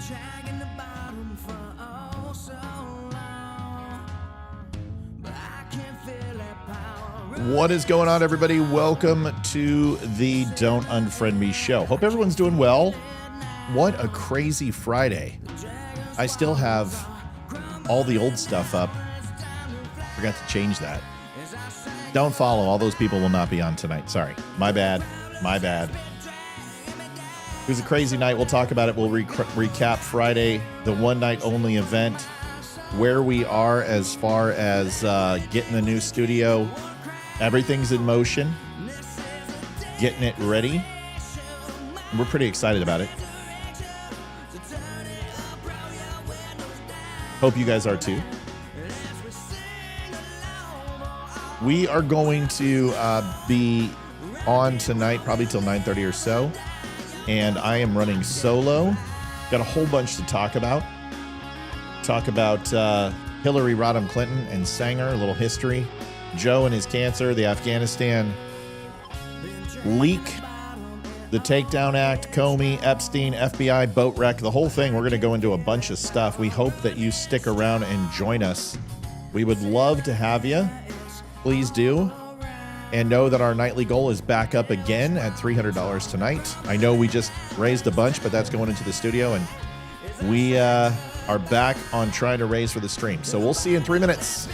dragging the bottom for oh so long, but I can't feel that power. What is going on, everybody? Welcome to the Don't Unfriend Me show. Hope everyone's doing well. What a crazy Friday. I still have all the old stuff up. Forgot to change that. Don't follow. All those people will not be on tonight. Sorry. My bad. My bad. It was a crazy night. We'll talk about it. We'll recap Friday, the one night only event, where we are as far as getting the new studio. Everything's in motion, getting it ready. We're pretty excited about it. Hope you guys are too. We are going to be on tonight, probably till 9:30 or so. And I am running solo. Got a whole bunch to talk about. Talk about Hillary Rodham Clinton and Sanger, a little history. Joe and his cancer, the Afghanistan leak, the Takedown Act, Comey, Epstein, FBI, boat wreck, the whole thing. We're going to go into a bunch of stuff. We hope that you stick around and join us. We would love to have you. Please do. And know that our nightly goal is back up again at $300 tonight. I know we just raised a bunch, but that's going into the studio, and we are back on trying to raise for the stream. So we'll see you in 3 minutes.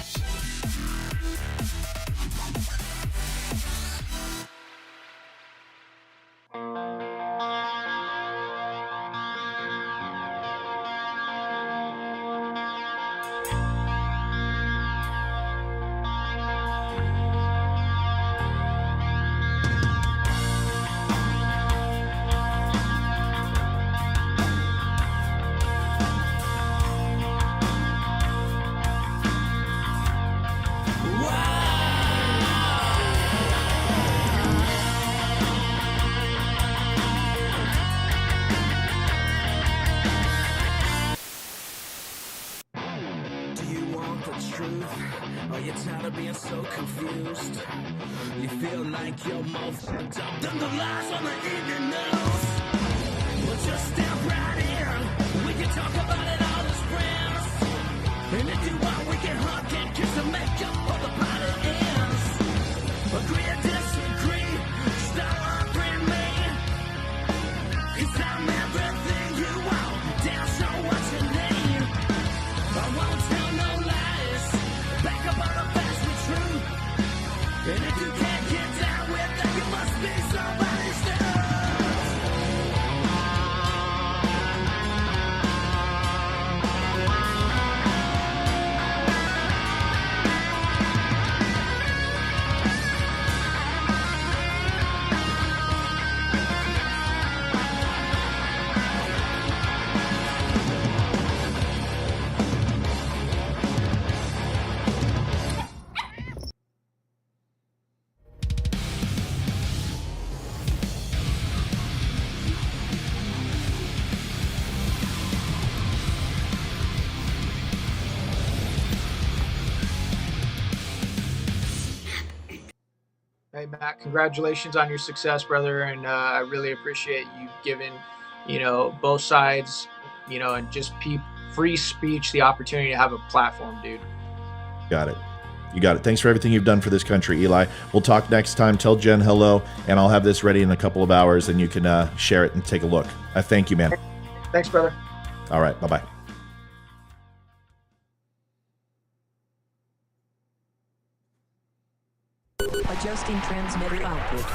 Hey, Matt, congratulations on your success, brother. And I really appreciate you giving, both sides, and just free speech, the opportunity to have a platform, dude. Got it. You got it. Thanks for everything you've done for this country, Eli. We'll talk next time. Tell Jen hello, and I'll have this ready in a couple of hours, and you can share it and take a look. Thank you, man. Thanks, brother. All right. Bye-bye. Adjusting transmitter output.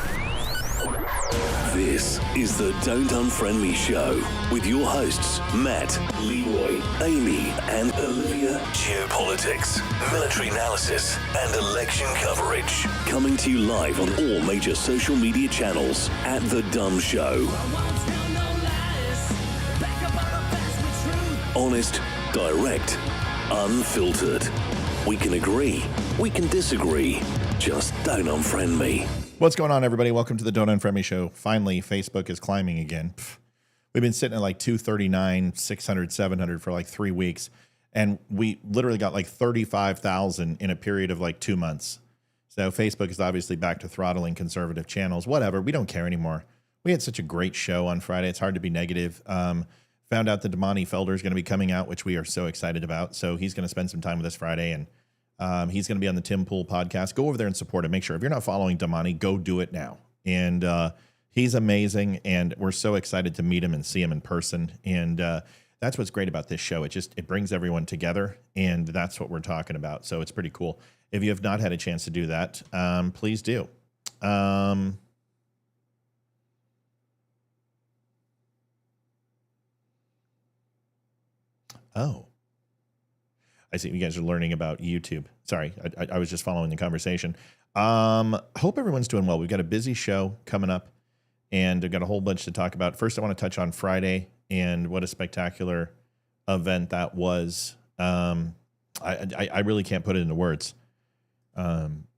This is the Don't Unfriend Me show with your hosts, Matt, Leroy, Amy, and Olivia. Geopolitics, military analysis, and election coverage. Coming to you live on all major social media channels at The Dumb Show. Honest, direct, unfiltered. We can agree, we can disagree. Just don't unfriend me. What's going on, everybody? Welcome to the Don't Unfriend Me show. Finally, Facebook is climbing again. We've been sitting at like 239, 600, 700 for like 3 weeks. And we literally got like 35,000 in a period of like 2 months. So Facebook is obviously back to throttling conservative channels. Whatever. We don't care anymore. We had such a great show on Friday. It's hard to be negative. found out that Damani Felder is going to be coming out, which we are so excited about. So he's going to spend some time with us Friday, and he's going to be on the Tim Pool podcast. Go over there and support him. Make sure if you're not following Damani, go do it now. And he's amazing, and we're so excited to meet him and see him in person. And that's what's great about this show. It brings everyone together, and that's what we're talking about. So it's pretty cool. If you have not had a chance to do that, please do. Oh, I see you guys are learning about YouTube. Sorry, I was just following the conversation. Hope everyone's doing well. We've got a busy show coming up, and I've got a whole bunch to talk about. First, I want to touch on Friday and what a spectacular event that was. I really can't put it into words.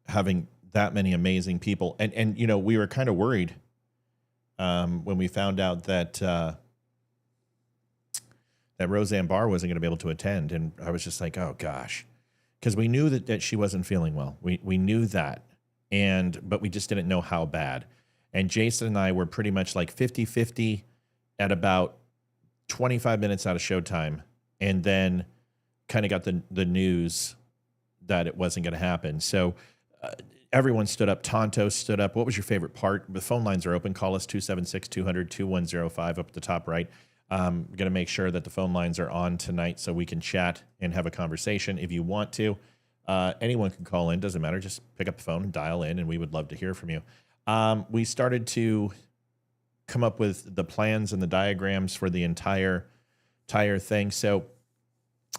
Having that many amazing people, and you know, we were kind of worried when we found out that Roseanne Barr wasn't going to be able to attend. And I was just like, oh gosh, because we knew that she wasn't feeling well. We knew that. But we just didn't know how bad. And Jason and I were pretty much like 50-50 at about 25 minutes out of showtime. And then kind of got the news that it wasn't going to happen. So everyone stood up. Tonto stood up. What was your favorite part? The phone lines are open. Call us 276-200-2105 up at the top right. Going to make sure that the phone lines are on tonight so we can chat and have a conversation. If you want to, anyone can call in. Doesn't matter. Just pick up the phone and dial in, and we would love to hear from you. We started to come up with the plans and the diagrams for the entire thing. So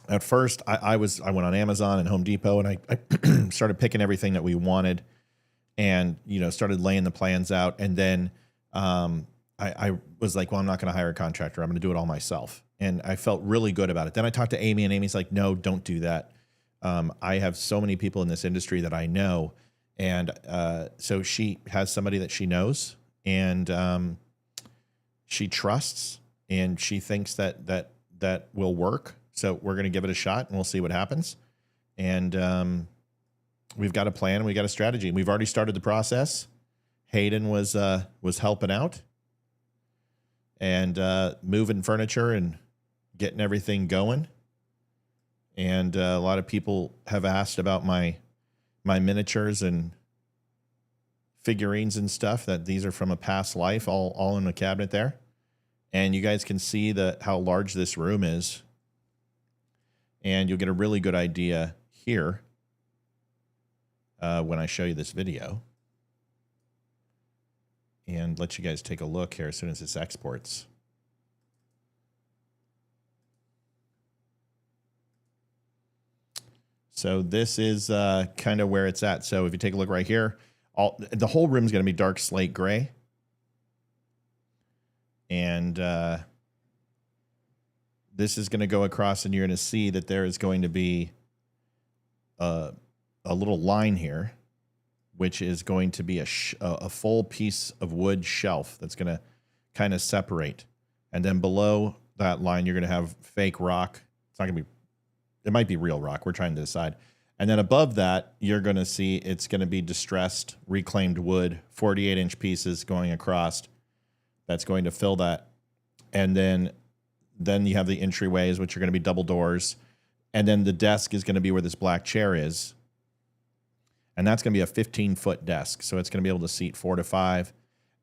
at first, I went on Amazon and Home Depot, and I started picking everything that we wanted, and started laying the plans out, and then I was like, well, I'm not going to hire a contractor. I'm going to do it all myself. And I felt really good about it. Then I talked to Amy, and Amy's like, no, don't do that. I have so many people in this industry that I know. And so she has somebody that she knows, and she trusts, and she thinks that will work. So we're going to give it a shot, and we'll see what happens. And we've got a plan. We've got a strategy. We've already started the process. Hayden was helping out and moving furniture and getting everything going. And a lot of people have asked about my miniatures and figurines and stuff, that these are from a past life, all in the cabinet there. And you guys can see how large this room is. And you'll get a really good idea here when I show you this video. And let you guys take a look here as soon as this exports. So this is kind of where it's at. So if you take a look right here, the whole room is going to be dark slate gray. And this is going to go across, and you're going to see that there is going to be a little line here, which is going to be a full piece of wood shelf that's going to kind of separate. And then below that line, you're going to have fake rock. It's not going to be, it might be real rock. We're trying to decide. And then above that, you're going to see it's going to be distressed, reclaimed wood, 48-inch pieces going across. That's going to fill that. And then you have the entryways, which are going to be double doors. And then the desk is going to be where this black chair is. And that's going to be a 15-foot desk. So it's going to be able to seat 4 to 5.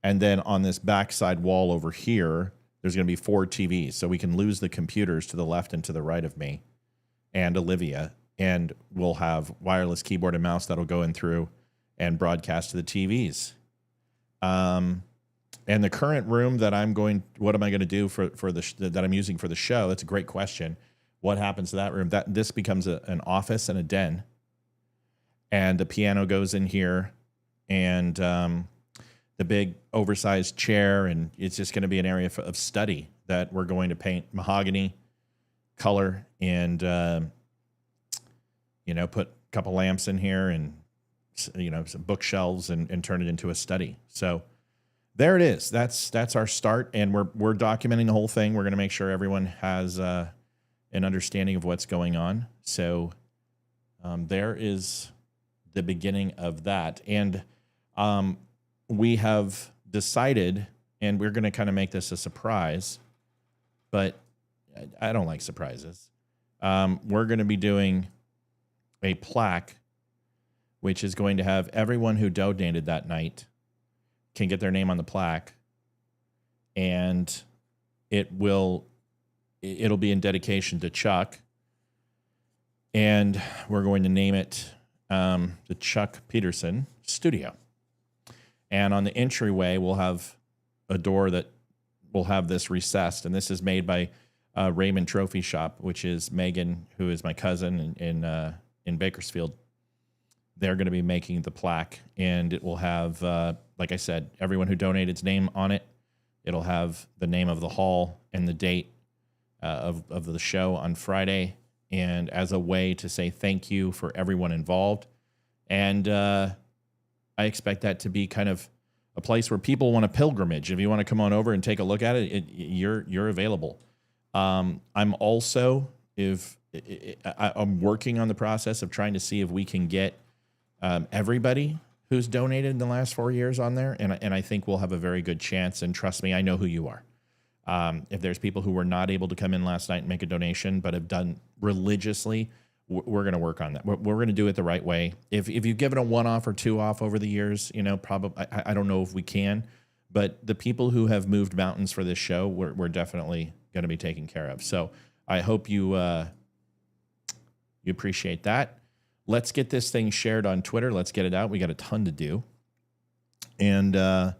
And then on this backside wall over here, there's going to be 4 TVs. So we can lose the computers to the left and to the right of me and Olivia. And we'll have wireless keyboard and mouse that'll go in through and broadcast to the TVs. And the current room that what am I going to do for that I'm using for the show? That's a great question. What happens to that room? This becomes an office and a den. And the piano goes in here, and the big oversized chair, and it's just going to be an area of study that we're going to paint mahogany color, and put a couple lamps in here, and some bookshelves, and turn it into a study. So there it is. That's our start, and we're documenting the whole thing. We're going to make sure everyone has an understanding of what's going on. So there is the beginning of that. And we have decided, and we're going to kind of make this a surprise, but I don't like surprises. We're going to be doing a plaque, which is going to have everyone who donated that night can get their name on the plaque, and it'll be in dedication to Chuck, and we're going to name it the Chuck Peterson Studio. And on the entryway, we'll have a door that will have this recessed, and this is made by Raymond Trophy Shop, which is Megan, who is my cousin in Bakersfield. They're going to be making the plaque, and it will have, like I said, everyone who donated's name on it. It'll have the name of the hall and the date of the show on Friday, and as a way to say thank you for everyone involved. And I expect that to be kind of a place where people want a pilgrimage. If you want to come on over and take a look at it, you're available. I'm also, I'm working on the process of trying to see if we can get everybody who's donated in the last 4 years on there, and I think we'll have a very good chance. And trust me, I know who you are. If there's people who were not able to come in last night and make a donation, but have done religiously, we're going to work on that. We're going to do it the right way. If you've given a 1-off or 2-off over the years, probably I don't know if we can, but the people who have moved mountains for this show, we're definitely going to be taken care of. So I hope you appreciate that. Let's get this thing shared on Twitter. Let's get it out. We got a ton to do. And the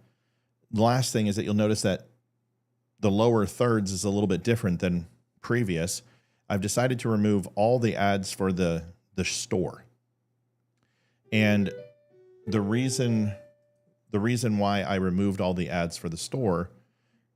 last thing is that you'll notice that the lower thirds is a little bit different than previous. I've decided to remove all the ads for the store. And the reason why I removed all the ads for the store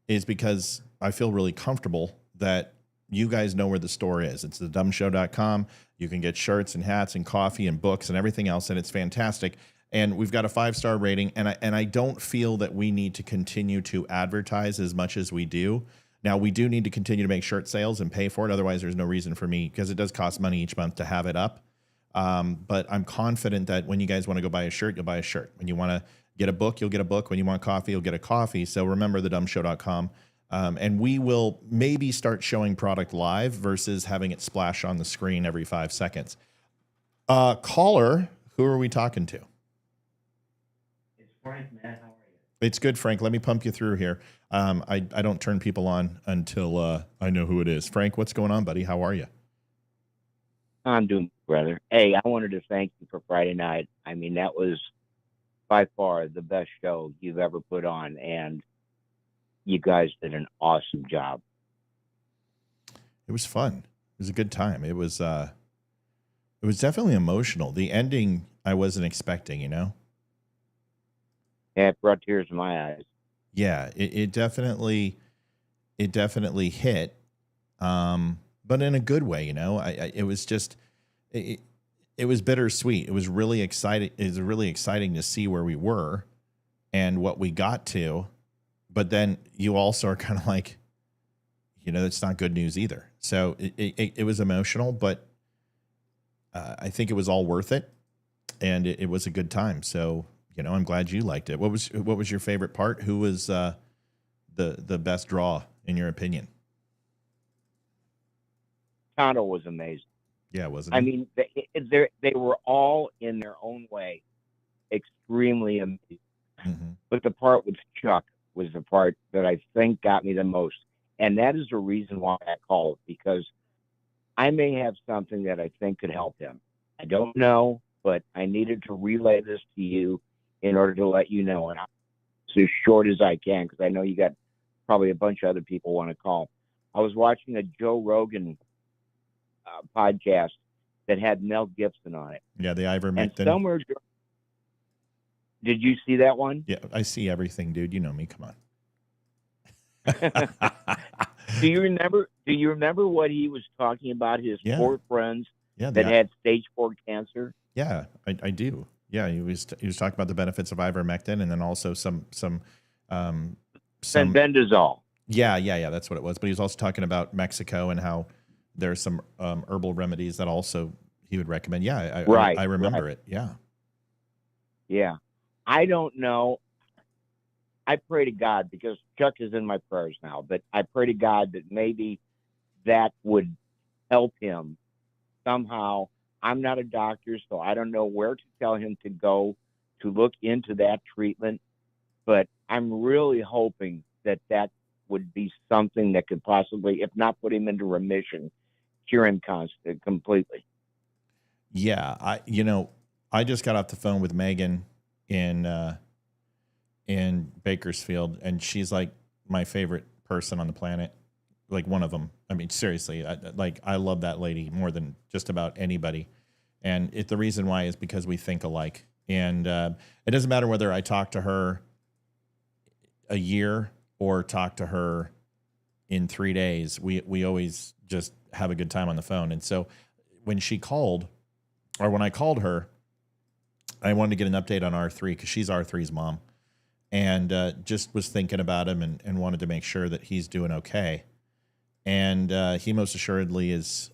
is because I feel really comfortable that you guys know where the store is. It's thedumbshow.com. You can get shirts and hats and coffee and books and everything else, and it's fantastic. And we've got a 5-star rating, and I don't feel that we need to continue to advertise as much as we do. Now, we do need to continue to make shirt sales and pay for it. Otherwise, there's no reason for me, because it does cost money each month to have it up. But I'm confident that when you guys want to go buy a shirt, you'll buy a shirt. When you want to get a book, you'll get a book. When you want coffee, you'll get a coffee. So remember thedumbshow.com. And we will maybe start showing product live versus having it splash on the screen every 5 seconds. Caller, who are we talking to? It's Frank, Matt. How are you? It's good, Frank. Let me pump you through here. I don't turn people on until I know who it is. Frank, what's going on, buddy? How are you? I'm doing, brother. Hey, I wanted to thank you for Friday night. I mean, that was by far the best show you've ever put on, and you guys did an awesome job. It was fun. It was a good time. It was definitely emotional. The ending I wasn't expecting, Yeah, it brought tears to my eyes. Yeah, it definitely hit, but in a good way. It was just it was bittersweet. It was really exciting. It was really exciting to see where we were and what we got to, but then you also are kind of like, it's not good news either. So it was emotional, but I think it was all worth it, and it was a good time. So. I'm glad you liked it. What was your favorite part? Who was the best draw in your opinion? Tonto was amazing. Yeah, wasn't I he? mean, they were all in their own way extremely amazing. Mm-hmm. But the part with Chuck was the part that I think got me the most. And that is the reason why I called, because I may have something that I think could help him. I don't know, but I needed to relay this to you in order to let you know, and it's as short as I can, because I know you got probably a bunch of other people want to call. I was watching a Joe Rogan podcast that had Mel Gibson on it. Yeah, the ivermectin. And somewhere, did you see that one? Yeah, I see everything, dude. You know me. Come on. Do you remember what he was talking about? His 4 friends that had stage 4 cancer. Yeah, I do. Yeah, he was talking about the benefits of ivermectin, and then also some Bendazole. Yeah, that's what it was. But he was also talking about Mexico and how there's some herbal remedies that also he would recommend. Yeah, I remember it. Yeah. Yeah. I don't know. I pray to God, because Chuck is in my prayers now, but I pray to God that maybe that would help him somehow. I'm not a doctor, so I don't know where to tell him to go to look into that treatment, but I'm really hoping that that would be something that could possibly, if not put him into remission, cure him completely. Yeah, I just got off the phone with Megan in Bakersfield, and she's like my favorite person on the planet, like one of them. I mean, seriously, I love that lady more than just about anybody, and the reason why is because we think alike, and it doesn't matter whether I talk to her a year or talk to her in 3 days. We always just have a good time on the phone, and so when she called, or when I called her, I wanted to get an update on R3 because she's R3's mom, and just was thinking about him and wanted to make sure that he's doing okay. And he most assuredly is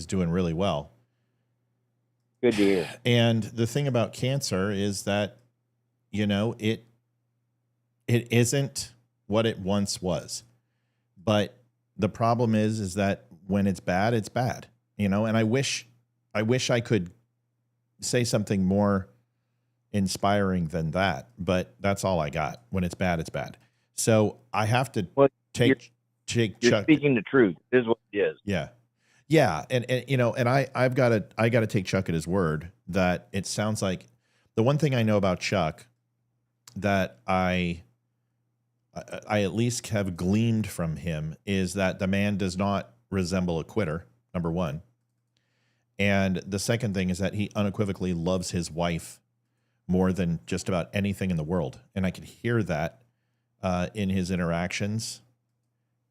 doing really well. Good to hear. And the thing about cancer is that, it isn't what it once was. But the problem is that when it's bad, and I wish I could say something more inspiring than that, but that's all I got. When it's bad, it's bad. So I have to take You're Chuck. speaking the truth. This is what it is. Yeah. Yeah. And I've got to take Chuck at his word that it sounds like the one thing I know about Chuck that I at least have gleaned from him is that the man does not resemble a quitter, number one. And the second thing is that he unequivocally loves his wife more than just about anything in the world. And I could hear that in his interactions.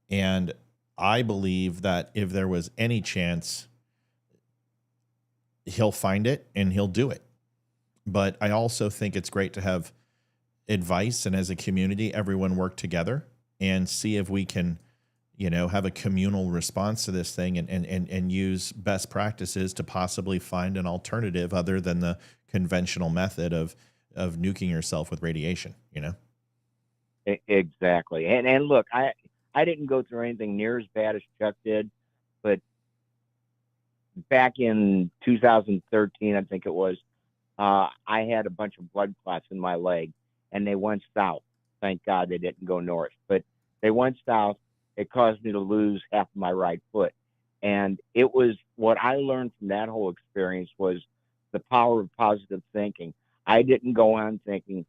And I believe that if there was any chance, he'll find it and he'll do it. But I also think it's great to have advice, and as a community, everyone work together and see if we can, have a communal response to this thing and use best practices to possibly find an alternative other than the conventional method of nuking yourself with radiation, Exactly. And look, I didn't go through anything near as bad as Chuck did, but back in 2013, I think it was, I had a bunch of blood clots in my leg, and they went south. Thank God they didn't go north, but they went south. It caused me to lose half of my right foot. And it was what I learned from that whole experience was the power of positive thinking. I didn't go on thinking,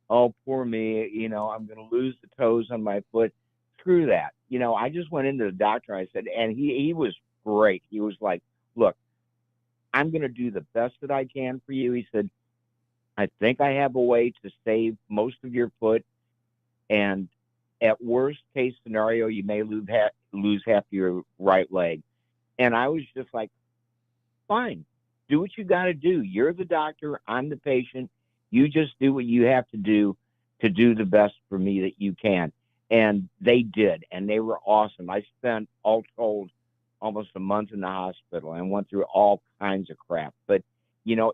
oh, poor me, I'm going to lose the toes on my foot. Screw that. I just went into the doctor. I said, and he was great. He was like, look, I'm going to do the best that I can for you. He said, I think I have a way to save most of your foot. And at worst case scenario, you may lose half your right leg. And I was just like, fine, do what you got to do. You're the doctor. I'm the patient. You just do what you have to do the best for me that you can. And they did. And they were awesome. I spent, all told, almost a month in the hospital and went through all kinds of crap. But,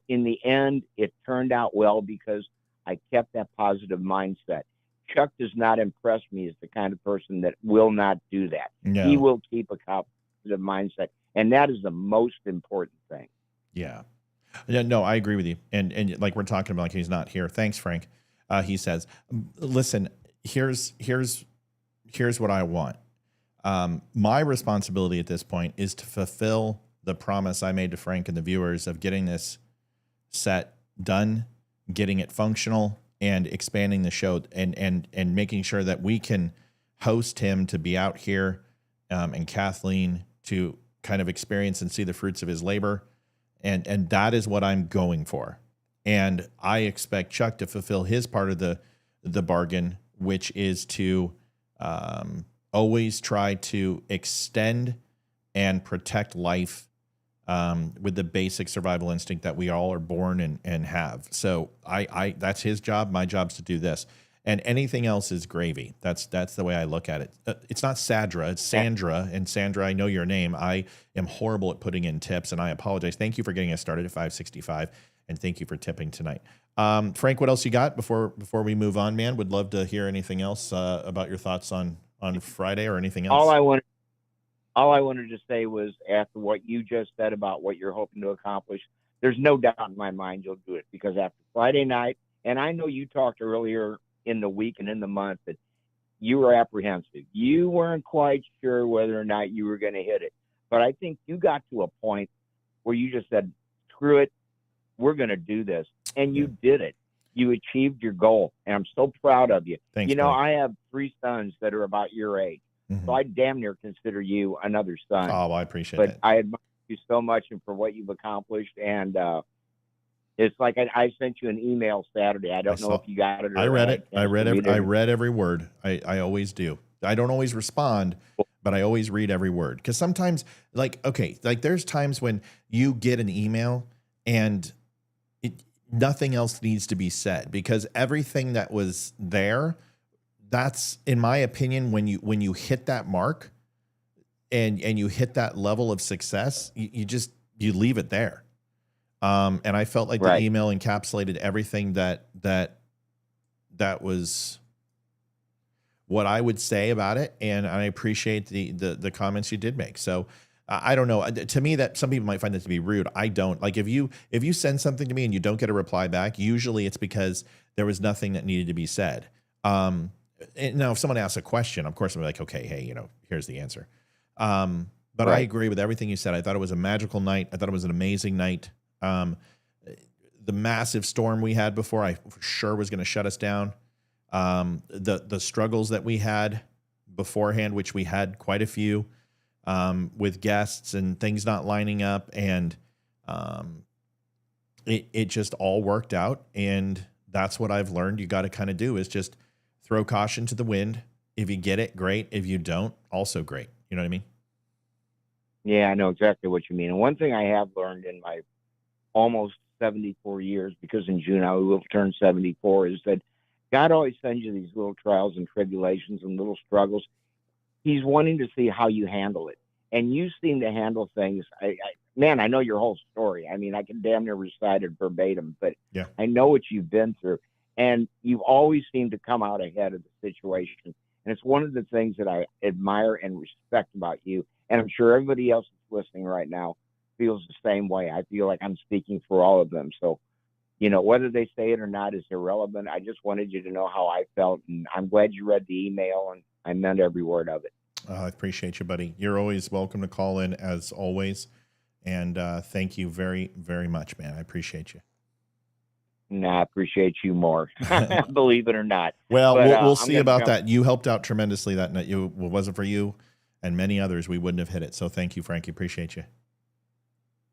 in the end, it turned out well because I kept that positive mindset. Chuck does not impress me as the kind of person that will not do that. No. He will keep a positive mindset, and that is the most important thing. Yeah. No, I agree with you. And like we're talking about, like he's not here. Thanks, Frank. He says, listen, here's what I want. My responsibility at this point is to fulfill the promise I made to Frank and the viewers of getting this set done, getting it functional, and expanding the show and making sure that we can host him to be out here and Kathleen to kind of experience and see the fruits of his labor. And that is what I'm going for. And I expect Chuck to fulfill his part of the bargain, which is to always try to extend and protect life with the basic survival instinct that we all are born and have. So I that's his job. My job's to do this. And anything else is gravy. That's the way I look at it. It's not Sadra, it's Sandra. And Sandra, I know your name. I am horrible at putting in tips, and I apologize. Thank you for getting us started at 565, and thank you for tipping tonight. Frank, what else you got before we move on, man? Would love to hear anything else about your thoughts on Friday or anything else. all I wanted to say was, after what you just said about what you're hoping to accomplish, there's no doubt in my mind you'll do it, because after Friday night, and I know you talked earlier in the week and in the month that you were apprehensive. You weren't quite sure whether or not you were going to hit it. But I think you got to a point where you just said, screw it, we're going to do this. And you did it. You achieved your goal. And I'm so proud of you. Thanks, you know, buddy. I have 3 sons that are about your age. Mhm. So I damn near consider you another son. Oh, well, I appreciate But it. I admire you so much and for what you've accomplished. And it's like I sent you an email Saturday. I don't know if you got it. Or I read had it. a chance to I read every word. I always do. I don't always respond, but I always read every word. Because sometimes, like there's times when you get an email and nothing else needs to be said, because everything that was there, that's, in my opinion, when you hit that mark and you hit that level of success, you leave it there. And I felt like the email encapsulated everything that was what I would say about it. And I appreciate the comments you did make. So I don't know. To me, that some people might find that to be rude. I don't. Like, if you send something to me and you don't get a reply back, usually it's because there was nothing that needed to be said. And now if someone asks a question, of course I'm like, okay, hey, here's the answer. But I agree with everything you said. I thought it was a magical night. I thought it was an amazing night. The massive storm we had before, I for sure was going to shut us down. The struggles that we had beforehand, which we had quite a few, with guests and things not lining up, and it just all worked out. And that's what I've learned. You got to kind of do is just throw caution to the wind. If you get it, great. If you don't, also great. You know what I mean? Yeah, I know exactly what you mean. And one thing I have learned in my almost 74 years, because in June I will turn 74, is that God always sends you these little trials and tribulations and little struggles. He's wanting to see how you handle it. And you seem to handle things. Man, I know your whole story. I mean, I can damn near recite it verbatim, but yeah. I know what you've been through. And you've always seemed to come out ahead of the situation. And it's one of the things that I admire and respect about you. And I'm sure everybody else that's listening right now feels the same way. I feel like I'm speaking for all of them. So, whether they say it or not is irrelevant. I just wanted you to know how I felt. And I'm glad you read the email, and I meant every word of it. I appreciate you, buddy. You're always welcome to call in, as always. And thank you very, very much, man. I appreciate you. I appreciate you more, believe it or not. Well, but, we'll see about that. You helped out tremendously that night. If it wasn't for you and many others, we wouldn't have hit it. So thank you, Frankie. Appreciate you.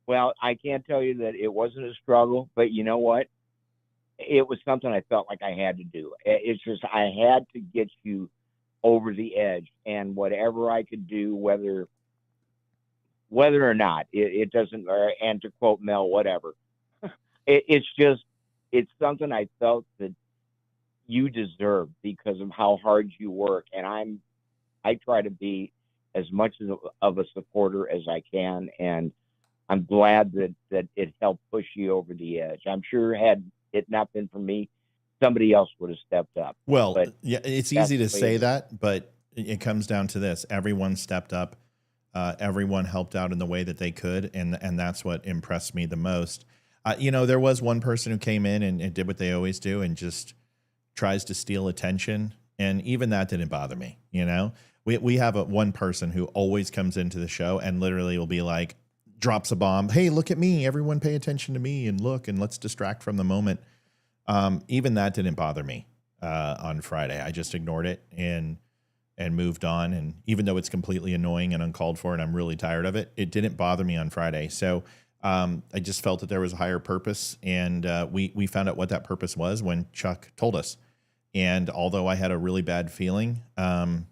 Well, I can't tell you that it wasn't a struggle, but you know what? It was something I felt like I had to do. It's just I had to get you over the edge, and whatever I could do, whether or not, it doesn't matter. And to quote Mel, whatever. It's something I felt that you deserve because of how hard you work, and I try to be as much of a supporter as I can, and I'm glad that it helped push you over the edge. I'm sure had it not been for me, somebody else would have stepped up. Well, but yeah, it's easy to say that, but it comes down to this. Everyone stepped up. Everyone helped out in the way that they could. And that's what impressed me the most. There was one person who came in and did what they always do and just tries to steal attention. And even that didn't bother me. We have one person who always comes into the show and literally will be like, drops a bomb. Hey, look at me. Everyone pay attention to me and look, and let's distract from the moment. Even that didn't bother me on Friday. I just ignored it and moved on. And even though it's completely annoying and uncalled for, and I'm really tired of it, it didn't bother me on Friday. So I just felt that there was a higher purpose, and we found out what that purpose was when Chuck told us. And although I had a really bad feeling, I'm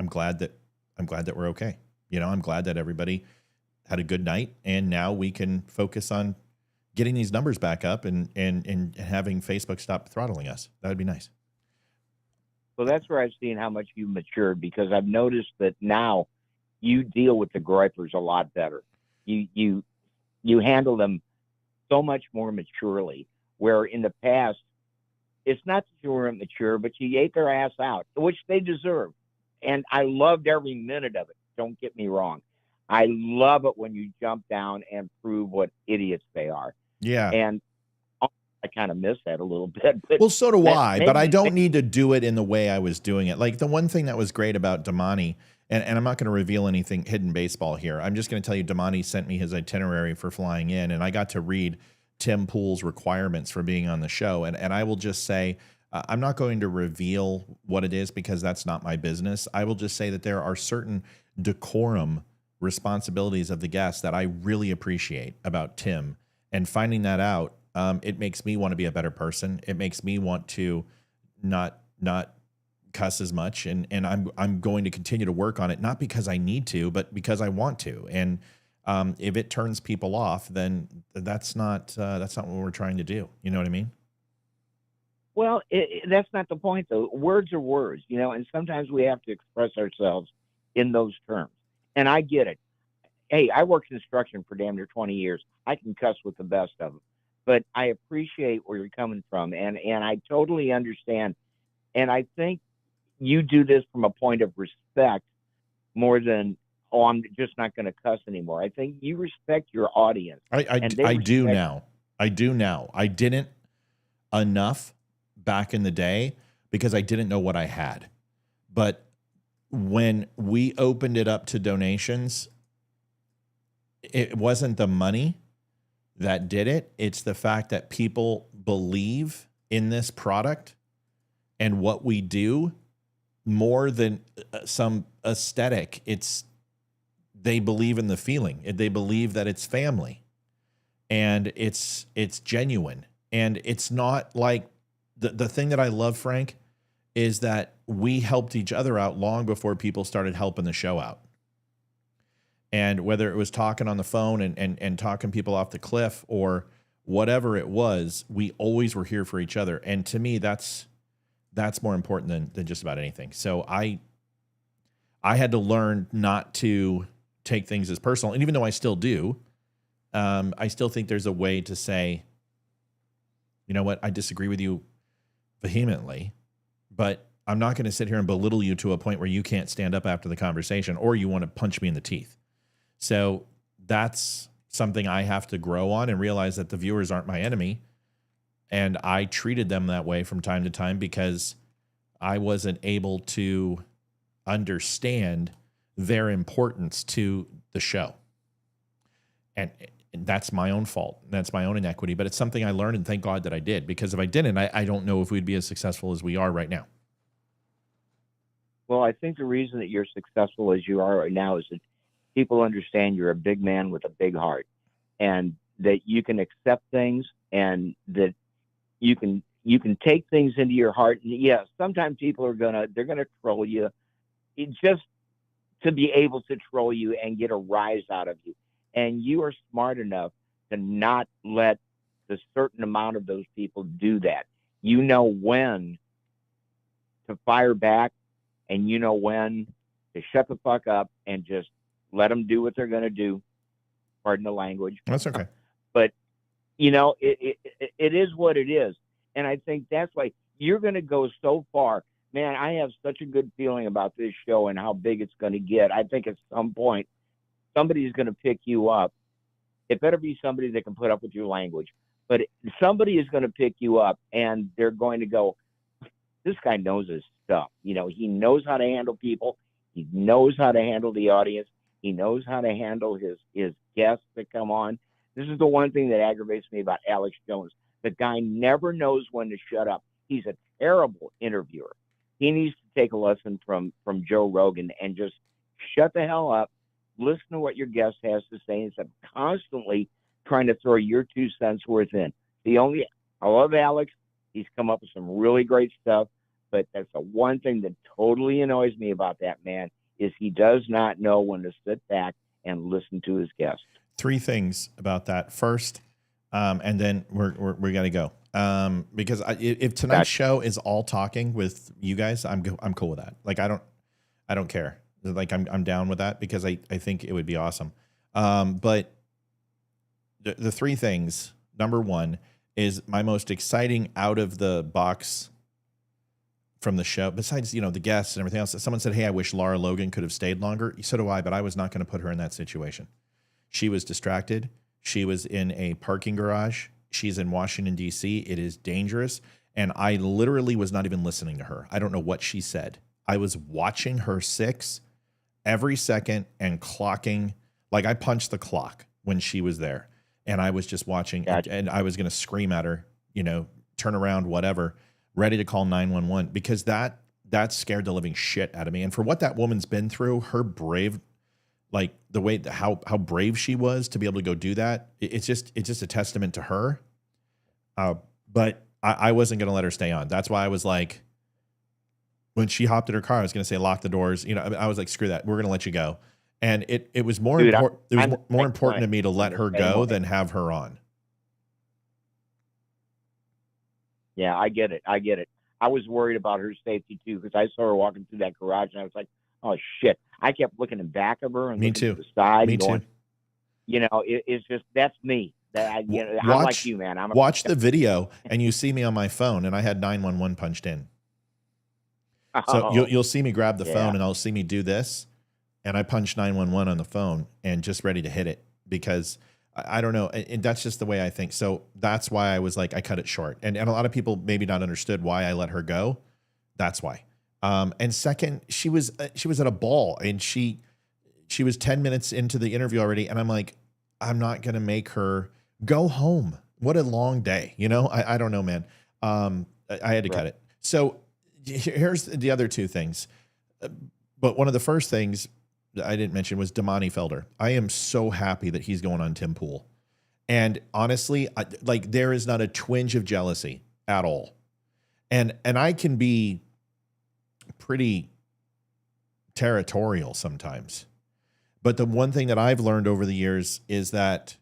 glad that we're okay. I'm glad that everybody had a good night, and now we can focus on getting these numbers back up and having Facebook stop throttling us. That would be nice. So that's where I've seen how much you matured, because I've noticed that now you deal with the gripers a lot better. You handle them so much more maturely, where in the past, it's not that you weren't mature, but you ate their ass out, which they deserve. and I loved every minute of it. Don't get me wrong. I love it when you jump down and prove what idiots they are. Yeah. And I kind of miss that a little bit. But Well, so do I, but I don't maybe, need to do it in the way I was doing it. Like the one thing that was great about Damani, and I'm not going to reveal anything hidden baseball here. I'm just going to tell you Damani sent me his itinerary for flying in, and I got to read Tim Pool's requirements for being on the show. And I will just say, I'm not going to reveal what it is because that's not my business. I will just say that there are certain decorum responsibilities of the guest that I really appreciate about Tim, and finding that out, it makes me want to be a better person. It makes me want to not cuss as much, and I'm going to continue to work on it, not because I need to, but because I want to. And if it turns people off, then that's not what we're trying to do. You know what I mean? well, that's not the point, though. Words are words, and sometimes we have to express ourselves in those terms. And I get it. Hey, I worked construction for damn near 20 years. I can cuss with the best of them. But I appreciate where you're coming from, and I totally understand. And I think you do this from a point of respect more than, oh, I'm just not going to cuss anymore. I think you respect your audience. I do now. I do now. I didn't enough back in the day because I didn't know what I had. But when we opened it up to donations, it wasn't the money that did it. It's the fact that people believe in this product and what we do more than some aesthetic. They believe in the feeling. They believe that it's family, and it's genuine. And it's not like the thing that I love, Frank, is that we helped each other out long before people started helping the show out. And whether it was talking on the phone and talking people off the cliff or whatever it was, we always were here for each other. And to me, that's more important than just about anything. So I had to learn not to take things as personal. And even though I still do, I still think there's a way to say, you know what, I disagree with you vehemently, but I'm not going to sit here and belittle you to a point where you can't stand up after the conversation or you want to punch me in the teeth. So that's something I have to grow on and realize that the viewers aren't my enemy. And I treated them that way from time to time because I wasn't able to understand their importance to the show. And that's my own fault. That's my own inequity, but it's something I learned, and thank God that I did, because if I didn't, I don't know if we'd be as successful as we are right now. Well, I think the reason that you're successful as you are right now is that people understand you're a big man with a big heart, and that you can accept things, and that you can take things into your heart. And yes, sometimes people are they're gonna troll you, just to be able to troll you and get a rise out of you. And you are smart enough to not let the certain amount of those people do that. You know when to fire back, and you know when to shut the fuck up and just let them do what they're going to do. Pardon the language. That's okay. But, it is what it is. And I think that's why you're going to go so far. Man, I have such a good feeling about this show and how big it's going to get. I think at some point, somebody's going to pick you up. It better be somebody that can put up with your language. But somebody is going to pick you up, and they're going to go, this guy knows his stuff. He knows how to handle people. He knows how to handle the audience. He knows how to handle his guests that come on. This is the one thing that aggravates me about Alex Jones. The guy never knows when to shut up. He's a terrible interviewer. He needs to take a lesson from Joe Rogan and just shut the hell up, listen to what your guest has to say, instead of constantly trying to throw your 2 cents worth in. I love Alex. He's come up with some really great stuff, but that's the one thing that totally annoys me about that man is he does not know when to sit back and listen to his guests. 3 things about that. First, and then we got to go. Because if tonight's show is all talking with you guys, I'm cool with that. Like, I don't care. Like, I'm down with that because I think it would be awesome. But the 3 things, number 1 is my most exciting out of the box from the show, besides, the guests and everything else. Someone said, hey, I wish Laura Logan could have stayed longer. So do I, but I was not going to put her in that situation. She was distracted. She was in a parking garage. She's in Washington, D.C. It is dangerous. And I literally was not even listening to her. I don't know what she said. I was watching her 6 every second and clocking. Like, I punched the clock when she was there. And I was just watching. Gotcha. And I was going to scream at her, turn around, whatever, ready to call 911, because that scared the living shit out of me. And for what that woman's been through, her brave, like the way how brave she was to be able to go do that, it's just a testament to her. But I wasn't going to let her stay on. That's why I was like, when she hopped in her car, I was going to say, lock the doors. I was like, screw that. We're going to let you go. And it was more important. It was more important to me to let her go than have her on. Yeah, I get it. I was worried about her safety too, because I saw her walking through that garage and I was like, oh shit. I kept looking in back of her and looking to the side. Me going, too. It's just, that's me. I'm like you, man. Watch the video and you see me on my phone, and I had 911 punched in. So you'll see me grab the phone and I'll see me do this. And I punched 911 on the phone and just ready to hit it, because I don't know. And that's just the way I think. So that's why I was like, I cut it short. And a lot of people maybe not understood why I let her go. That's why. And second, she was at a ball, and she was 10 minutes into the interview already. And I'm like, I'm not going to make her go home. What a long day. I don't know, man. I had to cut it. So here's the other two things. But one of the first things I didn't mention was Damani Felder. I am so happy that he's going on Tim Pool. And honestly, there is not a twinge of jealousy at all. And I can be pretty territorial sometimes. But the one thing that I've learned over the years is that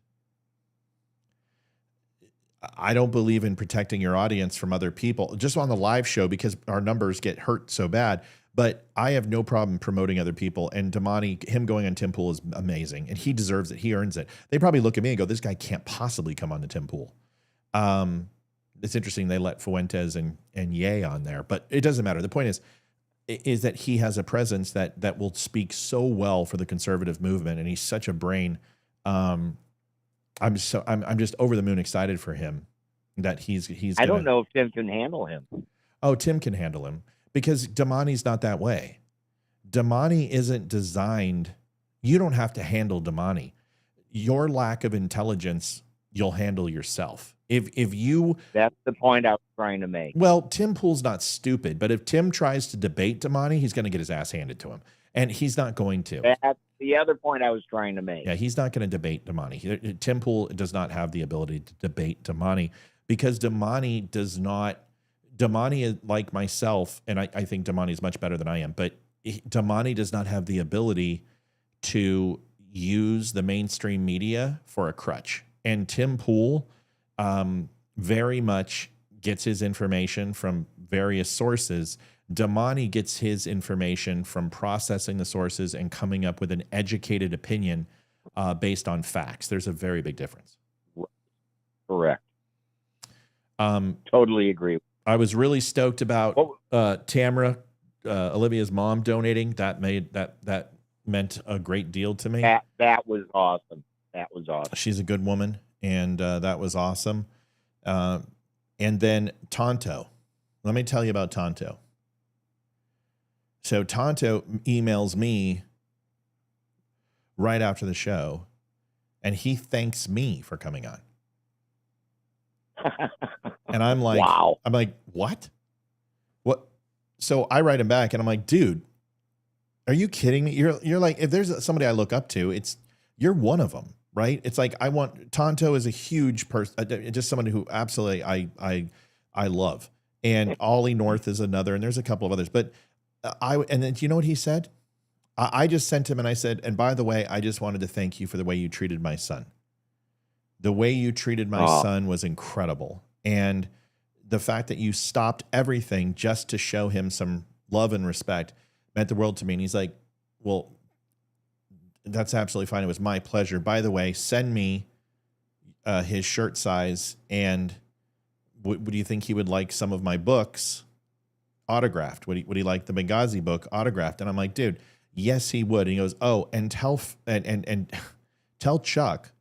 I don't believe in protecting your audience from other people just on the live show, because our numbers get hurt so bad. But I have no problem promoting other people. And Damani, him going on Tim Pool is amazing. And he deserves it. He earns it. They probably look at me and go, this guy can't possibly come on to Tim Pool. It's interesting. They let Fuentes and Ye on there. But it doesn't matter. The point is that he has a presence that will speak so well for the conservative movement. And he's such a brain. I'm just over the moon excited for him that he's I don't know if Tim can handle him. Oh, Tim can handle him. Because Damani's not that way. Damani isn't designed. You don't have to handle Damani. Your lack of intelligence, you'll handle yourself. If you... That's the point I was trying to make. Well, Tim Pool's not stupid, but if Tim tries to debate Damani, he's going to get his ass handed to him. And he's not going to. That's the other point I was trying to make. Yeah, he's not going to debate Damani. Tim Pool does not have the ability to debate Damani, because Damani does not... Damani is like myself, and I think Damani is much better than I am, but Damani does not have the ability to use the mainstream media for a crutch. And Tim Pool very much gets his information from various sources. Damani gets his information from processing the sources and coming up with an educated opinion based on facts. There's a very big difference. Correct. Totally agree. I was really stoked about Tamara, Olivia's mom, donating. That meant a great deal to me. That was awesome. She's a good woman, and that was awesome. And then Tonto. Let me tell you about Tonto. So Tonto emails me right after the show, and he thanks me for coming on. And I'm like, wow. I'm like, what? So I write him back and I'm like, dude, are you kidding me? You're like, if there's somebody I look up to, you're one of them, right? It's like, Tonto is a huge person, just someone who absolutely I love. And Ollie North is another, and there's a couple of others, but and then do you know what he said? I just sent him and I said, and by the way, I just wanted to thank you for the way you treated my son. The way you treated my son was incredible. And the fact that you stopped everything just to show him some love and respect meant the world to me. And he's like, well, that's absolutely fine. It was my pleasure. By the way, send me his shirt size. And do you think he would like some of my books? autographed? Would he like the Benghazi book autographed? And I'm like, dude, yes, he would. And he goes, oh, and and tell Chuck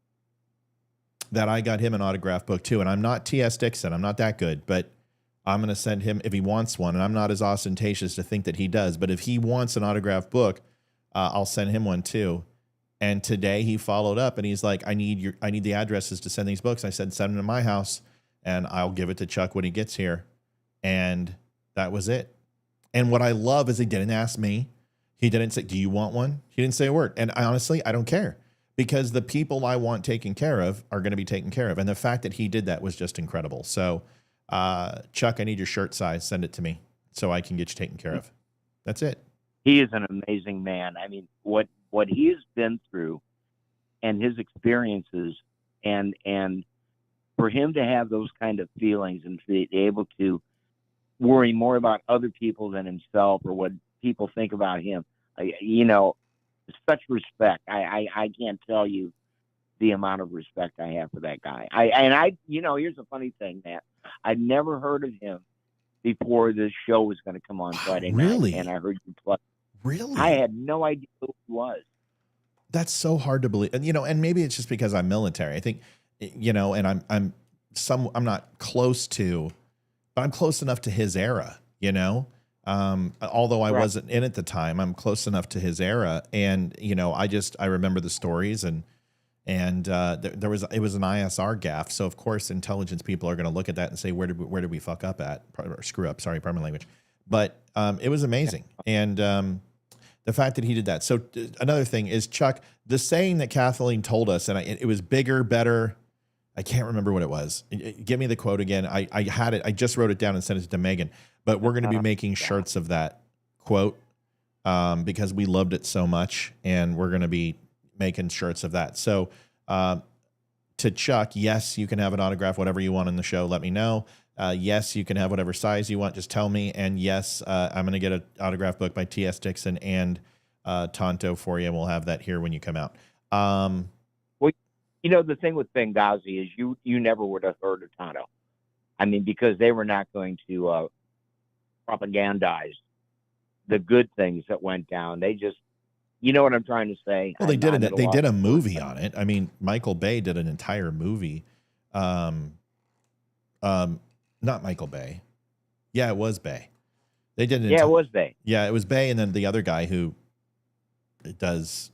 that I got him an autograph book too. And I'm not T.S. Dixon. I'm not that good, but I'm going to send him if he wants one. And I'm not as ostentatious to think that he does, but if he wants an autograph book, I'll send him one too. And today he followed up and he's like, I need the addresses to send these books. I said, send them to my house and I'll give it to Chuck when he gets here. And that was it. And what I love is he didn't ask me. He didn't say, do you want one? He didn't say a word. And honestly, I don't care because the people I want taken care of are going to be taken care of. And the fact that he did that was just incredible. So, Chuck, I need your shirt size. Send it to me so I can get you taken care of. That's it. He is an amazing man. I mean, what he has been through and his experiences and for him to have those kind of feelings and to be able to worry more about other people than himself or what people think about him, such respect. I can't tell you the amount of respect I have for that guy. Here's a funny thing, Matt. I'd never heard of him before this show was going to come on Friday really? night, and I heard you play. Really? I had no idea who he was. That's so hard to believe. And, and maybe it's just because I'm military. I think, and I'm not close to, but I'm close enough to his era, although I wasn't in at the time, I'm close enough to his era. And, I remember the stories and it was an ISR gaffe. So of course, intelligence people are going to look at that and say, where did we fuck up at or screw up? Sorry, pardon my language. But, it was amazing. And, the fact that he did that. So another thing is, Chuck, the saying that Kathleen told us, and it was bigger, better. I can't remember what it was. Give me the quote again. I had it. I just wrote it down and sent it to Megan. But we're going to be making shirts of that quote because we loved it so much, and we're going to be making shirts of that. So to Chuck, yes, you can have an autograph, whatever you want in the show. Let me know. Yes, you can have whatever size you want. Just tell me. And yes, I'm going to get an autograph book by T.S. Dixon and Tonto for you. And we'll have that here when you come out. Well, the thing with Benghazi is you never would have heard of Tonto. I mean, because they were not going to propagandize the good things that went down. They just, you know what I'm trying to say? Well, they did a movie on it. I mean, Michael Bay did an entire movie. Not Michael Bay. Yeah, it was Bay. They did it. Yeah, it was Bay. Yeah, it was Bay, and then the other guy who does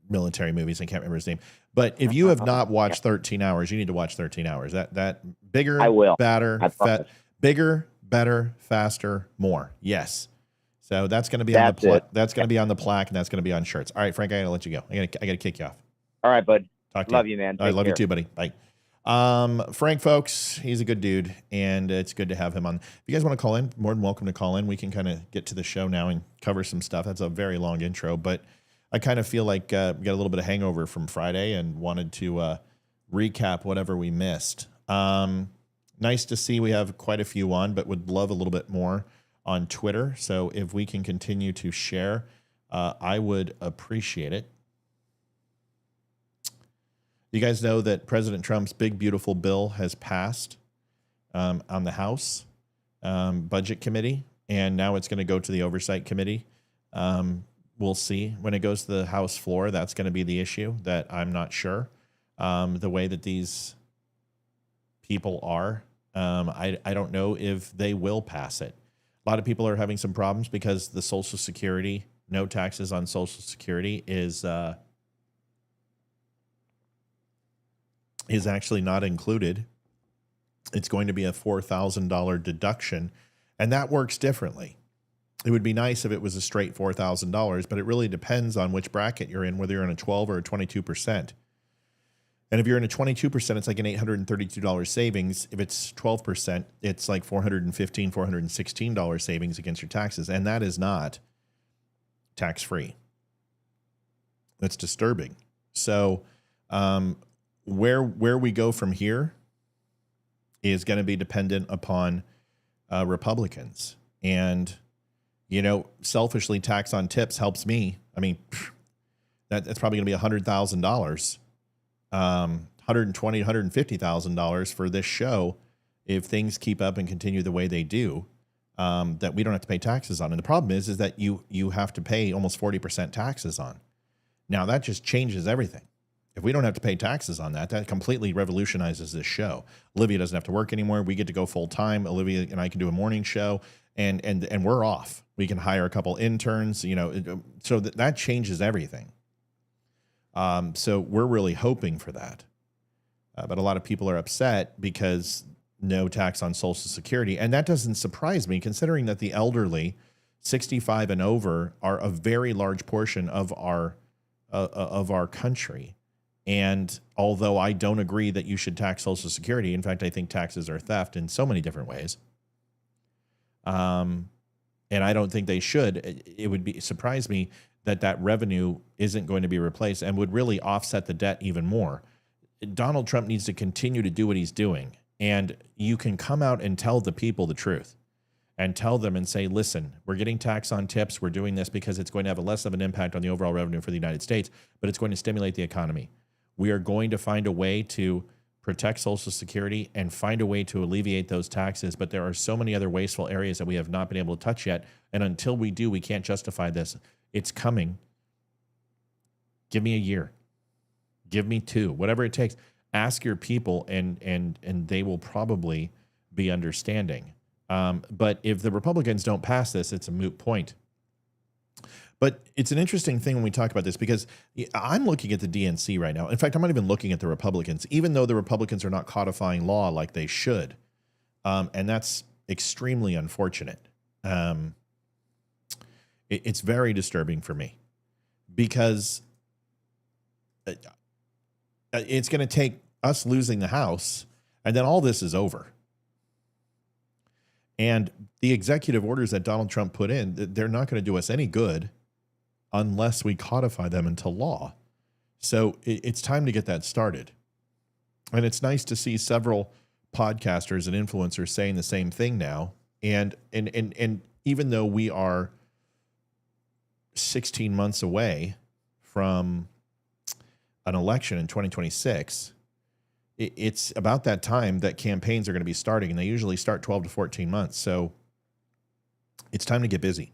military movies, I can't remember his name. But if you have not watched 13 Hours, you need to watch 13 Hours. That bigger, I will. Bigger, better, faster, more. Yes. So that's going to be on the that's going to be on the plaque, and that's going to be on shirts. All right, Frank, I got to let you go. I got to kick you off. All right, bud. Love you, man. I love you too, buddy. Bye. Frank, folks, he's a good dude, and it's good to have him on. If you guys want to call in, more than welcome to call in. We can kind of get to the show now and cover some stuff. That's a very long intro, but I kind of feel like we got a little bit of hangover from Friday and wanted to recap whatever we missed. Nice to see we have quite a few on, but would love a little bit more on Twitter. So if we can continue to share, I would appreciate it. You guys know that President Trump's big, beautiful bill has passed on the House Budget Committee, and now it's going to go to the Oversight Committee. We'll see when it goes to the House floor. That's going to be the issue that I'm not sure. The way that these people are, I don't know if they will pass it. A lot of people are having some problems because the Social Security, no taxes on Social Security is actually not included. It's going to be a $4,000 deduction, and that works differently. It would be nice if it was a straight $4,000, but it really depends on which bracket you're in, whether you're in a 12 or a 22%. And if you're in a 22%, it's like an $832 savings. If it's 12%, it's like $415, $416 savings against your taxes, and that is not tax-free. That's disturbing. So, where we go from here is going to be dependent upon Republicans. And, selfishly, tax on tips helps me. I mean, that's probably going to be $100,000, $120,000, $150,000 for this show if things keep up and continue the way they do. that we don't have to pay taxes on. And the problem is that you have to pay almost 40% taxes on. Now that just changes everything. If we don't have to pay taxes on that, that completely revolutionizes this show. Olivia doesn't have to work anymore. We get to go full time. Olivia and I can do a morning show, and we're off. We can hire a couple interns, so that changes everything. So we're really hoping for that. But a lot of people are upset because no tax on Social Security. And that doesn't surprise me, considering that the elderly, 65 and over, are a very large portion of our country. And although I don't agree that you should tax Social Security, in fact, I think taxes are theft in so many different ways. And I don't think they should. It would surprise me that revenue isn't going to be replaced and would really offset the debt even more. Donald Trump needs to continue to do what he's doing. And you can come out and tell the people the truth and tell them and say, listen, we're getting tax on tips. We're doing this because it's going to have less of an impact on the overall revenue for the United States, but it's going to stimulate the economy. We are going to find a way to protect Social Security and find a way to alleviate those taxes. But there are so many other wasteful areas that we have not been able to touch yet. And until we do, we can't justify this. It's coming. Give me a year. Give me 2, whatever it takes. Ask your people, and they will probably be understanding. But if the Republicans don't pass this, it's a moot point. But it's an interesting thing when we talk about this, because I'm looking at the DNC right now. In fact, I'm not even looking at the Republicans, even though the Republicans are not codifying law like they should. And that's extremely unfortunate. It's very disturbing for me, because it's going to take us losing the House, and then all this is over. And the executive orders that Donald Trump put in, they're not going to do us any good unless we codify them into law. So it's time to get that started. And it's nice to see several podcasters and influencers saying the same thing now. And even though we are 16 months away from an election in 2026, it's about that time that campaigns are going to be starting, and they usually start 12 to 14 months. So it's time to get busy.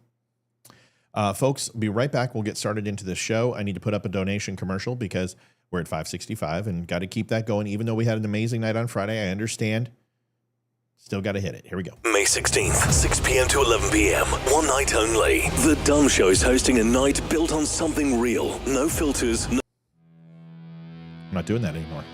Folks, be right back. We'll get started into the show. I need to put up a donation commercial because we're at 565 and got to keep that going. Even though we had an amazing night on Friday, I understand. Still got to hit it. Here we go. May 16th, 6 p.m. to 11 p.m. One night only. The Dumb Show is hosting a night built on something real. No filters. I'm not doing that anymore.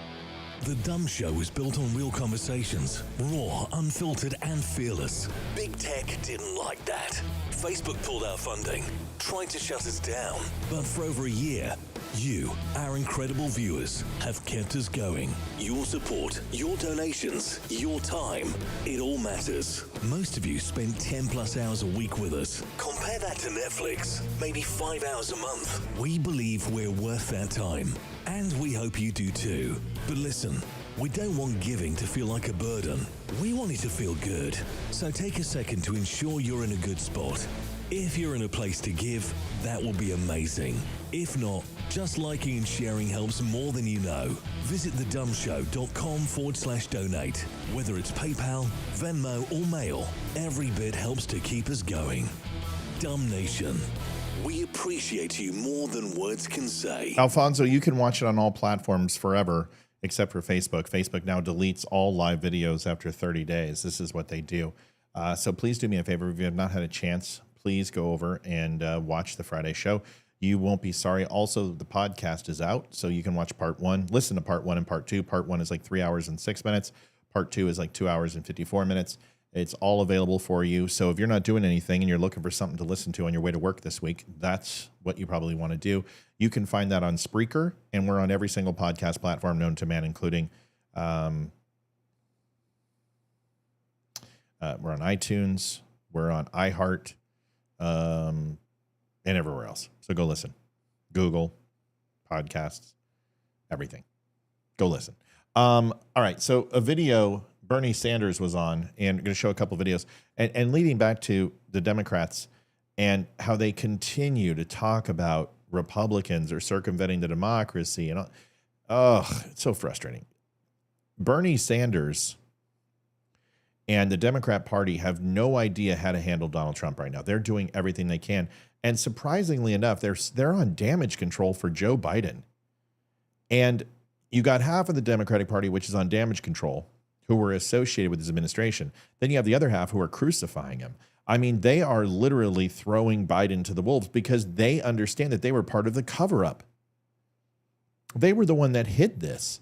The Dumb Show is built on real conversations, raw, unfiltered, and fearless. Big Tech didn't like that. Facebook pulled our funding, tried to shut us down. But for over a year, you, our incredible viewers, have kept us going. Your support, your donations, your time, it all matters. Most of you spend 10 plus hours a week with us. Compare that to Netflix, maybe 5 hours a month. We believe we're worth that time. And we hope you do too. But listen, we don't want giving to feel like a burden. We want it to feel good. So take a second to ensure you're in a good spot. If you're in a place to give, that will be amazing. If not, just liking and sharing helps more than you know. Visit thedumbshow.com/donate. Whether it's PayPal, Venmo, or mail, every bit helps to keep us going. Dumb Nation. We appreciate you more than words can say. Alfonso, you can watch it on all platforms forever, except for Facebook. Facebook now deletes all live videos after 30 days. This is what they do. So please do me a favor. If you have not had a chance, please go over and watch the Friday show. You won't be sorry. Also, the podcast is out, so you can watch part 1. Listen to part 1 and part 2. Part 1 is like 3 hours and 6 minutes. Part 2 is like 2 hours and 54 minutes. It's all available for you. So if you're not doing anything and you're looking for something to listen to on your way to work this week, that's what you probably want to do. You can find that on Spreaker, and we're on every single podcast platform known to man, including we're on iTunes, we're on iHeart, and everywhere else. So go listen. Google, podcasts, everything. Go listen. All right. So a video Bernie Sanders was on, and I'm going to show a couple videos, and leading back to the Democrats and how they continue to talk about Republicans are circumventing the democracy. And it's so frustrating. Bernie Sanders And the Democrat Party have no idea how to handle Donald Trump right now. They're doing everything they can. And surprisingly enough, they're on damage control for Joe Biden. And you got half of the Democratic Party, which is on damage control, who were associated with his administration. Then you have the other half who are crucifying him. I mean, they are literally throwing Biden to the wolves because they understand that they were part of the cover-up. They were the one that hid this.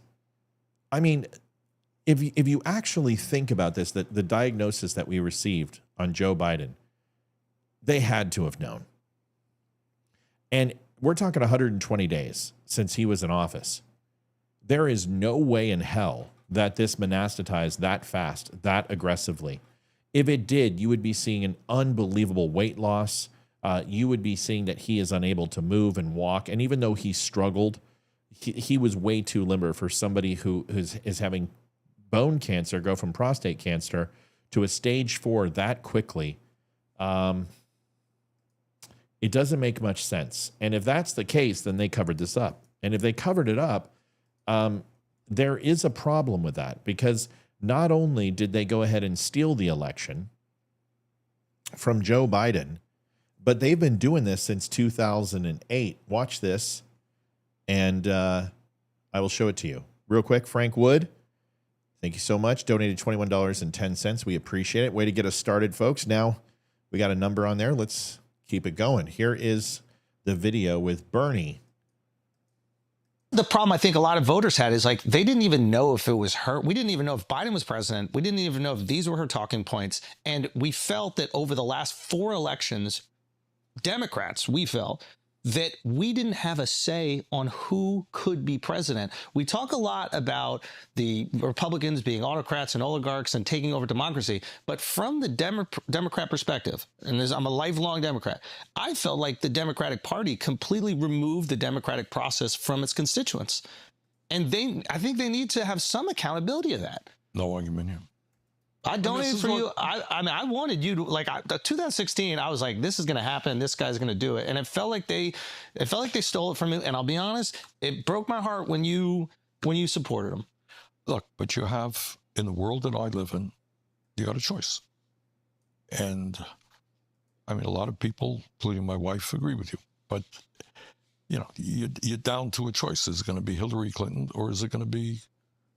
I mean, if you actually think about this, the diagnosis that we received on Joe Biden, they had to have known. And we're talking 120 days since he was in office. There is no way in hell that this monastatized that fast, that aggressively. If it did, you would be seeing an unbelievable weight loss. You would be seeing that he is unable to move and walk. And even though he struggled, he was way too limber for somebody who is having bone cancer go from prostate cancer to a stage 4 that quickly. It doesn't make much sense. And if that's the case, then they covered this up. And if they covered it up, there is a problem with that, because not only did they go ahead and steal the election from Joe Biden, but they've been doing this since 2008. Watch this, and I will show it to you real quick. Frank Wood, thank you so much. Donated $21.10. We appreciate it. Way to get us started, folks. Now we got a number on there. Let's keep it going. Here is the video with Bernie. The problem I think a lot of voters had is, like, they didn't even know if it was her. We didn't even know if Biden was president. We didn't even know if these were her talking points. And we felt that over the last 4 elections, Democrats, we felt that we didn't have a say on who could be president. We talk a lot about the Republicans being autocrats and oligarchs and taking over democracy, but from the Democrat perspective, and I'm a lifelong Democrat, I felt like the Democratic Party completely removed the democratic process from its constituents. And I think they need to have some accountability of that. No argument here. I donated for you. I mean, I wanted you to, like, 2016. I was like, this is going to happen. This guy's going to do it. And it felt like they stole it from me. And I'll be honest, it broke my heart when you supported them. Look, but you have, in the world that I live in, you got a choice. And I mean, a lot of people, including my wife, agree with you. But, you know, you're down to a choice. Is it going to be Hillary Clinton or is it going to be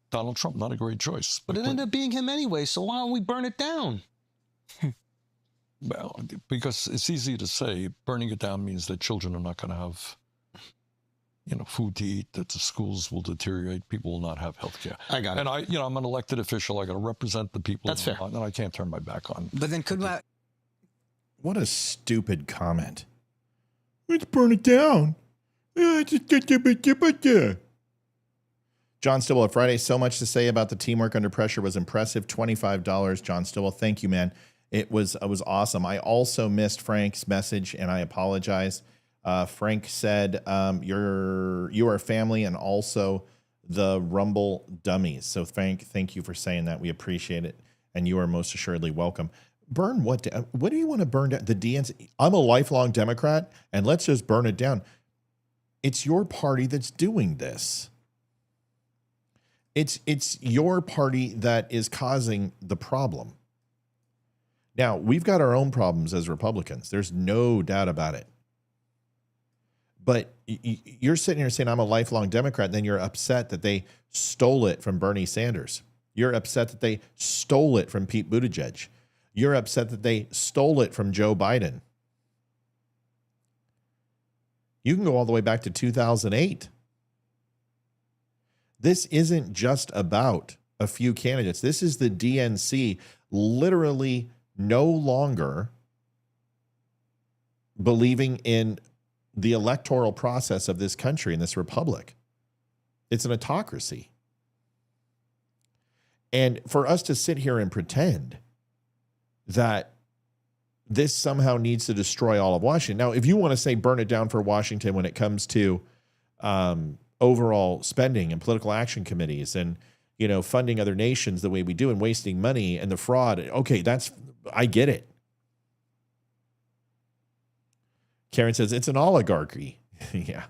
Donald Trump? Not a great choice. But it ended up being him anyway, so why don't we burn it down? Well, because it's easy to say burning it down means that children are not going to have, you know, food to eat, that the schools will deteriorate, people will not have health care. I got it. And I'm an elected official. I got to represent the people. That's fair. And I can't turn my back on. But then What a stupid comment. Let's burn it down. John Stillwell, Friday, so much to say about the teamwork under pressure was impressive. $25, John Stillwell. Thank you, man. It was awesome. I also missed Frank's message, and I apologize. Frank said, you are family and also the Rumble dummies. So Frank, thank you for saying that. We appreciate it, and you are most assuredly welcome. Burn what down? What do you want to burn down? The DNC? I'm a lifelong Democrat, and let's just burn it down. It's your party that's doing this. It's your party that is causing the problem. Now, we've got our own problems as Republicans. There's no doubt about it. But you're sitting here saying, I'm a lifelong Democrat, and then you're upset that they stole it from Bernie Sanders. You're upset that they stole it from Pete Buttigieg. You're upset that they stole it from Joe Biden. You can go all the way back to 2008. This isn't just about a few candidates. This is the DNC literally no longer believing in the electoral process of this country and this republic. It's an autocracy. And for us to sit here and pretend that this somehow needs to destroy all of Washington. Now, if you want to say burn it down for Washington when it comes to overall spending and political action committees and, you know, funding other nations the way we do and wasting money and the fraud. Okay, I get it. Karen says it's an oligarchy. Yeah.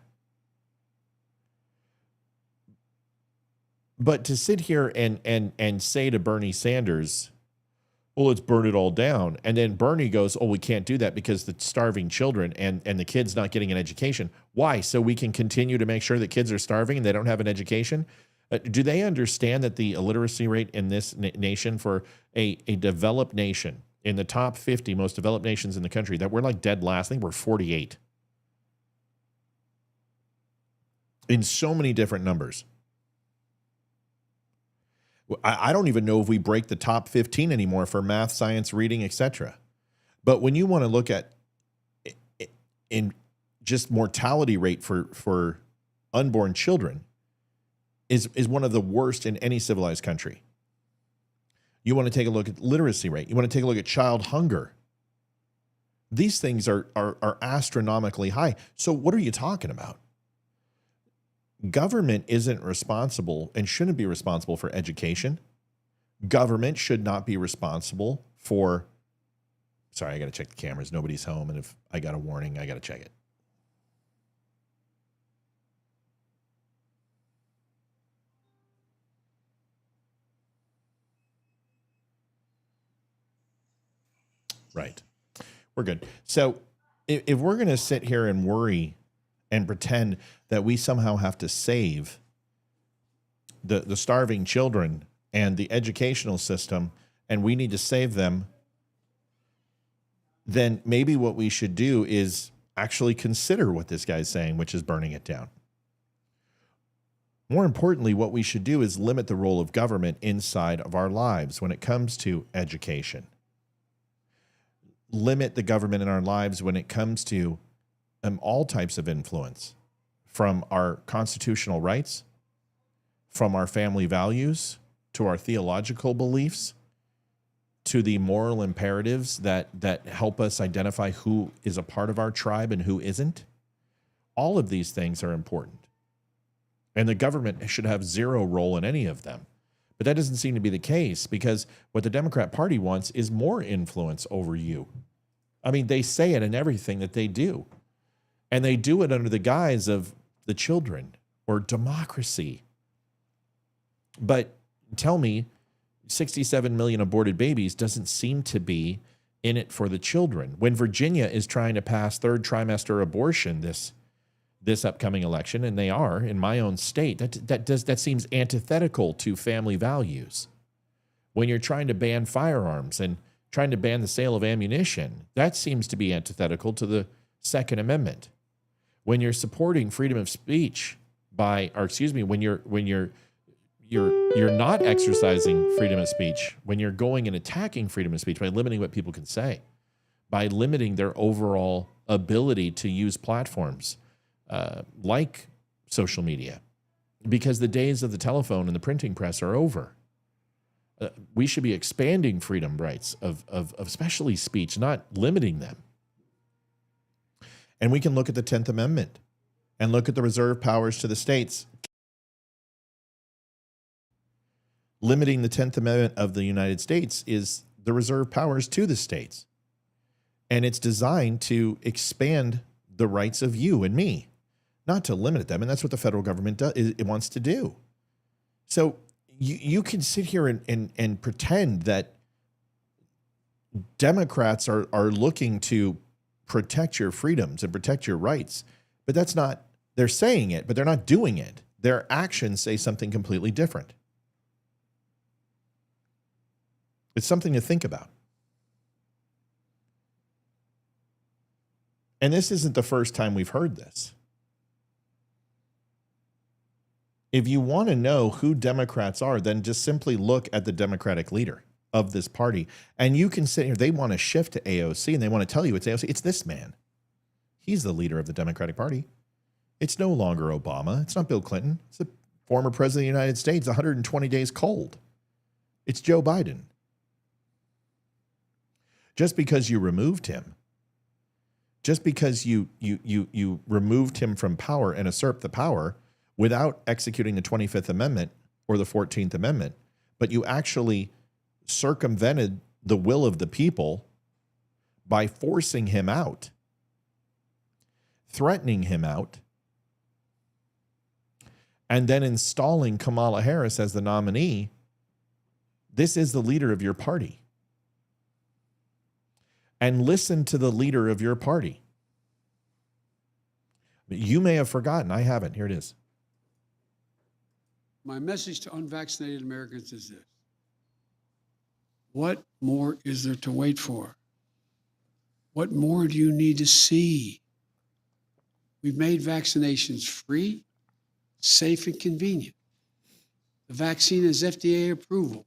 But to sit here and say to Bernie Sanders, well, let's burn it all down. And then Bernie goes, oh, we can't do that because the starving children and the kids not getting an education. Why? So we can continue to make sure that kids are starving and they don't have an education? Do they understand that the illiteracy rate in this nation for a developed nation, in the top 50 most developed nations in the country, that we're like dead last? I think we're 48. In so many different numbers. I don't even know if we break the top 15 anymore for math, science, reading, etc. But when you want to look at in just mortality rate for unborn children is one of the worst in any civilized country. You want to take a look at literacy rate. You want to take a look at child hunger. These things are astronomically high. So what are you talking about? Government isn't responsible and shouldn't be responsible for education. Government should not be responsible for, sorry, I got to check the cameras. Nobody's home. And if I got a warning, I got to check it. Right. We're good. So if we're going to sit here and worry and pretend that we somehow have to save the starving children and the educational system, and we need to save them, then maybe what we should do is actually consider what this guy's saying, which is burning it down. More importantly, what we should do is limit the role of government inside of our lives when it comes to education. Limit the government in our lives when it comes to all types of influence, from our constitutional rights, from our family values, to our theological beliefs, to the moral imperatives that help us identify who is a part of our tribe and who isn't. All of these things are important. And the government should have zero role in any of them. But that doesn't seem to be the case, because what the Democrat Party wants is more influence over you. I mean, they say it in everything that they do. And they do it under the guise of the children or democracy. But tell me, 67 million aborted babies doesn't seem to be in it for the children. When Virginia is trying to pass third trimester abortion this upcoming election, and they are in my own state, that seems antithetical to family values. When you're trying to ban firearms and trying to ban the sale of ammunition, that seems to be antithetical to the Second Amendment. When you're supporting freedom of speech when you're not exercising freedom of speech, when you're going and attacking freedom of speech by limiting what people can say, by limiting their overall ability to use platforms like social media, because the days of the telephone and the printing press are over. We should be expanding freedom rights of especially speech, not limiting them. And we can look at the 10th Amendment and look at the reserve powers to the states. Limiting the 10th Amendment of the United States is the reserve powers to the states. And it's designed to expand the rights of you and me, not to limit them. And that's what the federal government it wants to do. So you can sit here and pretend that Democrats are looking to protect your freedoms and protect your rights. But that's not, they're saying it, but they're not doing it. Their actions say something completely different. It's something to think about. And this isn't the first time we've heard this. If you want to know who Democrats are, then just simply look at the Democratic leader of this party. And you can sit here, they want to shift to AOC and they want to tell you it's AOC. It's this man. He's the leader of the Democratic Party. It's no longer Obama. It's not Bill Clinton. It's the former president of the United States, 120 days cold. It's Joe Biden. Just because you removed him, just because you removed him from power and usurped the power without executing the 25th Amendment or the 14th Amendment, but you actually circumvented the will of the people by forcing him out, threatening him out, and then installing Kamala Harris as the nominee. This is the leader of your party. and listen to the leader of your party. You may have forgotten. I haven't. Here it is. My message to unvaccinated Americans is this. What more is there to wait for? What more do you need to see? We've made vaccinations free, safe, and convenient. The vaccine has FDA approval.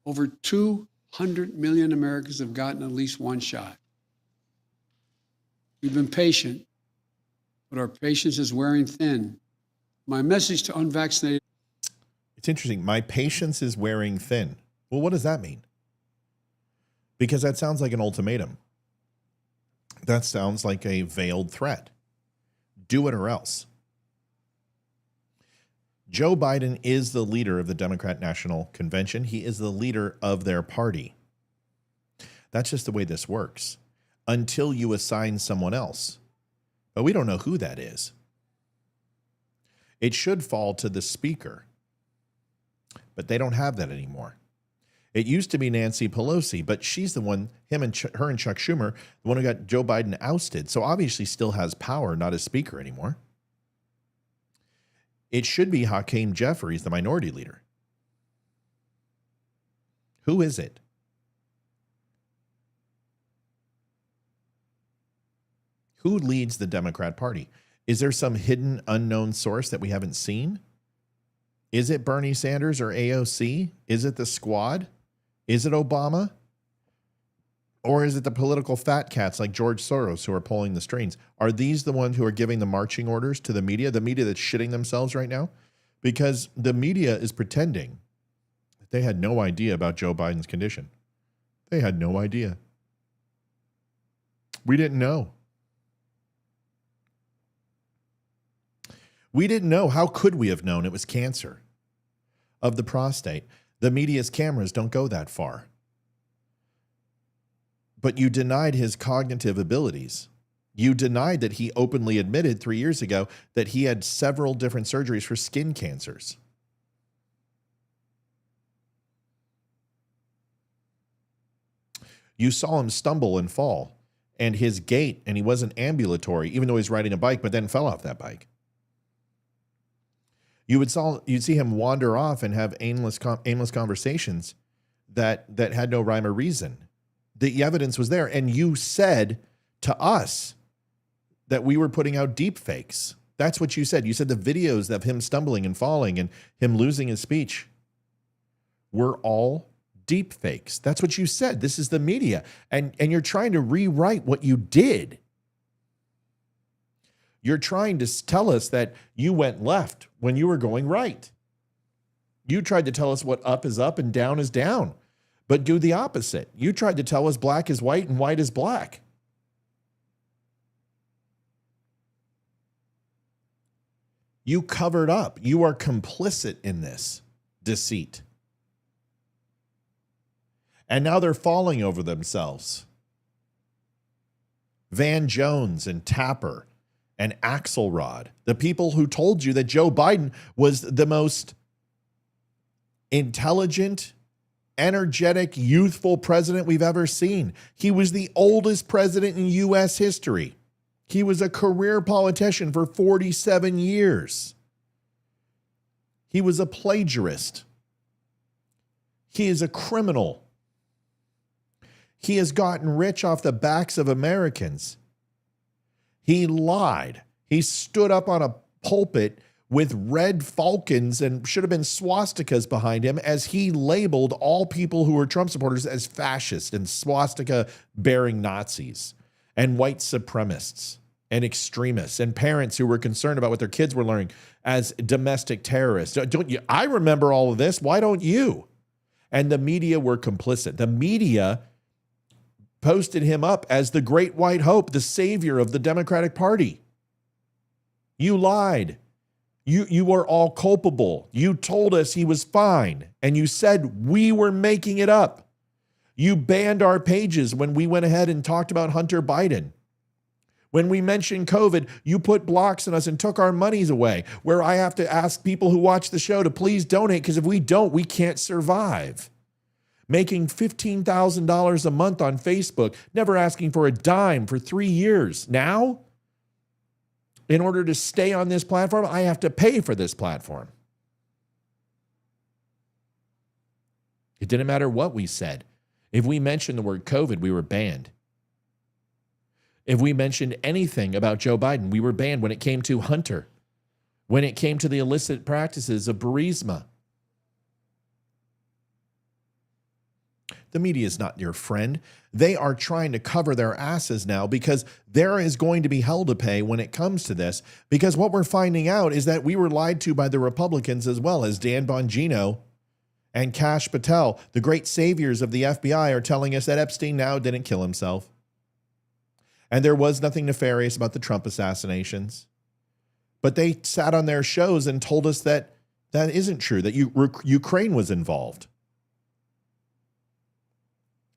Over 200 million Americans have gotten at least one shot. We've been patient, but our patience is wearing thin. My message to unvaccinated. It's interesting. My patience is wearing thin. Well, what does that mean? Because that sounds like an ultimatum. That sounds like a veiled threat. Do it or else. Joe Biden is the leader of the Democrat National Convention. He is the leader of their party. That's just the way this works until you assign someone else. But we don't know who that is. It should fall to the speaker, but they don't have that anymore. It used to be Nancy Pelosi, but she's the one, her and Chuck Schumer, the one who got Joe Biden ousted. So obviously still has power, not as speaker anymore. It should be Hakeem Jeffries, the minority leader. Who is it? Who leads the Democrat Party? Is there some hidden, unknown source that we haven't seen? Is it Bernie Sanders or AOC? Is it the squad? Is it Obama? Or is it the political fat cats like George Soros who are pulling the strings? Are these the ones who are giving the marching orders to the media that's shitting themselves right now? Because the media is pretending that they had no idea about Joe Biden's condition. They had no idea. We didn't know. We didn't know. How could we have known it was cancer of the prostate? The media's cameras don't go that far. But you denied his cognitive abilities. You denied that he openly admitted 3 years ago that he had several different surgeries for skin cancers. You saw him stumble and fall, and his gait, and he wasn't ambulatory, even though he's riding a bike, but then fell off that bike. You'd see him wander off and have aimless conversations that had no rhyme or reason. The evidence was there, and you said to us that we were putting out deep fakes. That's what you said. You said the videos of him stumbling and falling and him losing his speech were all deep fakes. That's what you said. This is the media, and you're trying to rewrite what you did. You're trying to tell us that you went left when you were going right. You tried to tell us what up is up and down is down, but do the opposite. You tried to tell us black is white and white is black. You covered up. You are complicit in this deceit. And now they're falling over themselves. Van Jones and Tapper and Axelrod, the people who told you that Joe Biden was the most intelligent, energetic, youthful president we've ever seen. He was the oldest president in U.S. history. He was a career politician for 47 years. He was a plagiarist. He is a criminal. He has gotten rich off the backs of Americans. He lied. He stood up on a pulpit with red falcons and should have been swastikas behind him as he labeled all people who were Trump supporters as fascist and swastika-bearing Nazis and white supremacists and extremists and parents who were concerned about what their kids were learning as domestic terrorists. Don't you? I remember all of this. Why don't you? And the media were complicit. The media posted him up as the great white hope, the savior of the Democratic Party. You lied. You were all culpable. You told us he was fine, and you said we were making it up. You banned our pages when we went ahead and talked about Hunter Biden. When we mentioned COVID, you put blocks on us and took our monies away, where I have to ask people who watch the show to please donate, because if we don't, we can't survive. making $15,000 a month on Facebook, never asking for a dime for 3 years. Now, in order to stay on this platform, I have to pay for this platform. It didn't matter what we said. If we mentioned the word COVID, we were banned. If we mentioned anything about Joe Biden, we were banned when it came to Hunter, when it came to the illicit practices of Burisma. The media is not your friend. They are trying to cover their asses now because there is going to be hell to pay when it comes to this, because what we're finding out is that we were lied to by the Republicans as well, as Dan Bongino and Kash Patel, the great saviors of the FBI, are telling us that Epstein now didn't kill himself. And there was nothing nefarious about the Trump assassinations. But they sat on their shows and told us that that isn't true, that Ukraine was involved.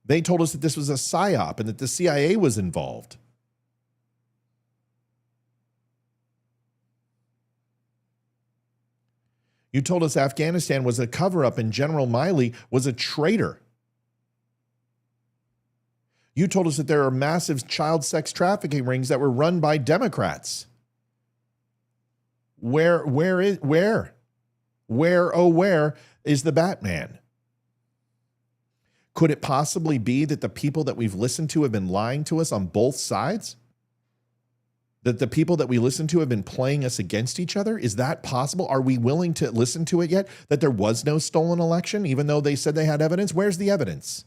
They told us that this was a psyop and that the CIA was involved. You told us Afghanistan was a cover-up and General Miley was a traitor. You told us that there are massive child sex trafficking rings that were run by Democrats. Where is the Batman? Could it possibly be that the people that we've listened to have been lying to us on both sides? That the people that we listen to have been playing us against each other? Is that possible? Are we willing to listen to it yet? That there was no stolen election, even though they said they had evidence? Where's the evidence?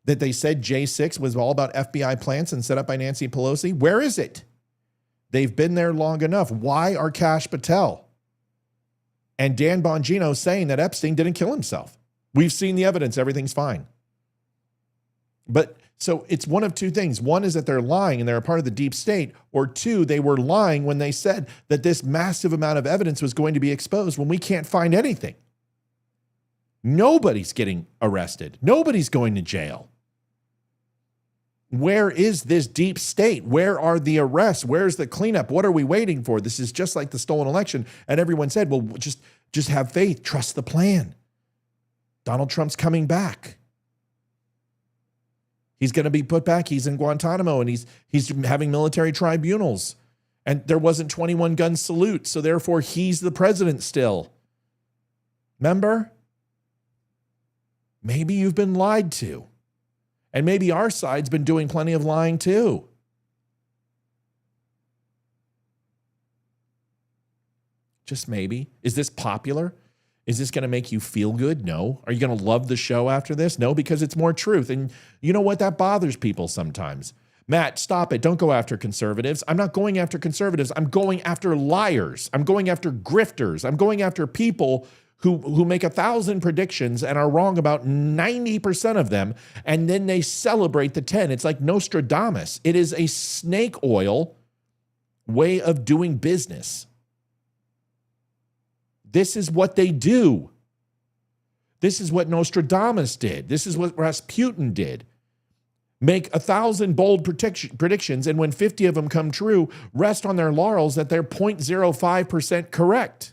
That they said J6 was all about FBI plants and set up by Nancy Pelosi? Where is it? They've been there long enough. Why are Kash Patel and Dan Bongino saying that Epstein didn't kill himself? We've seen the evidence. Everything's fine. But so it's one of two things. One is that they're lying and they're a part of the deep state, or two, they were lying when they said that this massive amount of evidence was going to be exposed when we can't find anything. Nobody's getting arrested. Nobody's going to jail. Where is this deep state? Where are the arrests? Where's the cleanup? What are we waiting for? This is just like the stolen election. And everyone said, well, just have faith, trust the plan. Donald Trump's coming back. He's going to be put back. He's in Guantanamo and he's having military tribunals. And there wasn't 21 gun salute. So therefore he's the president still. Remember? Maybe you've been lied to. And maybe our side's been doing plenty of lying too. Just maybe. Is this popular? Is this going to make you feel good? No. Are you going to love the show after this? No, because it's more truth. And you know what? That bothers people sometimes. Matt, stop it. Don't go after conservatives. I'm not going after conservatives. I'm going after liars. I'm going after grifters. I'm going after people who make 1,000 predictions and are wrong about 90% of them, and then they celebrate the 10. It's like Nostradamus. It is a snake oil way of doing business. This is what they do. This is what Nostradamus did. This is what Rasputin did. Make 1,000 bold predictions, and when 50 of them come true, rest on their laurels that they're 0.05% correct.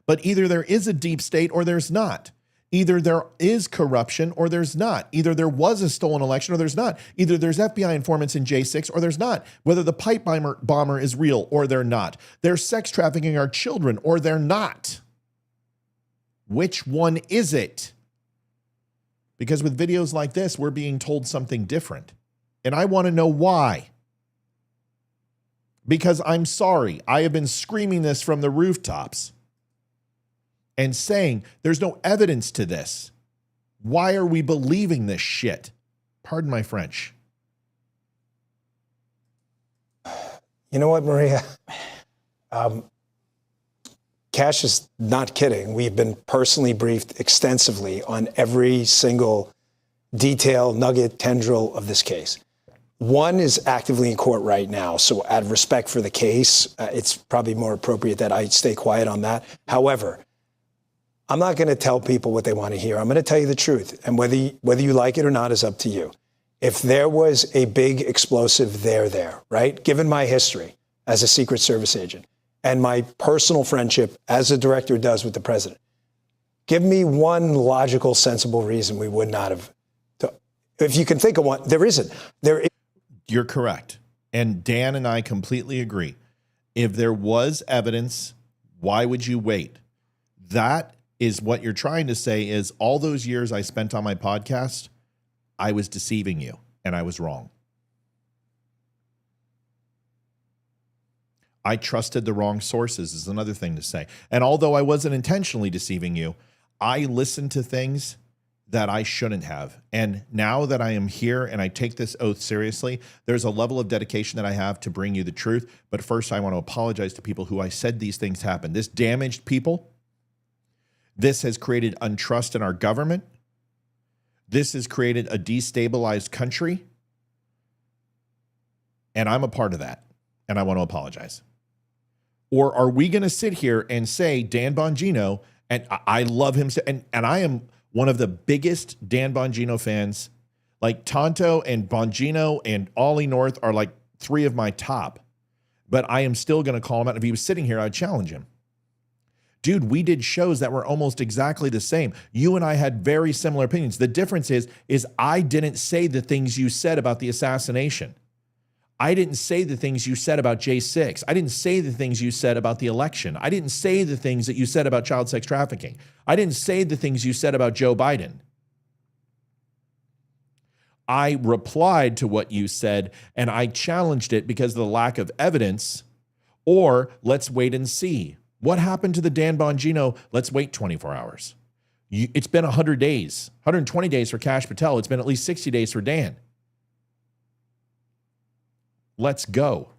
But either there is a deep state or there's not. Either there is corruption or there's not. Either there was a stolen election or there's not. Either there's FBI informants in J6 or there's not. Whether the pipe bomber is real or they're not. They're sex trafficking our children or they're not. Which one is it? Because with videos like this, we're being told something different. And I want to know why. Because I'm sorry, I have been screaming this from the rooftops and saying there's no evidence to this. Why are we believing this shit? Pardon my French. You know what, Maria? Kash is not kidding. We've been personally briefed extensively on every single detail, nugget, tendril of this case. One is actively in court right now, so out of respect for the case, it's probably more appropriate that I stay quiet on that. However, I'm not going to tell people what they want to hear. I'm going to tell you the truth, and whether you like it or not is up to you. If there was a big explosive there, right? Given my history as a Secret Service agent, and my personal friendship as a director does with the president, give me one logical, sensible reason we would not have. If you can think of one, there isn't. You're correct. And Dan and I completely agree. If there was evidence, why would you wait? That is what you're trying to say is all those years I spent on my podcast, I was deceiving you and I was wrong. I trusted the wrong sources is another thing to say. And although I wasn't intentionally deceiving you, I listened to things that I shouldn't have. And now that I am here and I take this oath seriously, there's a level of dedication that I have to bring you the truth. But first, I want to apologize to people who I said these things happened. This damaged people. This has created untrust in our government. This has created a destabilized country. And I'm a part of that. And I want to apologize. Or are we going to sit here and say Dan Bongino, and I love him, and I am one of the biggest Dan Bongino fans. Like Tonto and Bongino and Ollie North are like three of my top. But I am still going to call him out. If he was sitting here, I'd challenge him. Dude, we did shows that were almost exactly the same. You and I had very similar opinions. The difference is I didn't say the things you said about the assassination. I didn't say the things you said about J6. I didn't say the things you said about the election. I didn't say the things that you said about child sex trafficking. I didn't say the things you said about Joe Biden. I replied to what you said, and I challenged it because of the lack of evidence, or let's wait and see. What happened to the Dan Bongino? Let's wait 24 hours. It's been 100 days, 120 days for Kash Patel. It's been at least 60 days for Dan. Let's go.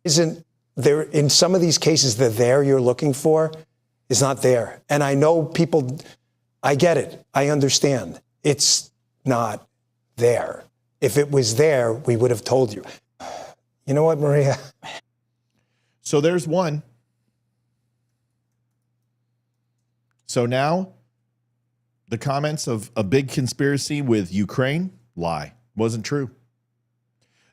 Isn't there, in some of these cases, the there you're looking for is not there. And I know people, I get it. I understand. It's not there. If it was there, we would have told you. You know what, Maria? So there's one. So now the comments of a big conspiracy with Ukraine, lie. Wasn't true.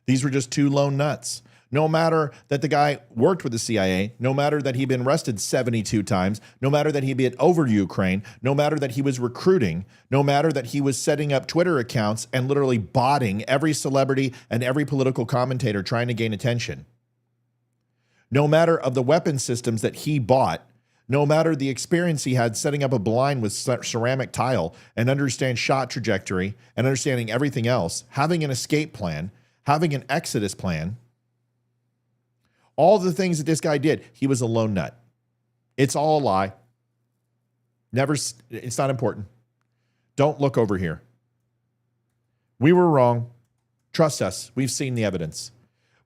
These were just two lone nuts. No matter that the guy worked with the CIA, no matter that he'd been arrested 72 times, no matter that he'd been over Ukraine, no matter that he was recruiting, no matter that he was setting up Twitter accounts and literally botting every celebrity and every political commentator trying to gain attention. No matter of the weapon systems that he bought, no matter the experience he had setting up a blind with ceramic tile and understand shot trajectory and understanding everything else, having an escape plan, having an exodus plan, all the things that this guy did, he was a lone nut. It's all a lie. Never, it's not important. Don't look over here. We were wrong. Trust us. We've seen the evidence.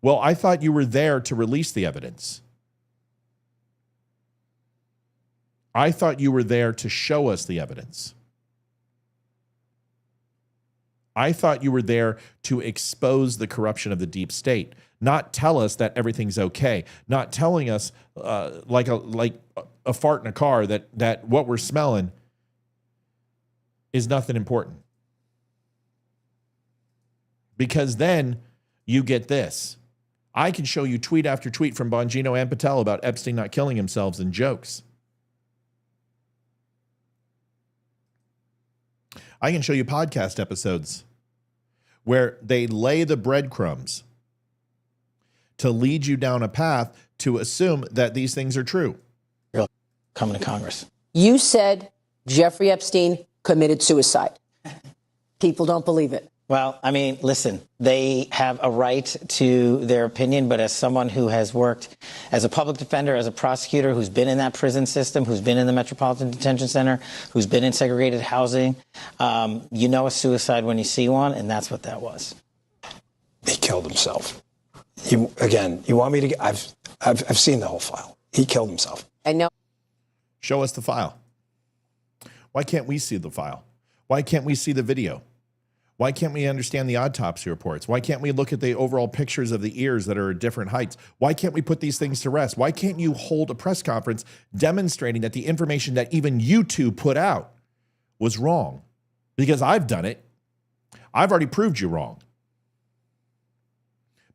Well, I thought you were there to release the evidence. I thought you were there to show us the evidence. I thought you were there to expose the corruption of the deep state, not tell us that everything's okay, not telling us like a fart in a car that what we're smelling is nothing important. Because then you get this. I can show you tweet after tweet from Bongino and Patel about Epstein not killing himself and jokes. I can show you podcast episodes where they lay the breadcrumbs to lead you down a path to assume that these things are true. Coming to Congress. You said Jeffrey Epstein committed suicide. People don't believe it. Well, I mean, listen, they have a right to their opinion, but as someone who has worked as a public defender, as a prosecutor, who's been in that prison system, who's been in the Metropolitan Detention Center, who's been in segregated housing, you know a suicide when you see one, and that's what that was. He killed himself. You want me to? I've seen the whole file. He killed himself. I know. Show us the file. Why can't we see the file? Why can't we see the video? Why can't we understand the autopsy reports? Why can't we look at the overall pictures of the ears that are at different heights? Why can't we put these things to rest? Why can't you hold a press conference demonstrating that the information that even you two put out was wrong? Because I've done it. I've already proved you wrong.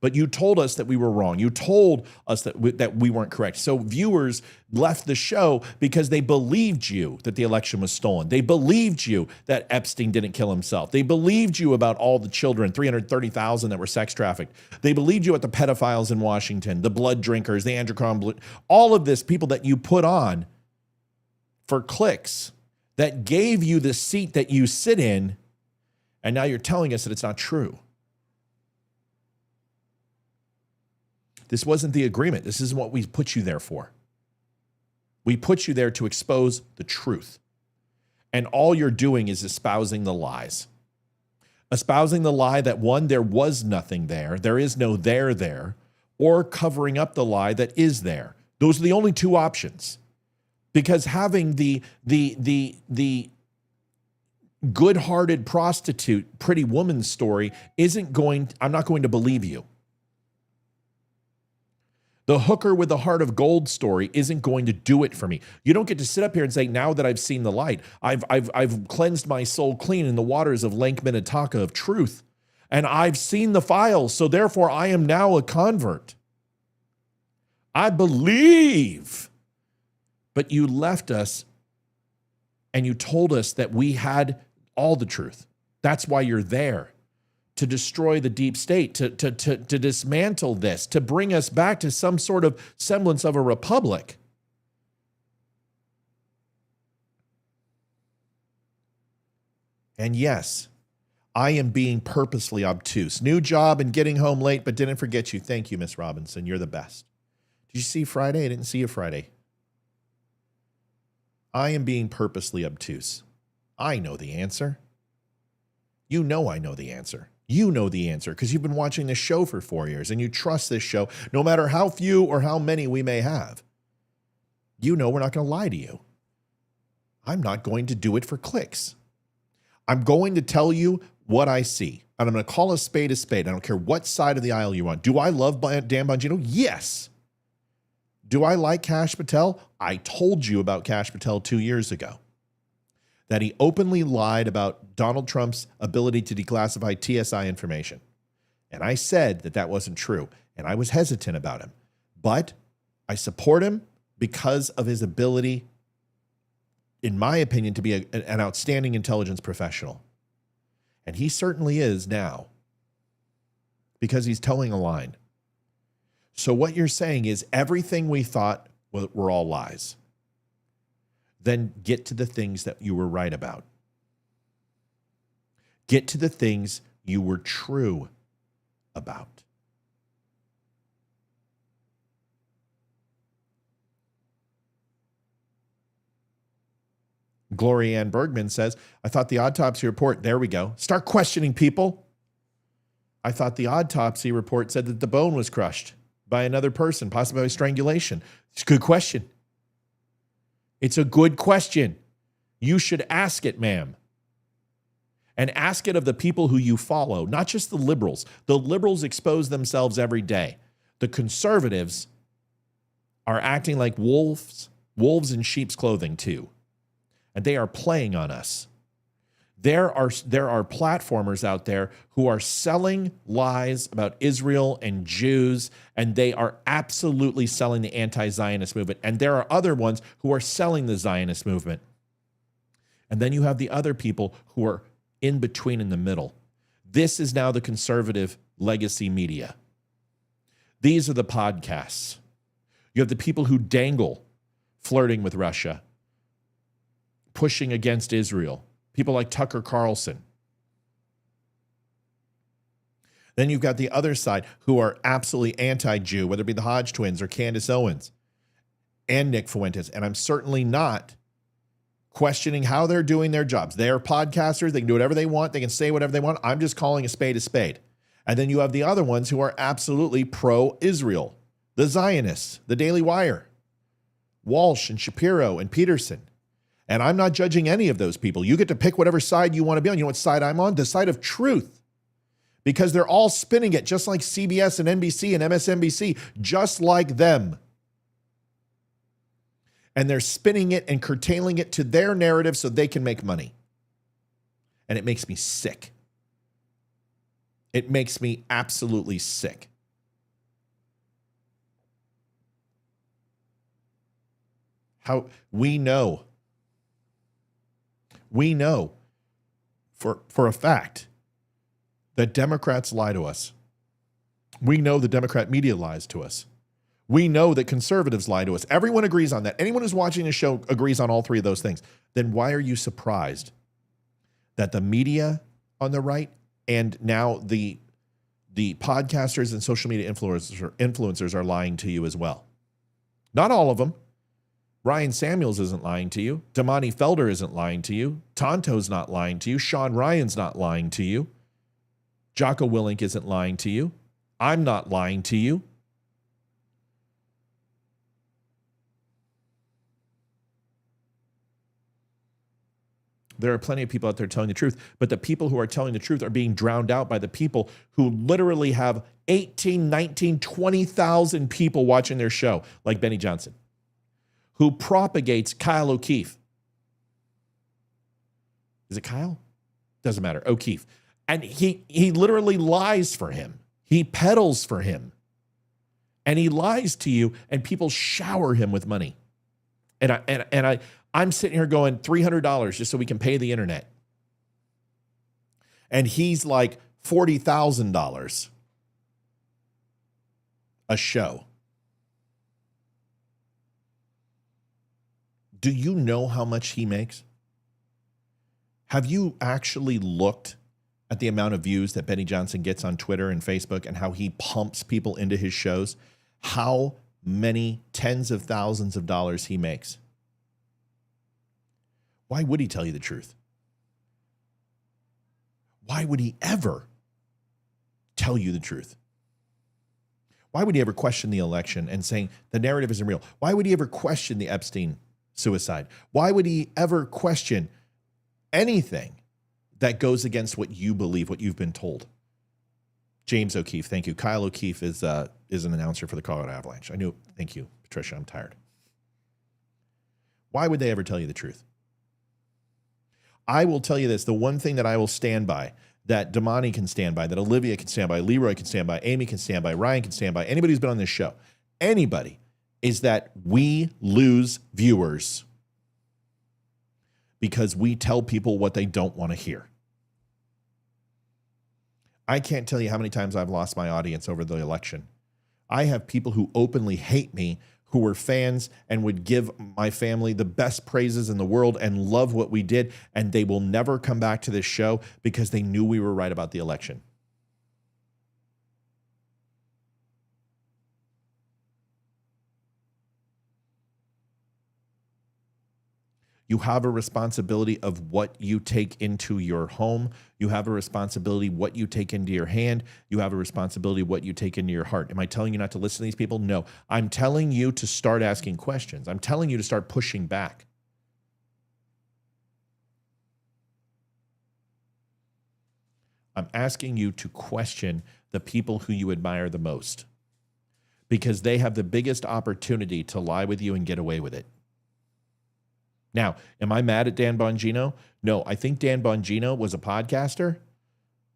But you told us that we were wrong. You told us that we weren't correct. So viewers left the show because they believed you that the election was stolen. They believed you that Epstein didn't kill himself. They believed you about all the children, 330,000 that were sex trafficked. They believed you at the pedophiles in Washington, the blood drinkers, the Andrew Cuomo, all of this, people that you put on for clicks that gave you the seat that you sit in, and now you're telling us that it's not true. This wasn't the agreement. This isn't what we put you there for. We put you there to expose the truth. And all you're doing is espousing the lies. Espousing the lie that, one, there was nothing there, there is no there, or covering up the lie that is there. Those are the only two options. Because having the good-hearted prostitute, pretty woman story I'm not going to believe you. The hooker with the heart of gold story isn't going to do it for me. You don't get to sit up here and say, now that I've seen the light, I've cleansed my soul clean in the waters of Lake Minnetonka of truth, and I've seen the files, so therefore I am now a convert. I believe. But you left us and you told us that we had all the truth. That's why you're there. To destroy the deep state, to dismantle this, to bring us back to some sort of semblance of a republic. And yes, I am being purposely obtuse. New job and getting home late, but didn't forget you. Thank you, Miss Robinson. You're the best. Did you see Friday? I didn't see you Friday. I am being purposely obtuse. I know the answer. You know I know the answer. You know the answer because you've been watching this show for 4 years and you trust this show no matter how few or how many we may have. You know we're not going to lie to you. I'm not going to do it for clicks. I'm going to tell you what I see. And I'm going to call a spade a spade. I don't care what side of the aisle you're on. Do I love Dan Bongino? Yes. Do I like Kash Patel? I told you about Kash Patel 2 years ago. That he openly lied about Donald Trump's ability to declassify TSI information. And I said that that wasn't true. And I was hesitant about him. But I support him because of his ability, in my opinion, to be an outstanding intelligence professional. And he certainly is now. Because he's towing a line. So what you're saying is everything we thought were all lies. Then get to the things that you were right about. Get to the things you were true about. Gloria Ann Bergman says, I thought the autopsy report, there we go. Start questioning people. I thought the autopsy report said that the bone was crushed by another person, possibly by strangulation. It's a good question. It's a good question. You should ask it, ma'am. And ask it of the people who you follow, not just the liberals. The liberals expose themselves every day. The conservatives are acting like wolves in sheep's clothing too. And they are playing on us. There are platformers out there who are selling lies about Israel and Jews, and they are absolutely selling the anti-Zionist movement. And there are other ones who are selling the Zionist movement. And then you have the other people who are in between, in the middle. This is now the conservative legacy media. These are the podcasts. You have the people who dangle, flirting with Russia, pushing against Israel. People like Tucker Carlson. Then you've got the other side who are absolutely anti-Jew, whether it be the Hodge twins or Candace Owens and Nick Fuentes. And I'm certainly not questioning how they're doing their jobs. They are podcasters. They can do whatever they want. They can say whatever they want. I'm just calling a spade a spade. And then you have the other ones who are absolutely pro-Israel. The Zionists, the Daily Wire, Walsh and Shapiro and Peterson. And I'm not judging any of those people. You get to pick whatever side you want to be on. You know what side I'm on? The side of truth. Because they're all spinning it just like CBS and NBC and MSNBC, just like them. And they're spinning it and curtailing it to their narrative so they can make money. And it makes me sick. It makes me absolutely sick. How we know for a fact that Democrats lie to us. We know the Democrat media lies to us. We know that conservatives lie to us. Everyone agrees on that. Anyone who's watching the show agrees on all three of those things. Then why are you surprised that the media on the right and now the podcasters and social media influencers are lying to you as well? Not all of them. Ryan Samuels isn't lying to you. Damani Felder isn't lying to you. Tonto's not lying to you. Sean Ryan's not lying to you. Jocko Willink isn't lying to you. I'm not lying to you. There are plenty of people out there telling the truth, but the people who are telling the truth are being drowned out by the people who literally have 18, 19, 20,000 people watching their show, like Benny Johnson, who propagates Kyle O'Keefe. Is it Kyle? Doesn't matter. O'Keefe. And he literally lies for him. He peddles for him. And he lies to you, and people shower him with money. And I'm sitting here going $300 just so we can pay the internet. And he's like $40,000 a show. Do you know how much he makes? Have you actually looked at the amount of views that Benny Johnson gets on Twitter and Facebook and how he pumps people into his shows? How many tens of thousands of dollars he makes? Why would he tell you the truth? Why would he ever tell you the truth? Why would he ever question the election and saying the narrative isn't real? Why would he ever question the Epstein suicide? Why would he ever question anything that goes against what you believe, what you've been told? James O'Keefe, thank you. Kyle O'Keefe is an announcer for the Colorado Avalanche. I knew. Thank you, Patricia. I'm tired. Why would they ever tell you the truth? I will tell you this, the one thing that I will stand by, that Damani can stand by, that Olivia can stand by, Leroy can stand by, Amy can stand by, Ryan can stand by, anybody who's been on this show, anybody, is that we lose viewers because we tell people what they don't want to hear. I can't tell you how many times I've lost my audience over the election. I have people who openly hate me, who were fans and would give my family the best praises in the world and love what we did, and they will never come back to this show because they knew we were right about the election. You have a responsibility of what you take into your home. You have a responsibility what you take into your hand. You have a responsibility what you take into your heart. Am I telling you not to listen to these people? No. I'm telling you to start asking questions. I'm telling you to start pushing back. I'm asking you to question the people who you admire the most, because they have the biggest opportunity to lie with you and get away with it. Now, am I mad at Dan Bongino? No, I think Dan Bongino was a podcaster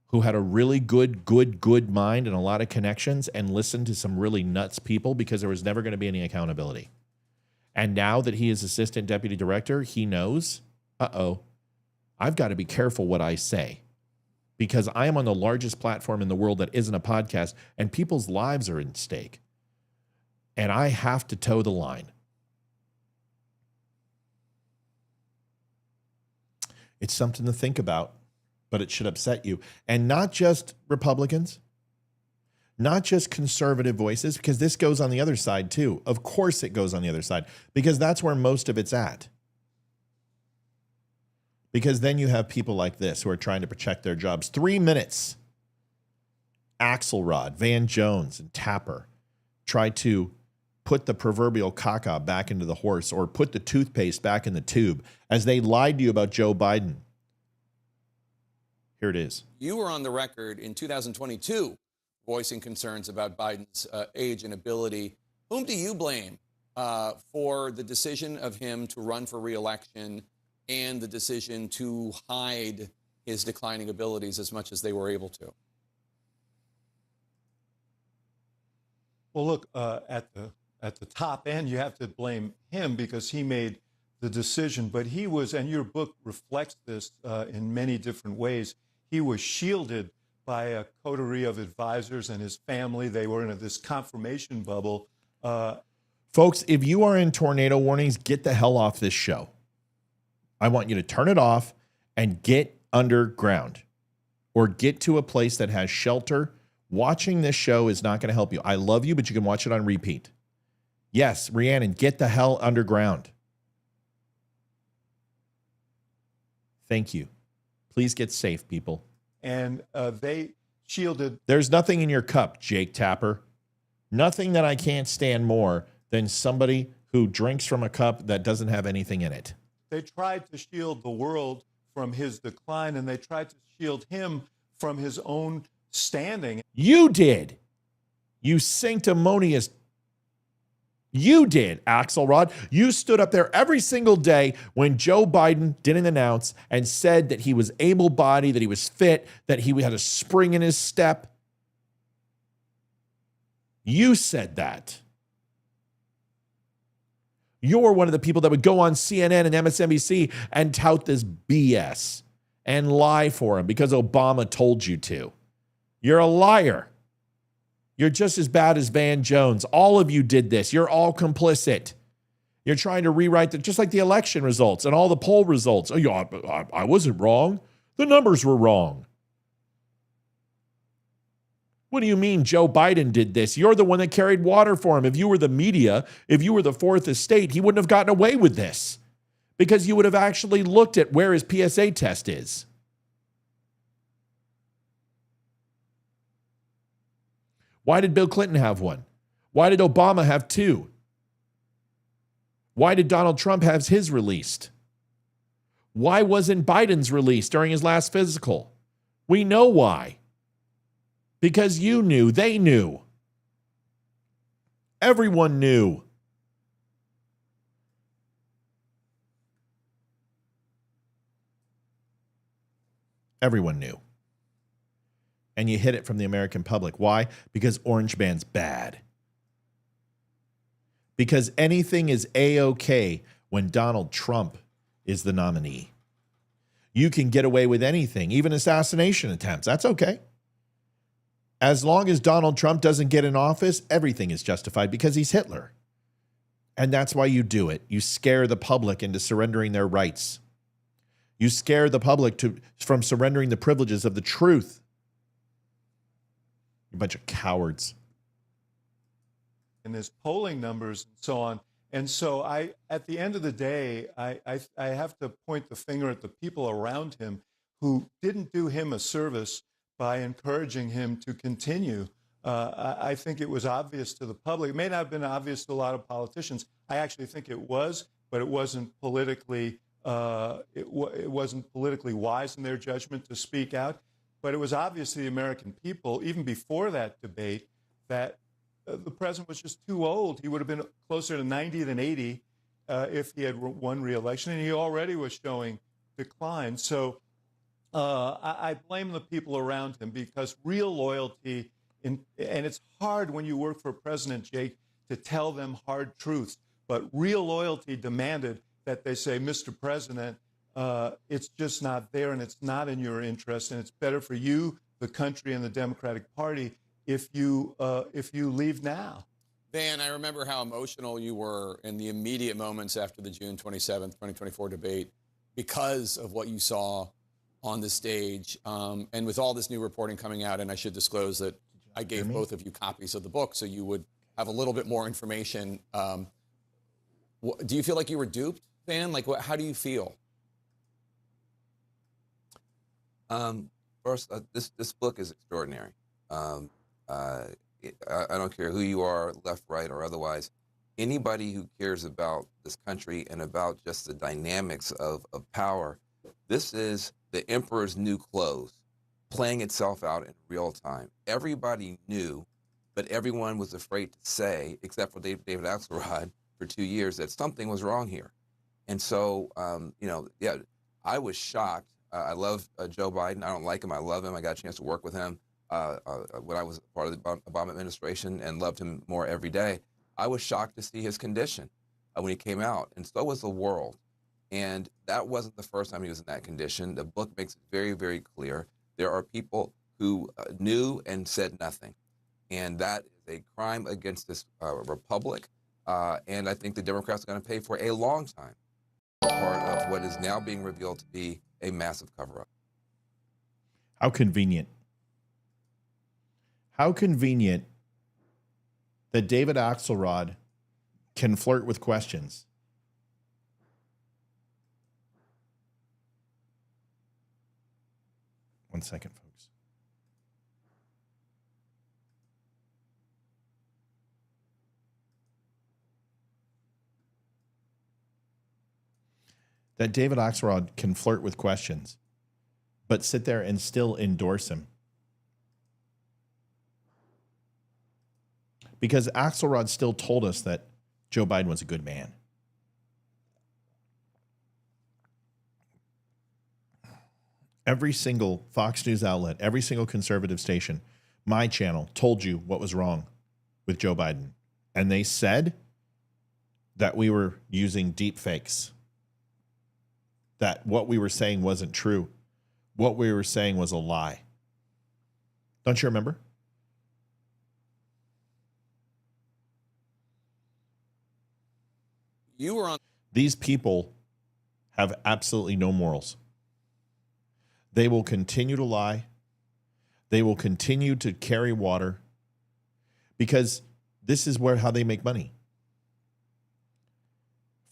who had a really good mind and a lot of connections and listened to some really nuts people because there was never going to be any accountability. And now that he is assistant deputy director, he knows, I've got to be careful what I say because I am on the largest platform in the world that isn't a podcast and people's lives are at stake. And I have to toe the line. It's something to think about, but it should upset you. And not just Republicans, not just conservative voices, because this goes on the other side too. Of course it goes on the other side, because that's where most of it's at. Because then you have people like this who are trying to protect their jobs. 3 minutes. Axelrod, Van Jones, and Tapper try to put the proverbial caca back into the horse or put the toothpaste back in the tube as they lied to you about Joe Biden. Here it is. You were on the record in 2022 voicing concerns about Biden's age and ability. Whom do you blame for the decision of him to run for re-election and the decision to hide his declining abilities as much as they were able to? Well, look, at the at the top end, you have to blame him because he made the decision. But he was, and your book reflects this in many different ways, he was shielded by a coterie of advisors and his family. They were in this confirmation bubble. Folks, if you are in tornado warnings, get the hell off this show. I want you to turn it off and get underground or get to a place that has shelter. Watching this show is not going to help you. I love you, but you can watch it on repeat. Yes, Rhiannon, get the hell underground. Thank you. Please get safe, people. And they shielded. There's nothing in your cup, Jake Tapper. Nothing that I can't stand more than somebody who drinks from a cup that doesn't have anything in it. They tried to shield the world from his decline, and they tried to shield him from his own standing. You did. You sanctimonious. You did, Axelrod. You stood up there every single day when Joe Biden didn't announce and said that he was able-bodied, that he was fit, that he had a spring in his step. You said that. You're one of the people that would go on CNN and MSNBC and tout this BS and lie for him because Obama told you to. You're a liar. You're just as bad as Van Jones. All of you did this. You're all complicit. You're trying to rewrite just like the election results and all the poll results. Oh, yeah, I wasn't wrong. The numbers were wrong. What do you mean Joe Biden did this? You're the one that carried water for him. If you were the media, if you were the fourth estate, he wouldn't have gotten away with this because you would have actually looked at where his PSA test is. Why did Bill Clinton have one? Why did Obama have two? Why did Donald Trump have his released? Why wasn't Biden's released during his last physical? We know why. Because you knew, they knew. Everyone knew. Everyone knew. And you hid it from the American public. Why? Because Orange Man's bad. Because anything is A-OK when Donald Trump is the nominee. You can get away with anything, even assassination attempts. That's okay. As long as Donald Trump doesn't get in office, everything is justified because he's Hitler. And that's why you do it. You scare the public into surrendering their rights. You scare the public from surrendering the privileges of the truth. A bunch of cowards. And his polling numbers and so on. And so at the end of the day, I have to point the finger at the people around him who didn't do him a service by encouraging him to continue. I think it was obvious to the public. It may not have been obvious to a lot of politicians. I actually think it was, but it wasn't politically it wasn't politically wise in their judgment to speak out. But it was obvious to the American people, even before that debate, that the president was just too old. He would have been closer to 90 than 80 if he had won re-election, and he already was showing decline. So I blame the people around him because real loyalty, and it's hard when you work for President Jake to tell them hard truths, but real loyalty demanded that they say, Mr. President, it's just not there and it's not in your interest, and it's better for you, the country, and the Democratic Party if you leave now. Van, I remember how emotional you were in the immediate moments after the June 27th, 2024 debate because of what you saw on the stage. And with all this new reporting coming out, and I should disclose that I gave both of you copies of the book so you would have a little bit more information. Do you feel like you were duped, Van? Like, how do you feel? First, this book is extraordinary. I don't care who you are, left, right, or otherwise. Anybody who cares about this country and about just the dynamics of power, this is the emperor's new clothes playing itself out in real time. Everybody knew, but everyone was afraid to say, except for David Axelrod for 2 years, that something was wrong here. And so, I was shocked. I love Joe Biden. I don't like him. I love him. I got a chance to work with him when I was part of the Obama administration and loved him more every day. I was shocked to see his condition when he came out, and so was the world. And that wasn't the first time he was in that condition. The book makes it very, very clear. There are people who knew and said nothing. And that is a crime against this republic. And I think the Democrats are going to pay for a long time. Part of what is now being revealed to be a massive cover-up. How convenient. How convenient that David Axelrod can flirt with questions. One second, folks. That David Axelrod can flirt with questions, but sit there and still endorse him. Because Axelrod still told us that Joe Biden was a good man. Every single Fox News outlet, every single conservative station, my channel, told you what was wrong with Joe Biden. And they said that we were using deep fakes, that what we were saying wasn't true. What we were saying was a lie. Don't you remember? You were on. These people have absolutely no morals. They will continue to lie. They will continue to carry water because this is how they make money.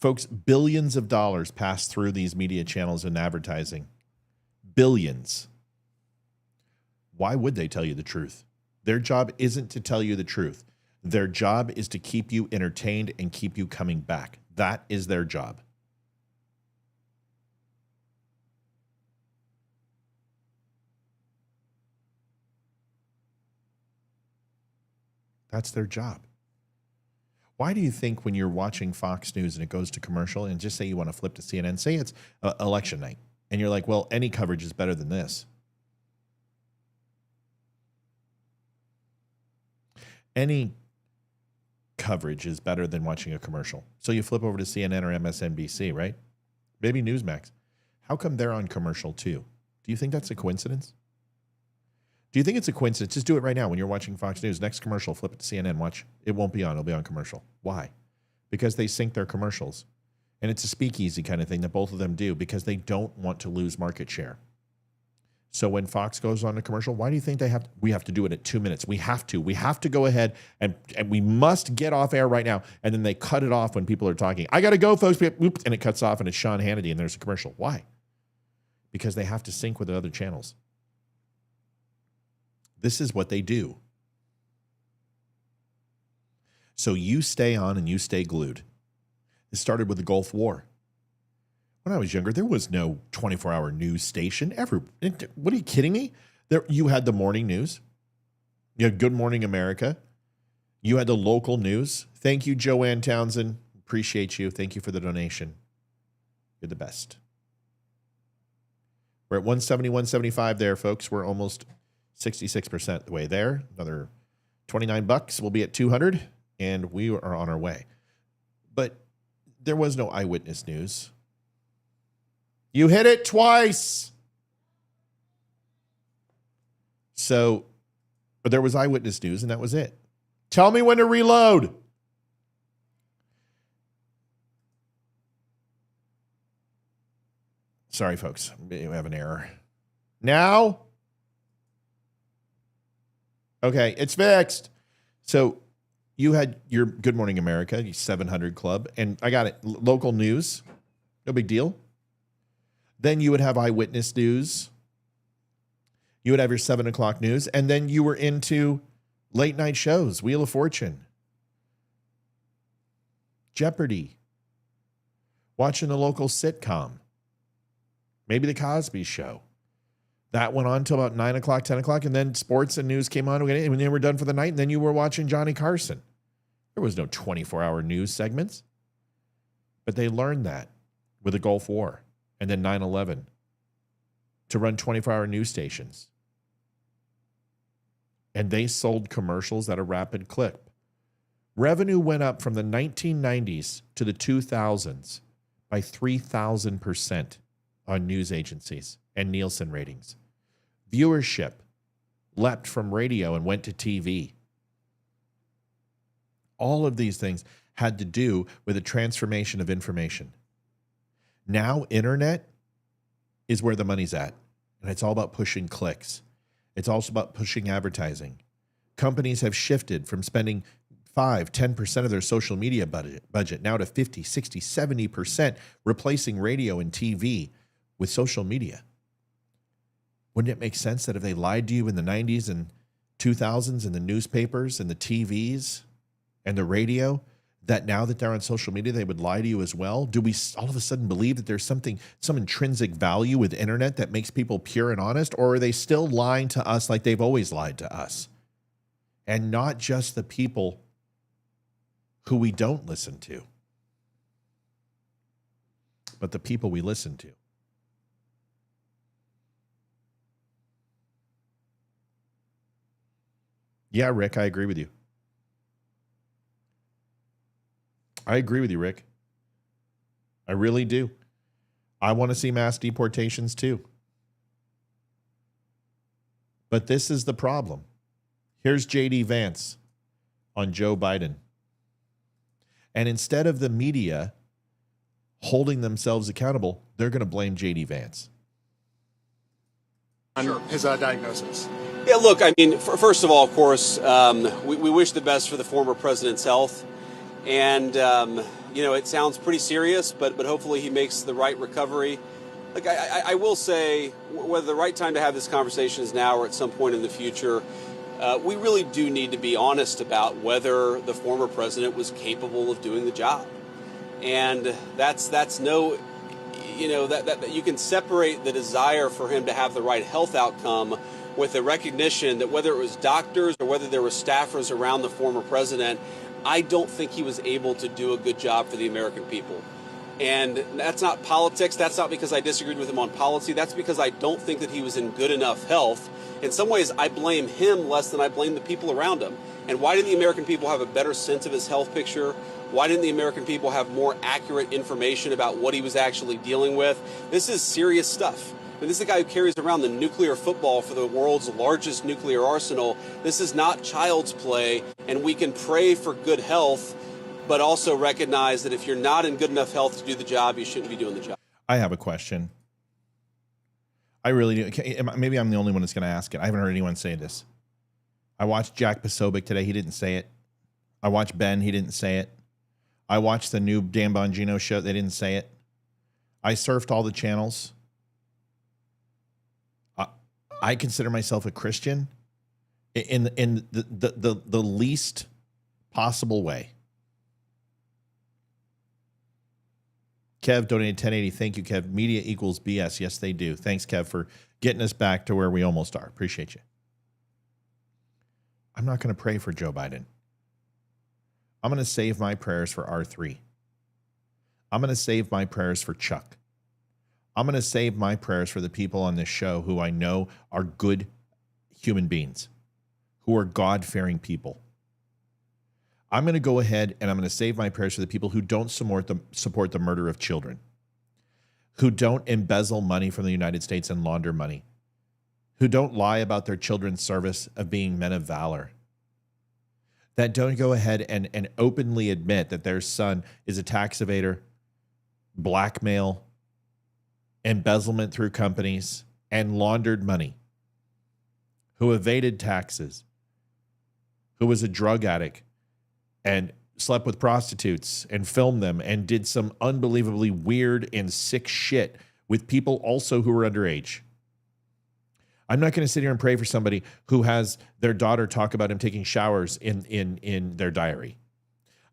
Folks, billions of dollars pass through these media channels and advertising. Billions. Why would they tell you the truth? Their job isn't to tell you the truth. Their job is to keep you entertained and keep you coming back. That is their job. That's their job. Why do you think when you're watching Fox News and it goes to commercial and just say you want to flip to CNN, say it's election night, and you're like, well, any coverage is better than this. Any coverage is better than watching a commercial. So you flip over to CNN or MSNBC, right? Maybe Newsmax. How come they're on commercial too? Do you think that's a coincidence? Do you think it's a coincidence? Just do it right now when you're watching Fox News. Next commercial, flip it to CNN. Watch. It won't be on. It'll be on commercial. Why? Because they sync their commercials. And it's a speakeasy kind of thing that both of them do because they don't want to lose market share. So when Fox goes on a commercial, why do you think we have to do it at 2 minutes? We have to go ahead and we must get off air right now. And then they cut it off when people are talking. I got to go, folks. Oops, and it cuts off and it's Sean Hannity and there's a commercial. Why? Because they have to sync with the other channels. This is what they do. So you stay on and you stay glued. It started with the Gulf War. When I was younger, there was no 24-hour news station ever. What are you kidding me? You had the morning news. You had Good Morning America. You had the local news. Thank you, Joanne Townsend. Appreciate you. Thank you for the donation. You're the best. We're at 170, 175 there, folks. We're almost 66% the way there. Another $29. We'll be at 200, and we are on our way. But there was no eyewitness news. You hit it twice. So, but there was eyewitness news, and that was it. Tell me when to reload. Sorry, folks. We have an error. Now? Okay, it's fixed. So you had your Good Morning America, 700 Club, and I got it. Local news, no big deal. Then you would have eyewitness news. You would have your 7 o'clock news, and then you were into late night shows, Wheel of Fortune, Jeopardy, watching the local sitcom, maybe the Cosby Show. That went on till about 9 o'clock, 10 o'clock, and then sports and news came on, and then we're done for the night, and then you were watching Johnny Carson. There was no 24-hour news segments. But they learned that with the Gulf War and then 9/11 to run 24-hour news stations. And they sold commercials at a rapid clip. Revenue went up from the 1990s to the 2000s by 3,000% on news agencies and Nielsen ratings. Viewership leapt from radio and went to TV. All of these things had to do with a transformation of information. Now, internet is where the money's at, and it's all about pushing clicks. It's also about pushing advertising. Companies have shifted from spending 5-10% of their social media budget now to 50, 60, 70%, replacing radio and TV with social media. Wouldn't it make sense that if they lied to you in the 90s and 2000s in the newspapers and the TVs and the radio, that now that they're on social media, they would lie to you as well? Do we all of a sudden believe that there's some intrinsic value with internet that makes people pure and honest? Or are they still lying to us like they've always lied to us? And not just the people who we don't listen to, but the people we listen to. Yeah, Rick, I agree with you. I agree with you, Rick. I really do. I want to see mass deportations too. But this is the problem. Here's J.D. Vance on Joe Biden. And instead of the media holding themselves accountable, they're going to blame J.D. Vance. On his diagnosis. Yeah, look, I mean, first of all, of course, we wish the best for the former president's health. And, you know, it sounds pretty serious, but hopefully he makes the right recovery. Like, I will say, whether the right time to have this conversation is now or at some point in the future, we really do need to be honest about whether the former president was capable of doing the job. And that's no, you know, that you can separate the desire for him to have the right health outcome with the recognition that whether it was doctors or whether there were staffers around the former president, I don't think he was able to do a good job for the American people. And that's not politics. That's not because I disagreed with him on policy. That's because I don't think that he was in good enough health. In some ways, I blame him less than I blame the people around him. And why didn't the American people have a better sense of his health picture? Why didn't the American people have more accurate information about what he was actually dealing with? This is serious stuff. I mean, this is the guy who carries around the nuclear football for the world's largest nuclear arsenal. This is not child's play, and we can pray for good health, but also recognize that if you're not in good enough health to do the job, you shouldn't be doing the job. I have a question. I really do. Maybe I'm the only one that's going to ask it. I haven't heard anyone say this. I watched Jack Posobiec today. He didn't say it. I watched Ben. He didn't say it. I watched the new Dan Bongino show. They didn't say it. I surfed all the channels. I consider myself a Christian in the least possible way. Kev donated 1080. Thank you, Kev. Media equals BS. Yes, they do. Thanks, Kev, for getting us back to where we almost are. Appreciate you. I'm not going to pray for Joe Biden. I'm going to save my prayers for R3. I'm going to save my prayers for Chuck. I'm going to save my prayers for the people on this show who I know are good human beings, who are God-fearing people. I'm going to go ahead and I'm going to save my prayers for the people who don't support the murder of children, who don't embezzle money from the United States and launder money, who don't lie about their children's service of being men of valor, that don't go ahead and openly admit that their son is a tax evader, blackmail, embezzlement through companies, and laundered money, who evaded taxes, who was a drug addict and slept with prostitutes and filmed them and did some unbelievably weird and sick shit with people also who were underage. I'm not going to sit here and pray for somebody who has their daughter talk about him taking showers in their diary.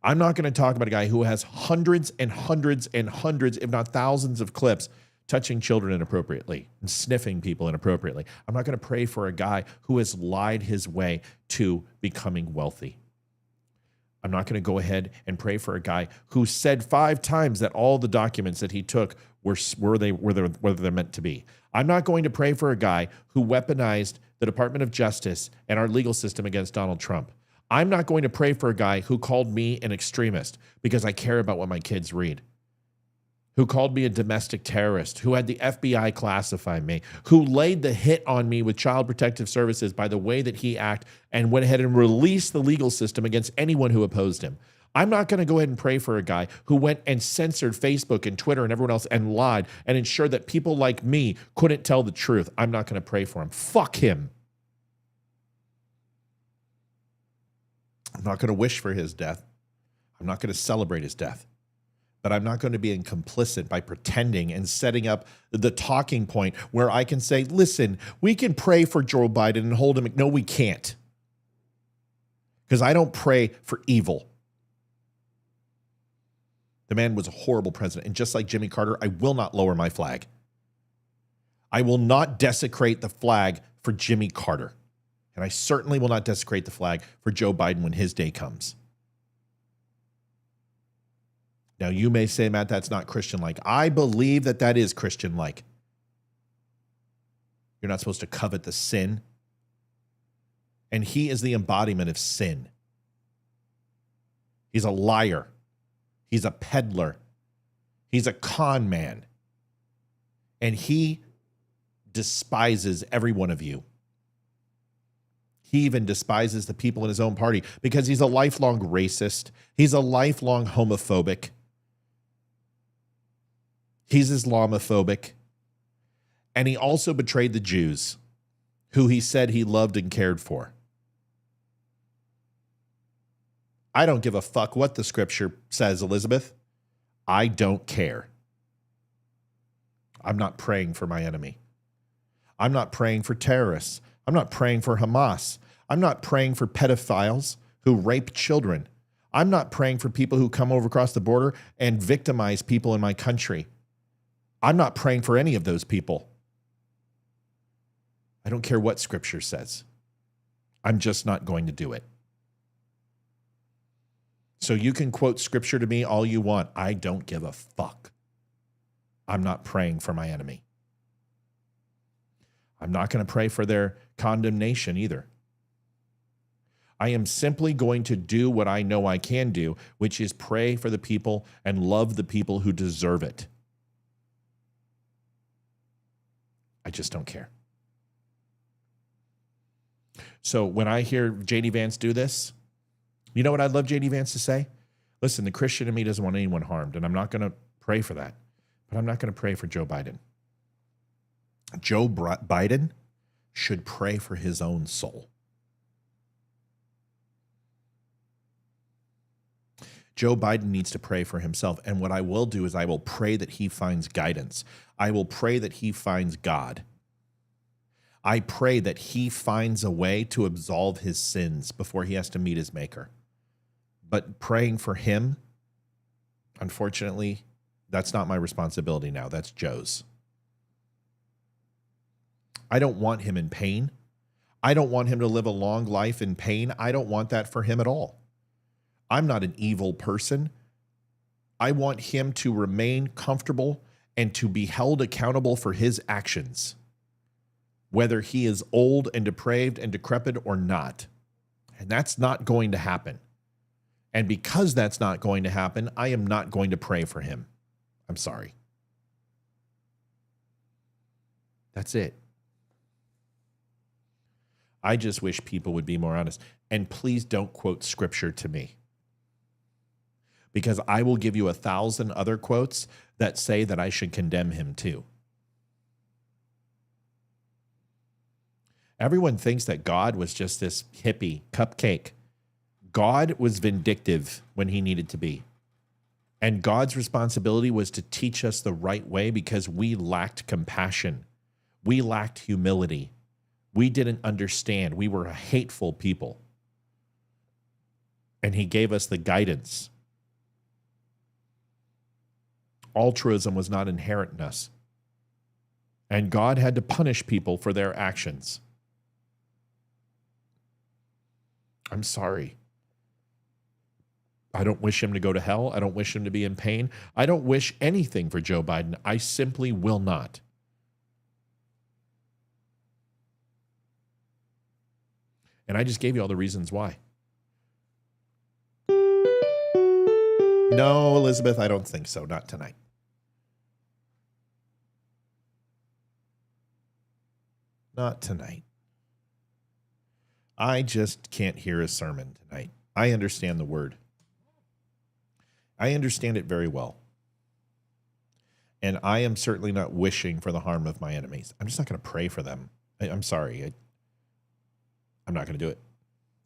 I'm not going to talk about a guy who has hundreds and hundreds and hundreds, if not thousands of clips touching children inappropriately and sniffing people inappropriately. I'm not going to pray for a guy who has lied his way to becoming wealthy. I'm not going to go ahead and pray for a guy who said 5 times that all the documents that he took were they're meant to be. I'm not going to pray for a guy who weaponized the Department of Justice and our legal system against Donald Trump. I'm not going to pray for a guy who called me an extremist because I care about what my kids read, who called me a domestic terrorist, who had the FBI classify me, who laid the hit on me with Child Protective Services by the way that he acted and went ahead and released the legal system against anyone who opposed him. I'm not going to go ahead and pray for a guy who went and censored Facebook and Twitter and everyone else and lied and ensured that people like me couldn't tell the truth. I'm not going to pray for him. Fuck him. I'm not going to wish for his death. I'm not going to celebrate his death. But I'm not going to be complicit by pretending and setting up the talking point where I can say, listen, we can pray for Joe Biden and hold him. No, we can't. Because I don't pray for evil. The man was a horrible president. And just like Jimmy Carter, I will not lower my flag. I will not desecrate the flag for Jimmy Carter. And I certainly will not desecrate the flag for Joe Biden when his day comes. Now, you may say, Matt, that's not Christian-like. I believe that that is Christian-like. You're not supposed to covet the sin. And he is the embodiment of sin. He's a liar. He's a peddler. He's a con man. And he despises every one of you. He even despises the people in his own party because he's a lifelong racist. He's a lifelong homophobic. He's Islamophobic. And he also betrayed the Jews, who he said he loved and cared for. I don't give a fuck what the scripture says, Elizabeth. I don't care. I'm not praying for my enemy. I'm not praying for terrorists. I'm not praying for Hamas. I'm not praying for pedophiles who rape children. I'm not praying for people who come over across the border and victimize people in my country. I'm not praying for any of those people. I don't care what scripture says. I'm just not going to do it. So you can quote scripture to me all you want. I don't give a fuck. I'm not praying for my enemy. I'm not going to pray for their condemnation either. I am simply going to do what I know I can do, which is pray for the people and love the people who deserve it. I just don't care. So when I hear J.D. Vance do this, you know what I'd love J.D. Vance to say? Listen, the Christian in me doesn't want anyone harmed, and I'm not going to pray for that. But I'm not going to pray for Joe Biden. Joe Biden should pray for his own soul. Joe Biden needs to pray for himself. And what I will do is I will pray that he finds guidance. I will pray that he finds God. I pray that he finds a way to absolve his sins before he has to meet his maker. But praying for him, unfortunately, that's not my responsibility now. That's Joe's. I don't want him in pain. I don't want him to live a long life in pain. I don't want that for him at all. I'm not an evil person. I want him to remain comfortable and to be held accountable for his actions, whether he is old and depraved and decrepit or not. And that's not going to happen. And because that's not going to happen, I am not going to pray for him. I'm sorry. That's it. I just wish people would be more honest. And please don't quote scripture to me, because I will give you 1,000 other quotes that say that I should condemn him too. Everyone thinks that God was just this hippie cupcake. God was vindictive when he needed to be. And God's responsibility was to teach us the right way because we lacked compassion. We lacked humility. We didn't understand. We were a hateful people. And he gave us the guidance. Altruism was not inherent in us. And God had to punish people for their actions. I'm sorry. I don't wish him to go to hell. I don't wish him to be in pain. I don't wish anything for Joe Biden. I simply will not. And I just gave you all the reasons why. No, Elizabeth, I don't think so. Not tonight. Not tonight. I just can't hear a sermon tonight. I understand the word. I understand it very well. And I am certainly not wishing for the harm of my enemies. I'm just not going to pray for them. I'm sorry. I'm not going to do it.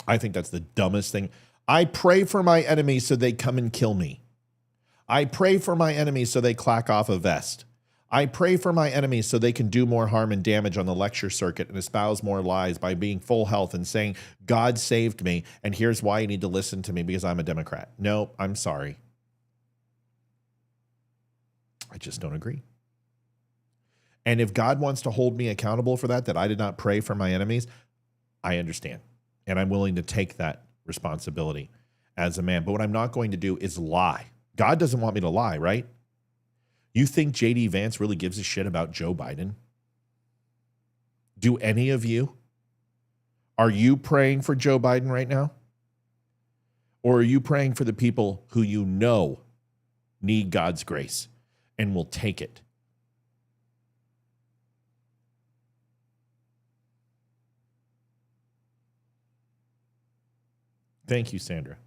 I think that's the dumbest thing. I pray for my enemies so they come and kill me. I pray for my enemies so they clack off a vest. I pray for my enemies so they can do more harm and damage on the lecture circuit and espouse more lies by being full health and saying, God saved me, and here's why you need to listen to me because I'm a Democrat. No, I'm sorry. I just don't agree. And if God wants to hold me accountable for that I did not pray for my enemies, I understand. And I'm willing to take that responsibility as a man. But what I'm not going to do is lie. God doesn't want me to lie, right? You think J.D. Vance really gives a shit about Joe Biden? Do any of you? Are you praying for Joe Biden right now? Or are you praying for the people who you know need God's grace and will take it? Thank you, Sandra.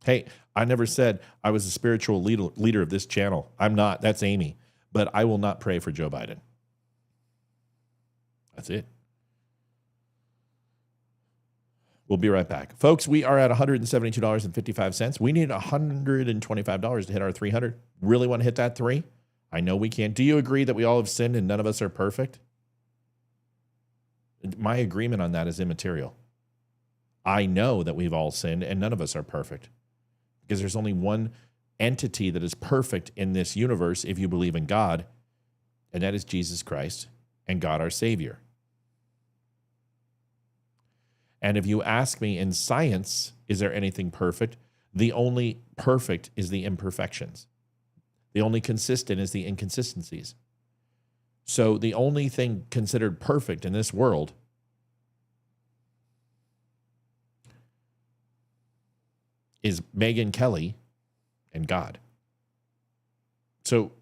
Hey, I never said I was a spiritual leader of this channel. I'm not. That's Amy. But I will not pray for Joe Biden. That's it. We'll be right back. Folks, we are at $172.55. We need $125 to hit our 300. Really want to hit that 3? I know we can. Do you agree that we all have sinned and none of us are perfect? My agreement on that is immaterial. I know that we've all sinned and none of us are perfect. Because there's only one entity that is perfect in this universe if you believe in God, and that is Jesus Christ and God our Savior. And if you ask me in science, is there anything perfect? The only perfect is the imperfections. The only consistent is the inconsistencies. So the only thing considered perfect in this world is Megyn Kelly and God. So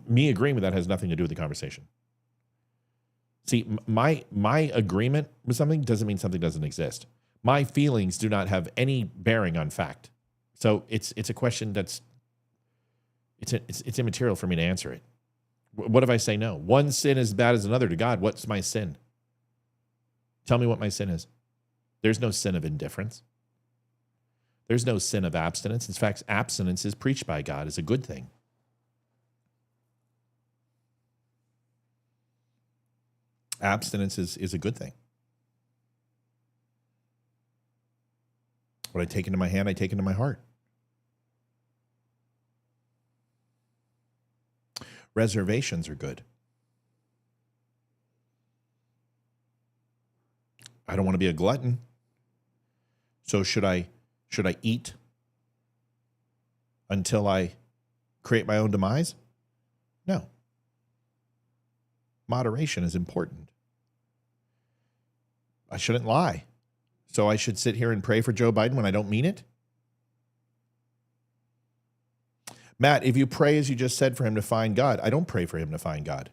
me agreeing with that has nothing to do with the conversation. See, my agreement with something doesn't mean something doesn't exist. My feelings do not have any bearing on fact. So it's a question that's it's immaterial for me to answer it. What if I say no? One sin is as bad as another to God. What's my sin? Tell me what my sin is. There's no sin of indifference. There's no sin of abstinence. In fact, abstinence is preached by God as a good thing. Abstinence is a good thing. What I take into my hand, I take into my heart. Reservations are good. I don't want to be a glutton. So should I eat until I create my own demise? No. Moderation is important. I shouldn't lie. So I should sit here and pray for Joe Biden when I don't mean it? Matt, if you pray, as you just said, for him to find God, I don't pray for him to find God.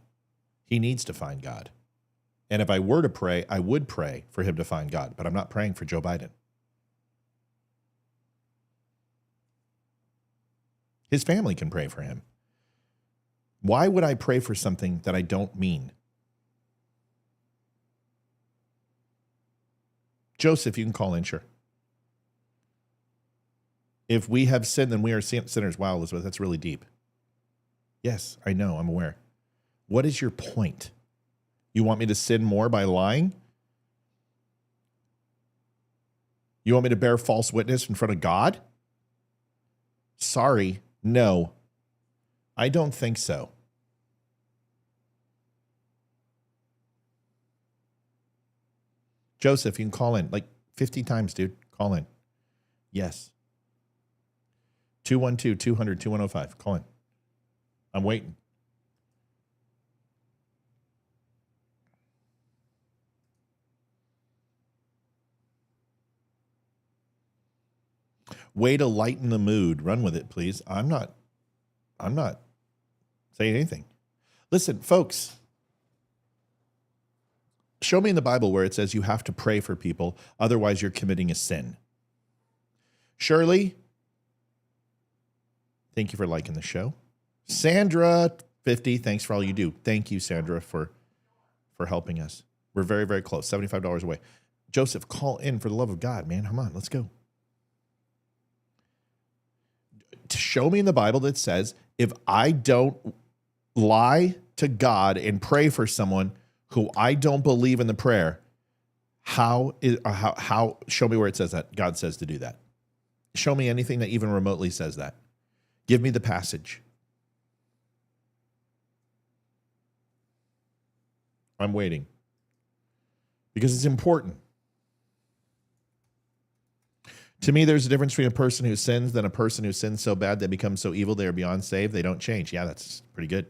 He needs to find God. And if I were to pray, I would pray for him to find God, but I'm not praying for Joe Biden. His family can pray for him. Why would I pray for something that I don't mean? Joseph, you can call in, sure. If we have sinned, then we are sinners. Wow, Elizabeth, that's really deep. Yes, I know, I'm aware. What is your point? You want me to sin more by lying? You want me to bear false witness in front of God? Sorry, no. I don't think so. Joseph, you can call in like 50 times, dude. Call in. Yes. 212-200-2105. Call in. I'm waiting. Way to lighten the mood. Run with it, please. I'm not saying anything. Listen, folks, show me in the Bible where it says you have to pray for people, otherwise you're committing a sin. Shirley, thank you for liking the show. Sandra, 50, thanks for all you do. Thank you, Sandra, for helping us. We're very, very close, $75 away. Joseph, call in for the love of God, man. Come on, let's go. To show me in the Bible that says if I don't lie to God and pray for someone who I don't believe in the prayer, how show me where it says that God says to do that. Show me anything that even remotely says that. Give me the passage. I'm waiting because it's important. To me, there's a difference between a person who sins than a person who sins so bad they become so evil they are beyond saved. They don't change. Yeah, that's pretty good.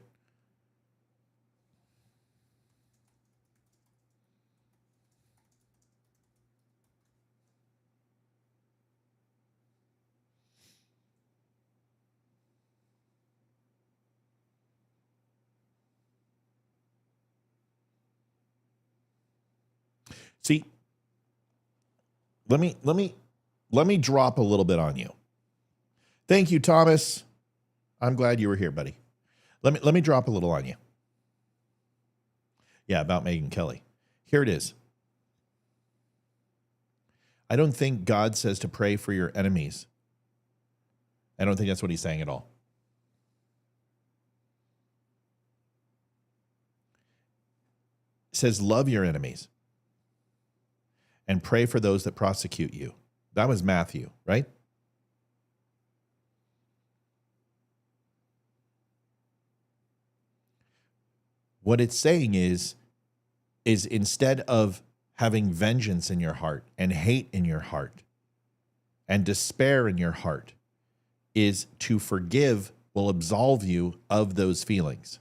See, let me drop a little bit on you. Thank you, Thomas. I'm glad you were here, buddy. Let me drop a little on you. Yeah, about Megyn Kelly. Here it is. I don't think God says to pray for your enemies. I don't think that's what he's saying at all. It says love your enemies and pray for those that prosecute you. That was Matthew, right? What it's saying is instead of having vengeance in your heart and hate in your heart and despair in your heart, is to forgive will absolve you of those feelings.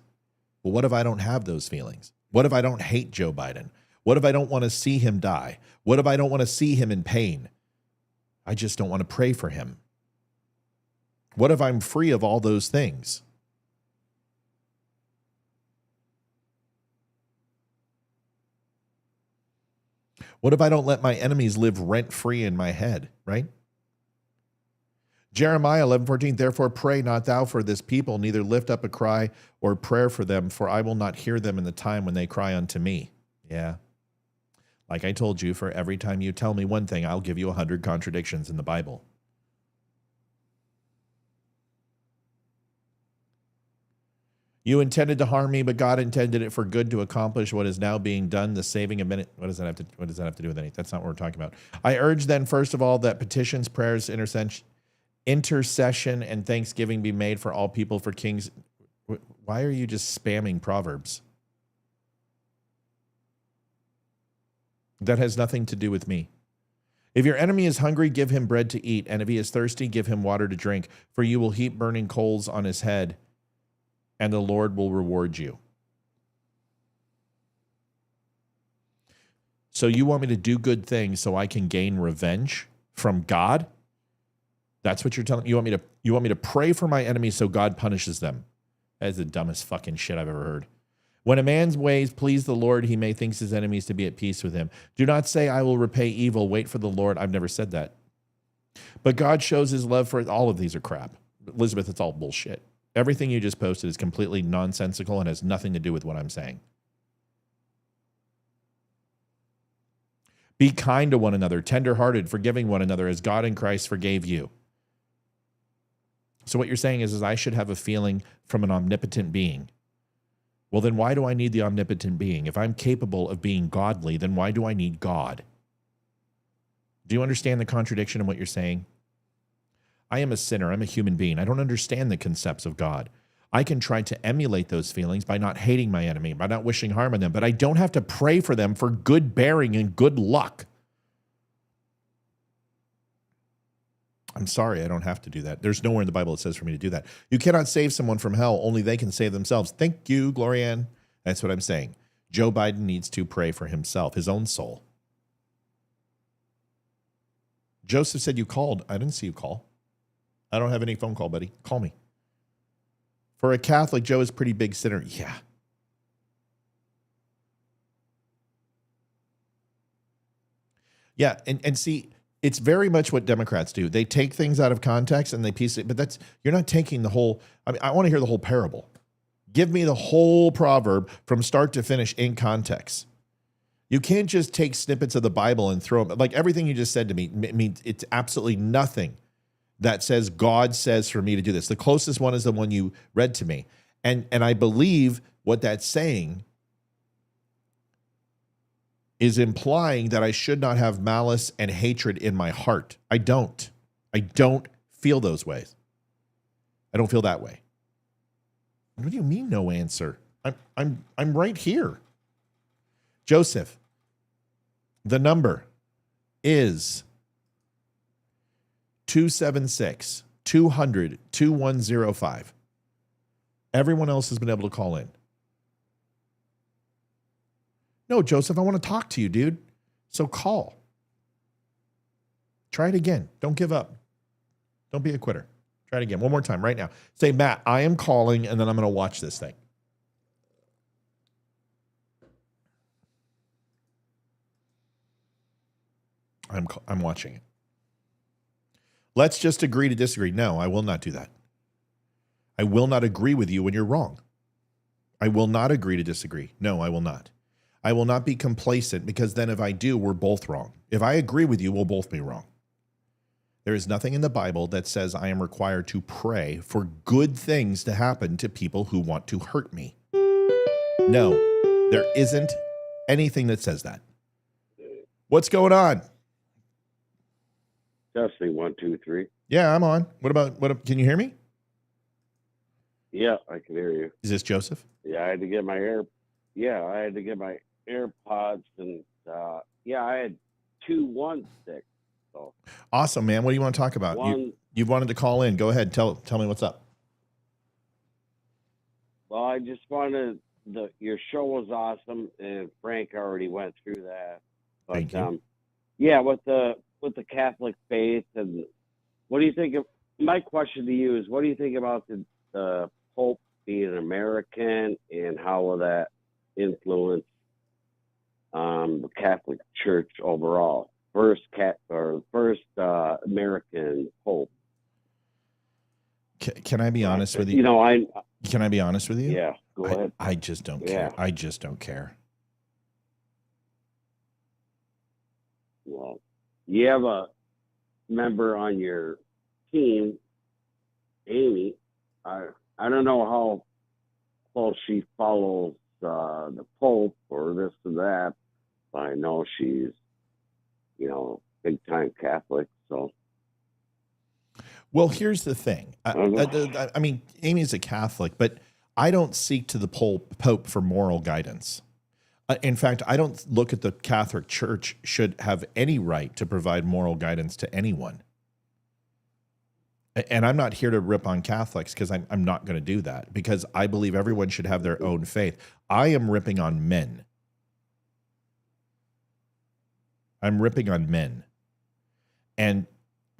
Well, what if I don't have those feelings? What if I don't hate Joe Biden? What if I don't want to see him die? What if I don't want to see him in pain? I just don't want to pray for him. What if I'm free of all those things? What if I don't let my enemies live rent-free in my head, right? Jeremiah 11:14, therefore pray not thou for this people, neither lift up a cry or prayer for them, for I will not hear them in the time when they cry unto me. Yeah. Like I told you, for every time you tell me one thing, I'll give you 100 contradictions in the Bible. You intended to harm me, but God intended it for good to accomplish what is now being done, the saving of many. What does that have to do with anything? That's not what we're talking about. I urge then, first of all, that petitions, prayers, intercession, and thanksgiving be made for all people, for kings. Why are you just spamming Proverbs? That has nothing to do with me. If your enemy is hungry, give him bread to eat, and if he is thirsty, give him water to drink, for you will heap burning coals on his head, and the Lord will reward you. So you want me to do good things so I can gain revenge from God? That's what you're telling me? You want me to pray for my enemies so God punishes them? That is the dumbest fucking shit I've ever heard. When a man's ways please the Lord, he may think his enemies to be at peace with him. Do not say, I will repay evil. Wait for the Lord. I've never said that. But God shows his love for all of these are crap. Elizabeth, it's all bullshit. Everything you just posted is completely nonsensical and has nothing to do with what I'm saying. Be kind to one another, tenderhearted, forgiving one another as God in Christ forgave you. So what you're saying is I should have a feeling from an omnipotent being. Well, then why do I need the omnipotent being? If I'm capable of being godly, then why do I need God? Do you understand the contradiction in what you're saying? I am a sinner. I'm a human being. I don't understand the concepts of God. I can try to emulate those feelings by not hating my enemy, by not wishing harm on them, but I don't have to pray for them for good bearing and good luck. I'm sorry, I don't have to do that. There's nowhere in the Bible that says for me to do that. You cannot save someone from hell. Only they can save themselves. Thank you, Glorianne. That's what I'm saying. Joe Biden needs to pray for himself, his own soul. Joseph said you called. I didn't see you call. I don't have any phone call, buddy. Call me. For a Catholic, Joe is pretty big sinner. Yeah. Yeah, and see, it's very much what Democrats do. They take things out of context and they piece it, but you're not taking the whole, I mean, I want to hear the whole parable. Give me the whole proverb from start to finish in context. You can't just take snippets of the Bible and throw them, like everything you just said to me, means it's absolutely nothing that says God says for me to do this. The closest one is the one you read to me. And I believe what that's saying is implying that I should not have malice and hatred in my heart. I don't feel those ways. I don't feel that way. What do you mean no answer? I'm right here. Joseph, the number is 276-200-2105. Everyone else has been able to call in. No, Joseph, I want to talk to you, dude. So call. Try it again. Don't give up. Don't be a quitter. Try it again. One more time right now. Say, Matt, I am calling, and then I'm going to watch this thing. I'm watching it. Let's just agree to disagree. No, I will not do that. I will not agree with you when you're wrong. I will not agree to disagree. No, I will not. I will not be complacent, because then if I do, we're both wrong. If I agree with you, we'll both be wrong. There is nothing in the Bible that says I am required to pray for good things to happen to people who want to hurt me. No, there isn't anything that says that. What's going on? Testing 1, 2, 3. Yeah, I'm on. What? Can you hear me? Yeah, I can hear you. Is this Joseph? Yeah, I had to get my AirPods, and I had 216. So awesome, man. What do you want to talk about? You wanted to call in. Go ahead. Tell me what's up. Well, I just wanted your show was awesome, and Frank already went through that. But, thank you. Yeah, with the Catholic faith, and what do you think of? My question to you is, what do you think about the Pope being an American, and how will that influence the Catholic Church overall? First American Pope. Can I be honest with you? Can I be honest with you? Yeah, go ahead. I just don't care. I just don't care. Well, you have a member on your team, Amy. I don't know how close she follows the Pope or this or that, but I know she's, big time Catholic. So, well, here's the thing. I mean, Amy's a Catholic, but I don't seek to the Pope for moral guidance. In fact, I don't look at the Catholic Church should have any right to provide moral guidance to anyone. And I'm not here to rip on Catholics, because I'm not going to do that, because I believe everyone should have their own faith. I am ripping on men. I'm ripping on men. And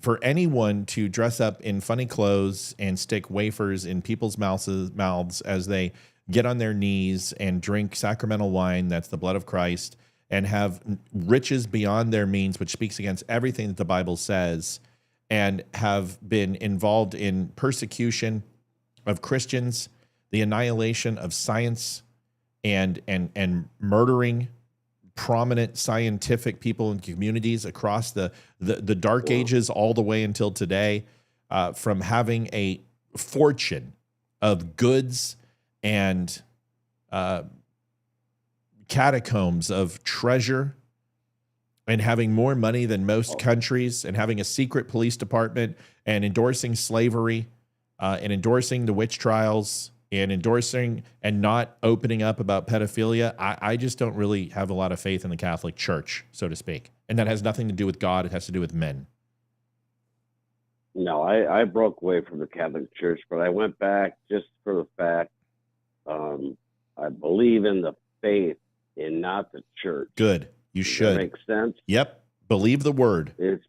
for anyone to dress up in funny clothes and stick wafers in people's mouths as they get on their knees and drink sacramental wine, that's the blood of Christ, and have riches beyond their means, which speaks against everything that the Bible says, and have been involved in persecution of Christians, the annihilation of science, and murdering prominent scientific people and communities across the dark ages all the way until today, from having a fortune of goods and catacombs of treasure, and having more money than most countries, and having a secret police department, and endorsing slavery, and endorsing the witch trials, and endorsing and not opening up about pedophilia. I just don't really have a lot of faith in the Catholic Church, so to speak. And that has nothing to do with God. It has to do with men. No, I broke away from the Catholic Church, but I went back just for the fact I believe in the faith and not the church. Good. You should. That makes sense? Yep. Believe the word. It's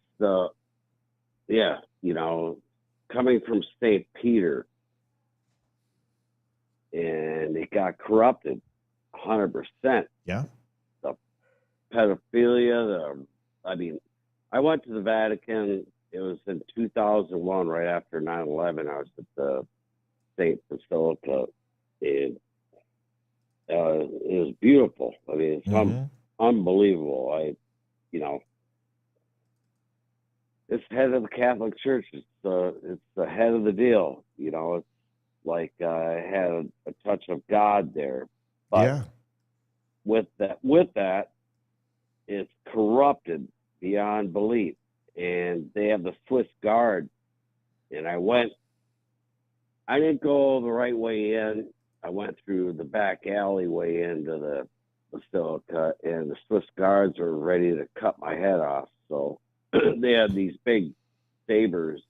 coming from St. Peter, and it got corrupted 100%. Yeah. The pedophilia, I went to the Vatican. It was in 2001, right after 9/11. I was at the St. Basilica, and it was beautiful. I mean, it's unbelievable. It's head of the Catholic Church. It's the head of the deal. It's like I had a touch of God there. But with that, it's corrupted beyond belief. And they have the Swiss Guard. And I didn't go the right way in. I went through the back alleyway into the Basilica, and the Swiss Guards were ready to cut my head off. So they had these big sabers,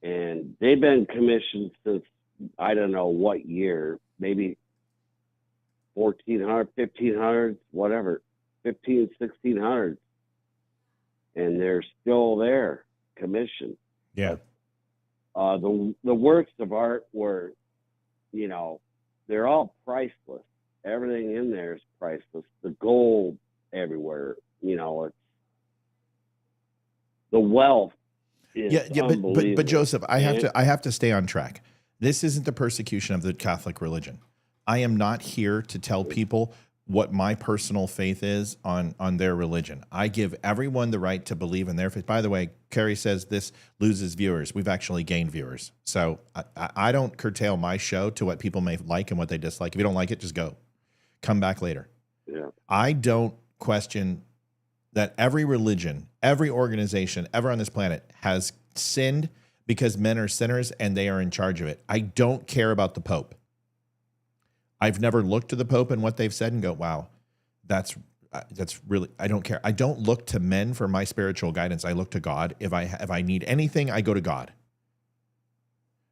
and they've been commissioned since I don't know what year, maybe 1400, 1500s, whatever, 1600s, and they're still there, commissioned. Yeah. The works of art were, they're all priceless. Everything in there is priceless. The gold everywhere, it's the wealth is unbelievable. But Joseph, I have to stay on track. This isn't the persecution of the Catholic religion. I am not here to tell people what my personal faith is on their religion. I give everyone the right to believe in their faith. By the way, Carrie says this loses viewers. We've actually gained viewers. So I don't curtail my show to what people may like and what they dislike. If you don't like it, just go. Come back later. Yeah. I don't question that every religion, every organization ever on this planet has sinned because men are sinners and they are in charge of it. I don't care about the Pope. I've never looked to the Pope and what they've said and go, wow, that's really, I don't care. I don't look to men for my spiritual guidance. I look to God. If I need anything, I go to God.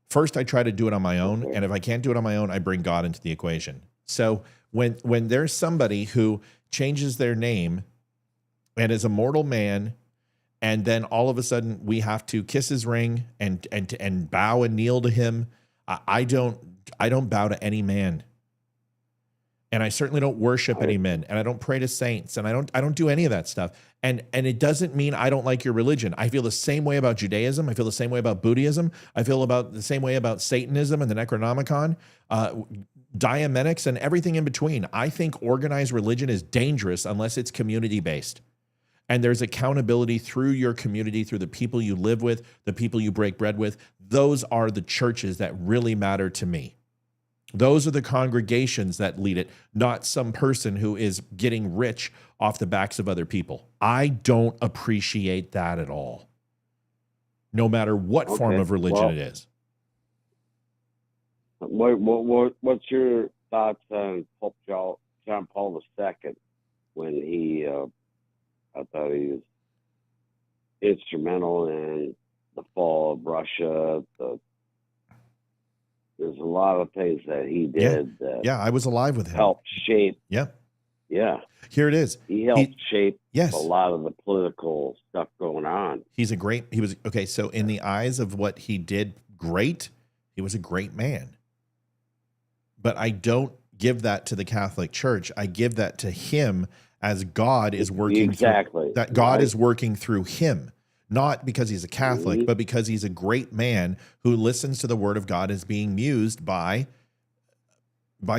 First, I try to do it on my own. And if I can't do it on my own, I bring God into the equation. So when there's somebody who changes their name and is a mortal man, and then all of a sudden we have to kiss his ring and bow and kneel to him, I don't bow to any man. And I certainly don't worship any men, and I don't pray to saints, and I don't do any of that stuff. And it doesn't mean I don't like your religion. I feel the same way about Judaism. I feel the same way about Buddhism. I feel about the same way about Satanism and the Necronomicon, Diametics, and everything in between. I think organized religion is dangerous unless it's community-based. And there's accountability through your community, through the people you live with, the people you break bread with. Those are the churches that really matter to me. Those are the congregations that lead it, not some person who is getting rich off the backs of other people. I don't appreciate that at all, no matter what form of religion it is. What's your thoughts on Pope John Paul II when he, I thought he was instrumental in the fall of Russia, there's a lot of things that he did. Yeah, I was alive with him. Helped shape. Yeah. Yeah. Here it is. He helped shape a lot of the political stuff going on. So in the eyes of what he did great, he was a great man. But I don't give that to the Catholic Church. I give that to him as God is working God is working through him. Not because he's a Catholic, but because he's a great man who listens to the word of God as being used by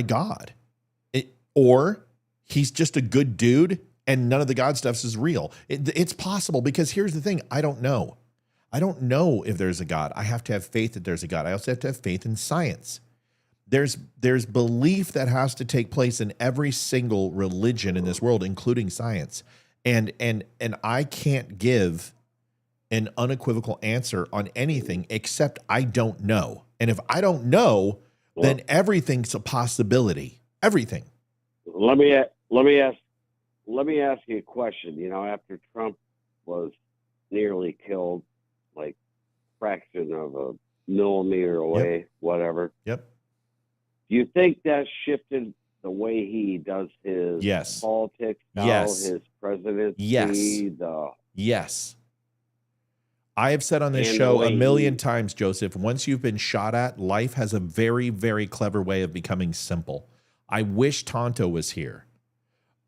God. Or he's just a good dude and none of the God stuff is real. It's possible, because here's the thing. I don't know. I don't know if there's a God. I have to have faith that there's a God. I also have to have faith in science. There's belief that has to take place in every single religion in this world, including science. And I can't give an unequivocal answer on anything except I don't know. And if I don't know, then everything's a possibility. Everything. Let me ask you a question. After Trump was nearly killed, like fraction of a millimeter away, whatever. Yep. Do you think that shifted the way he does his politics now, his presidency? Yes. I have said on this And the show way a million times, Joseph, once you've been shot at, life has a very, very clever way of becoming simple. I wish Tonto was here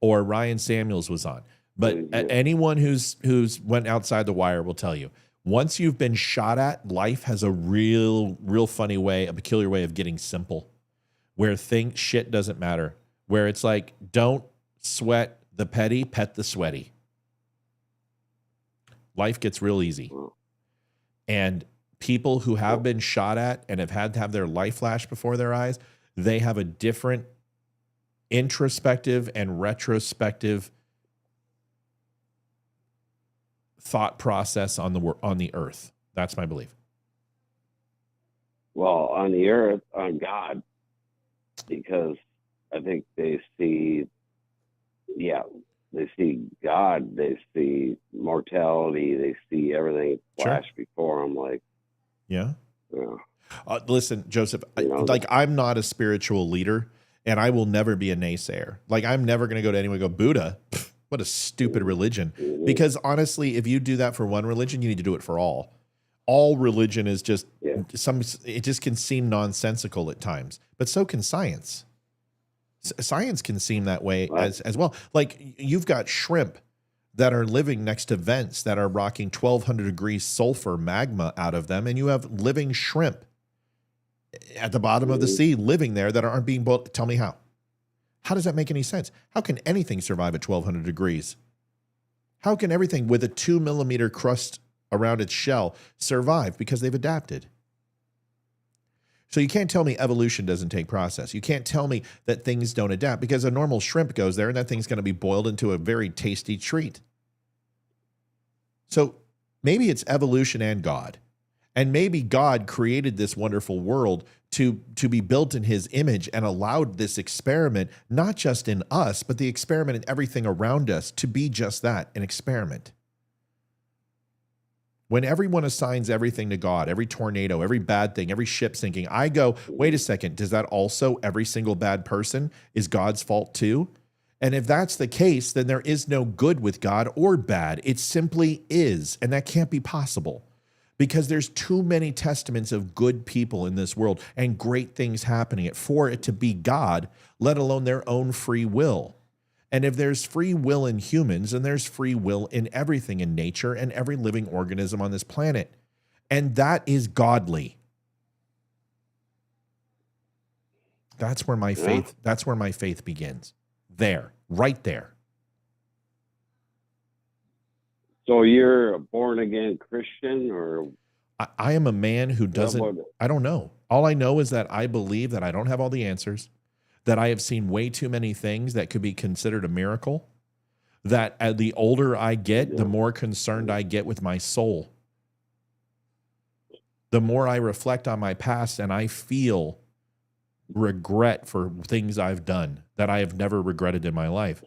or Ryan Samuels was on. But anyone who's went outside the wire will tell you, once you've been shot at, life has a real funny way, a peculiar way of getting simple, where shit doesn't matter, where it's like, don't sweat the petty, pet the sweaty. Life gets real easy. And people who have been shot at and have had to have their life flash before their eyes, they have a different introspective and retrospective thought process on the earth. That's my belief. Well, on the earth, on God, because I think they see God, they see mortality, they see everything flash before them. Like, Listen, Joseph, I'm not a spiritual leader, and I will never be a naysayer. Like, I'm never going to go to anyone and go, Buddha, pff, what a stupid religion. Because honestly, if you do that for one religion, you need to do it for all. All religion is just it just can seem nonsensical at times, but so can science. Science can seem that way as well. Like, you've got shrimp that are living next to vents that are rocking 1,200 degrees sulfur magma out of them, and you have living shrimp at the bottom of the sea living there that aren't being boiled. Tell me how. How does that make any sense? How can anything survive at 1,200 degrees? How can everything with a 2 millimeter crust around its shell survive? Because they've adapted. So you can't tell me evolution doesn't take process. You can't tell me that things don't adapt, because a normal shrimp goes there and that thing's going to be boiled into a very tasty treat. So maybe it's evolution and God. And maybe God created this wonderful world to be built in his image and allowed this experiment, not just in us, but the experiment in everything around us, to be just that, an experiment. When everyone assigns everything to God, every tornado, every bad thing, every ship sinking, I go, wait a second, does that also, every single bad person is God's fault too? And if that's the case, then there is no good with God or bad. It simply is. And that can't be possible, because there's too many testaments of good people in this world and great things happening for it to be God, let alone their own free will. And if there's free will in humans, and there's free will in everything in nature and every living organism on this planet. And that is godly. That's where my faith begins. There, right there. so you're a born again Christian, or? I am a man who doesn't, I don't know. All I know is that I believe that I don't have all the answers, that I have seen way too many things that could be considered a miracle, that the older I get, the more concerned I get with my soul. The more I reflect on my past and I feel regret for things I've done that I have never regretted in my life.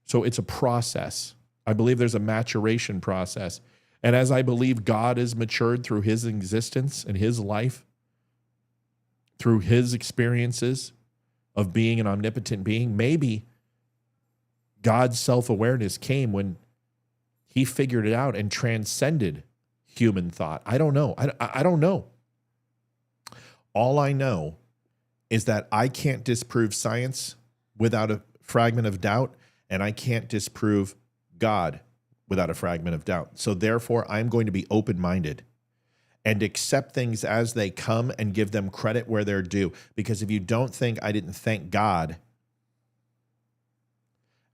So it's a process. I believe there's a maturation process. And as I believe God is matured through his existence and his life, through his experiences of being an omnipotent being, maybe God's self-awareness came when he figured it out and transcended human thought. I don't know. I don't know. All I know is that I can't disprove science without a fragment of doubt, and I can't disprove God without a fragment of doubt. So therefore, I'm going to be open-minded and accept things as they come and give them credit where they're due. Because if you don't think I didn't thank God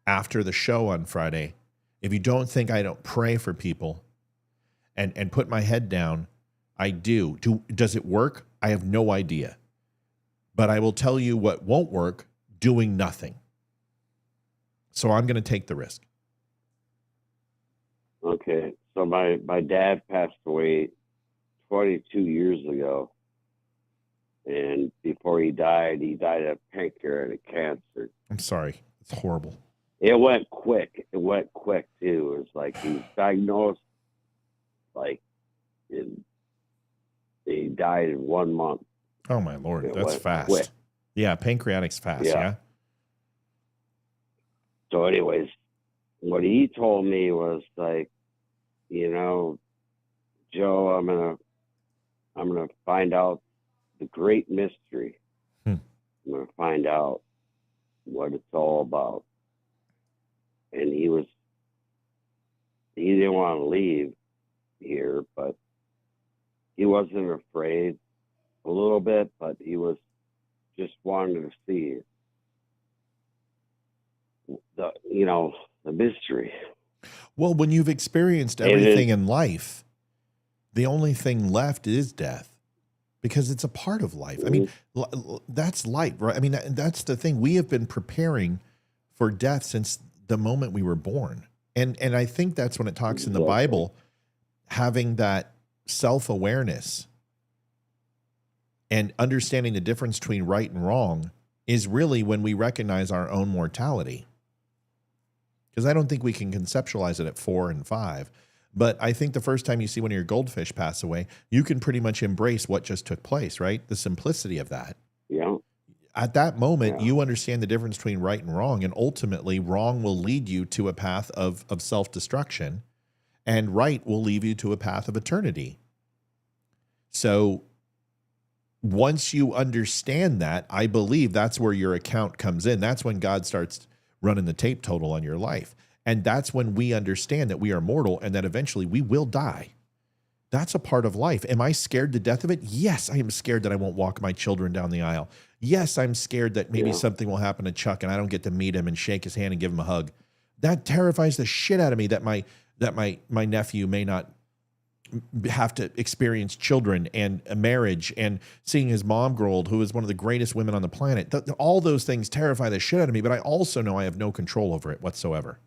after the show on Friday, if you don't think I don't pray for people and put my head down, I do. Does it work? I have no idea. But I will tell you what won't work: doing nothing. So I'm going to take the risk. Okay. So my dad passed away 22 years ago. And before he died of pancreatic cancer. I'm sorry. It's horrible. It went quick. It went quick too. It was like he was diagnosed, like he died in 1 month. Oh my Lord, It that's went fast. quick. Yeah, pancreatic's fast, yeah. So anyways, what he told me was like, you know, Joe, I'm gonna find out the great mystery. I'm gonna find out what it's all about. And he didn't want to leave here, but he wasn't afraid a little bit, but he was just wanting to see the mystery. Well, when you've experienced everything in life, the only thing left is death, because it's a part of life. I mean, that's life, right? I mean, that's the thing. We have been preparing for death since the moment we were born. And I think that's when it talks in the Bible, having that self-awareness and understanding the difference between right and wrong is really when we recognize our own mortality. Because I don't think we can conceptualize it at 4 and 5. But I think the first time you see one of your goldfish pass away, you can pretty much embrace what just took place, right? The simplicity of that. Yeah. At that moment, you understand the difference between right and wrong. And ultimately, wrong will lead you to a path of self-destruction, and right will lead you to a path of eternity. So once you understand that, I believe that's where your account comes in. That's when God starts running the tape total on your life. And that's when we understand that we are mortal and that eventually we will die. That's a part of life. Am I scared to death of it? Yes, I am scared that I won't walk my children down the aisle. Yes, I'm scared that maybe something will happen to Chuck and I don't get to meet him and shake his hand and give him a hug. That terrifies the shit out of me, that my nephew may not have to experience children and a marriage and seeing his mom grow old, who is one of the greatest women on the planet. All those things terrify the shit out of me, but I also know I have no control over it whatsoever.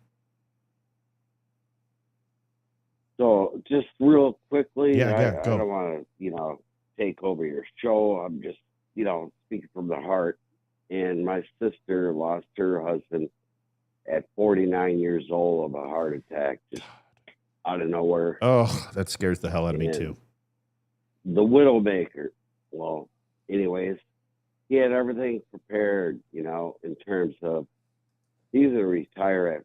So just real quickly, I don't want to, take over your show. I'm just, speaking from the heart. And my sister lost her husband at 49 years old of a heart attack, just out of nowhere. Oh, that scares the hell out of me too. The Widowmaker. Well, anyways, he had everything prepared, in terms of he's going to retire at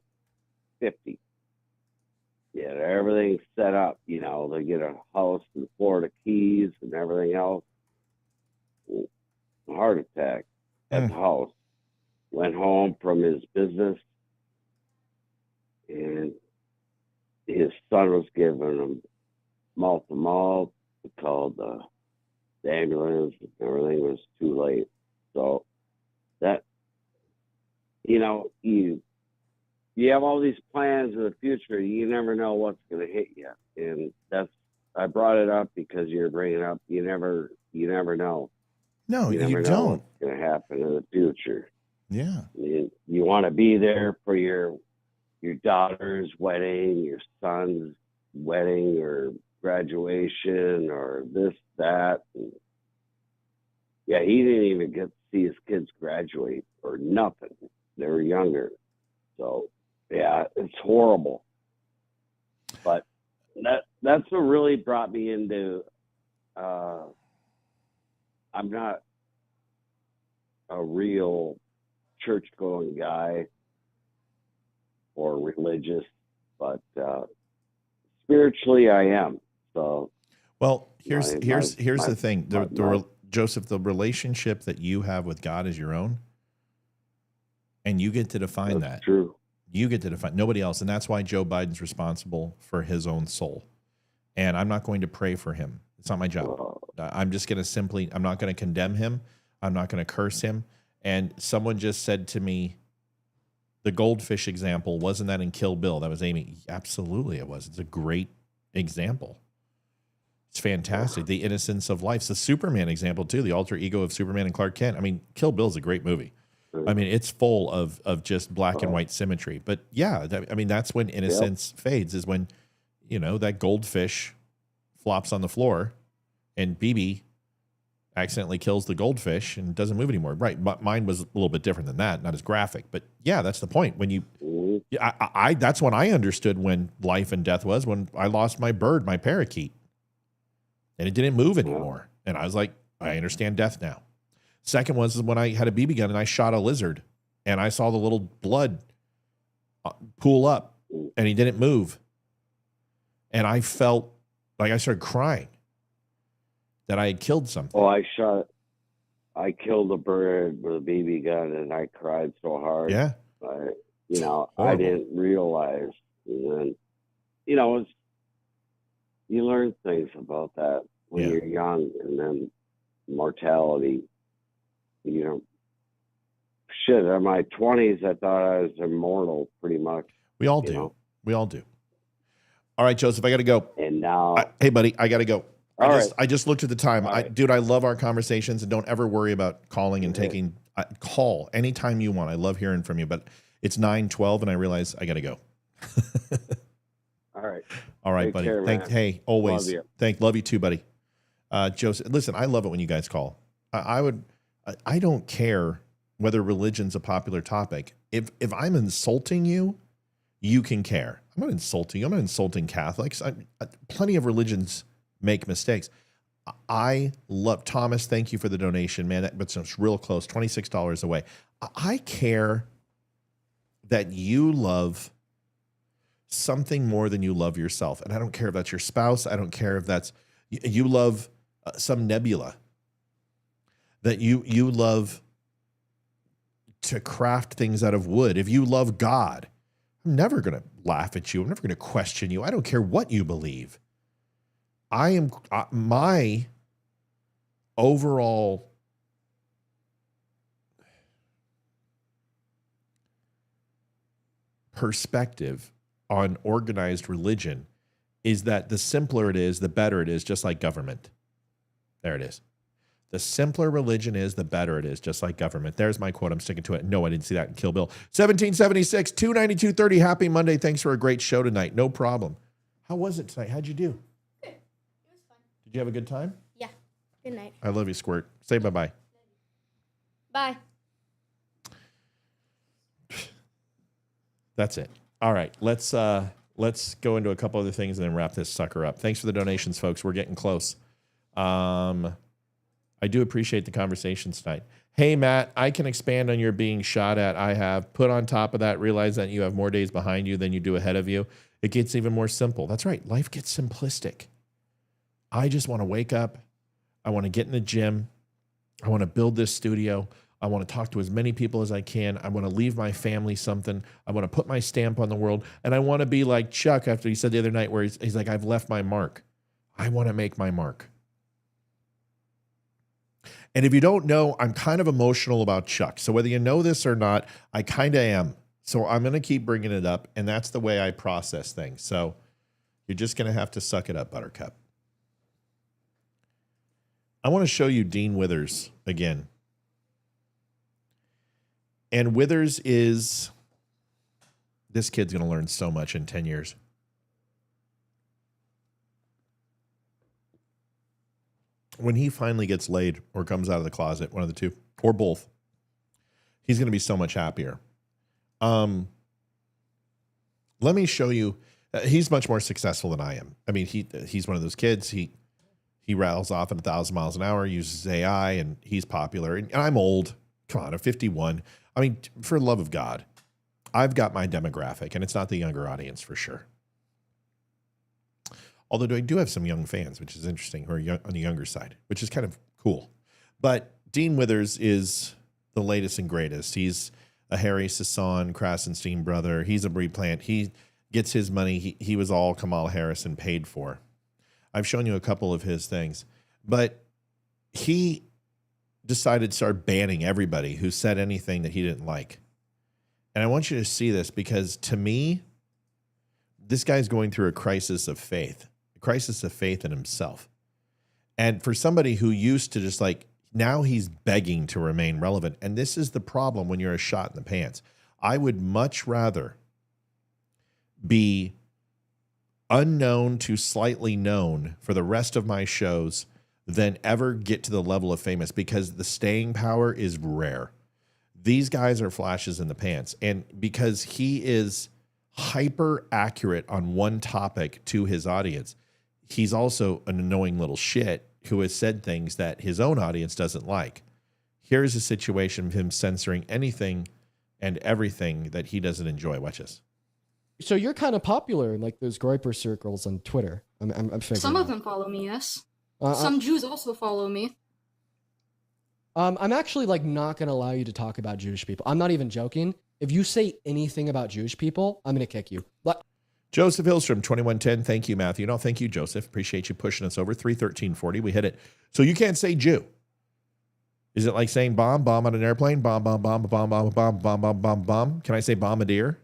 50. Yeah, everything set up, they get a house in Florida Keys and everything else. A heart attack at the house. Went home from his business, and his son was giving him mouth-to-mouth. He called the ambulance, and everything was too late. So that, you have all these plans in the future. You never know what's going to hit you. And I brought it up because you're bringing up, you never know. No, you never know don't. what's going to happen in the future. Yeah. You want to be there for your daughter's wedding, your son's wedding or graduation or this, that. And yeah, he didn't even get to see his kids graduate or nothing. They were younger. So yeah, it's horrible. But that's what really brought me into I'm not a real church-going guy or religious, but spiritually I am. So well, here's the thing. Joseph, the relationship that you have with God is your own, and you get to define that. True. You get to define, nobody else. And that's why Joe Biden's responsible for his own soul. And I'm not going to pray for him. It's not my job. I'm just going to I'm not going to condemn him. I'm not going to curse him. And someone just said to me, the goldfish example, wasn't that in Kill Bill? That was Amy. Absolutely it was. It's a great example. It's fantastic. The innocence of life. It's the Superman example too, the alter ego of Superman and Clark Kent. I mean, Kill Bill is a great movie. I mean, it's full of just black and white symmetry. But yeah, that's when innocence fades, is when, that goldfish flops on the floor and BB accidentally kills the goldfish and doesn't move anymore. Right. But mine was a little bit different than that, not as graphic. But yeah, that's the point. When that's when I understood when life and death was, when I lost my bird, my parakeet, and it didn't move anymore. And I was like, I understand death now. Second was when I had a BB gun and I shot a lizard and I saw the little blood pool up and he didn't move. And I felt like I started crying that I had killed something. Oh, I killed a bird with a BB gun, and I cried so hard. Yeah. I Horrible. didn't realize. And then, it's, you learn things about that when you're young, and then mortality. Shit, in my 20s, I thought I was immortal, pretty much. We all do. We all do. All right, Joseph, I got to go. And now, hey, buddy, I got to go. All I just looked at the time. right. Dude, I love our conversations, and don't ever worry about calling and taking call anytime you want. I love hearing from you, but it's 9:12 and I realize I got to go. All right. All right, Take buddy. care, man. Hey, always. Love you too, buddy. Joseph, listen, I love it when you guys call. I don't care whether religion's a popular topic. If I'm insulting you, you can care. I'm not insulting you. I'm not insulting Catholics. Plenty of religions make mistakes. I love Thomas. Thank you for the donation, man. That's real close. $26 away. I care that you love something more than you love yourself. And I don't care if that's your spouse. I don't care if that's you love some nebula, that you love to craft things out of wood. If you love God, I'm never going to laugh at you. I'm never going to question you. I don't care what you believe. I am my overall perspective on organized religion is that the simpler it is, the better it is, just like government. There it is. The simpler religion is, the better it is, just like government. There's my quote. I'm sticking to it. No, I didn't see that in Kill Bill. 1776, 292.30. Happy Monday. Thanks for a great show tonight. No problem. How was it tonight? How'd you do? Good. It was fun. Did you have a good time? Yeah. Good night. I love you, Squirt. Say bye-bye. Bye. That's it. All right. Let's go into a couple other things and then wrap this sucker up. Thanks for the donations, folks. We're getting close. I do appreciate the conversations tonight. Hey, Matt, I can expand on your being shot at. I have put on top of that, realize that you have more days behind you than you do ahead of you. It gets even more simple. That's right. Life gets simplistic. I just want to wake up. I want to get in the gym. I want to build this studio. I want to talk to as many people as I can. I want to leave my family something. I want to put my stamp on the world. And I want to be like Chuck after he said the other night where he's like, I've left my mark. I want to make my mark. And if you don't know, I'm kind of emotional about Chuck. So whether you know this or not, I kind of am. So I'm going to keep bringing it up. And that's the way I process things. So you're just going to have to suck it up, Buttercup. I want to show you Dean Withers again. And Withers is, this kid's going to learn so much in 10 years. When he finally gets laid or comes out of the closet, one of the two, or both, he's going to be so much happier. Let me show you. He's much more successful than I am. I mean, he's one of those kids. He rattles off at 1,000 miles an hour, uses AI, and he's popular. And I'm old. Come on, I'm 51. I mean, for the love of God, I've got my demographic, and it's not the younger audience for sure. Although I do have some young fans, which is interesting, who are young, on the younger side, which is kind of cool. But Dean Withers is the latest and greatest. He's a Harry Sasson, Krasenstein brother. He's a breed plant. He gets his money. He was all Kamala Harrison paid for. I've shown you a couple of his things. But he decided to start banning everybody who said anything that he didn't like. And I want you to see this because to me, this guy's going through a crisis of faith. Crisis of faith in himself. And for somebody who used to just like, now he's begging to remain relevant. And this is the problem when you're a shot in the pants. I would much rather be unknown to slightly known for the rest of my shows than ever get to the level of famous, because the staying power is rare. These guys are flashes in the pants. And because he is hyper accurate on one topic to his audience, he's also an annoying little shit who has said things that his own audience doesn't like. Here's a situation of him censoring anything and everything that he doesn't enjoy. Watch this. So you're kind of popular in like those Groyper circles on Twitter. I'm figuring. Some of them follow me, yes. Uh, Some Jews also follow me. I'm actually like not going to allow you to talk about Jewish people. I'm not even joking. If you say anything about Jewish people, I'm going to kick you. Joseph Hillstrom, 2110. Thank you, Matthew. No, thank you, Joseph. Appreciate you pushing us over. 31340. We hit it. So you can't say Jew. Is it like saying bomb on an airplane? Bomb, bomb, bomb, bomb, bomb, bomb, bomb, bomb, bomb, bomb. Can I say bombardier?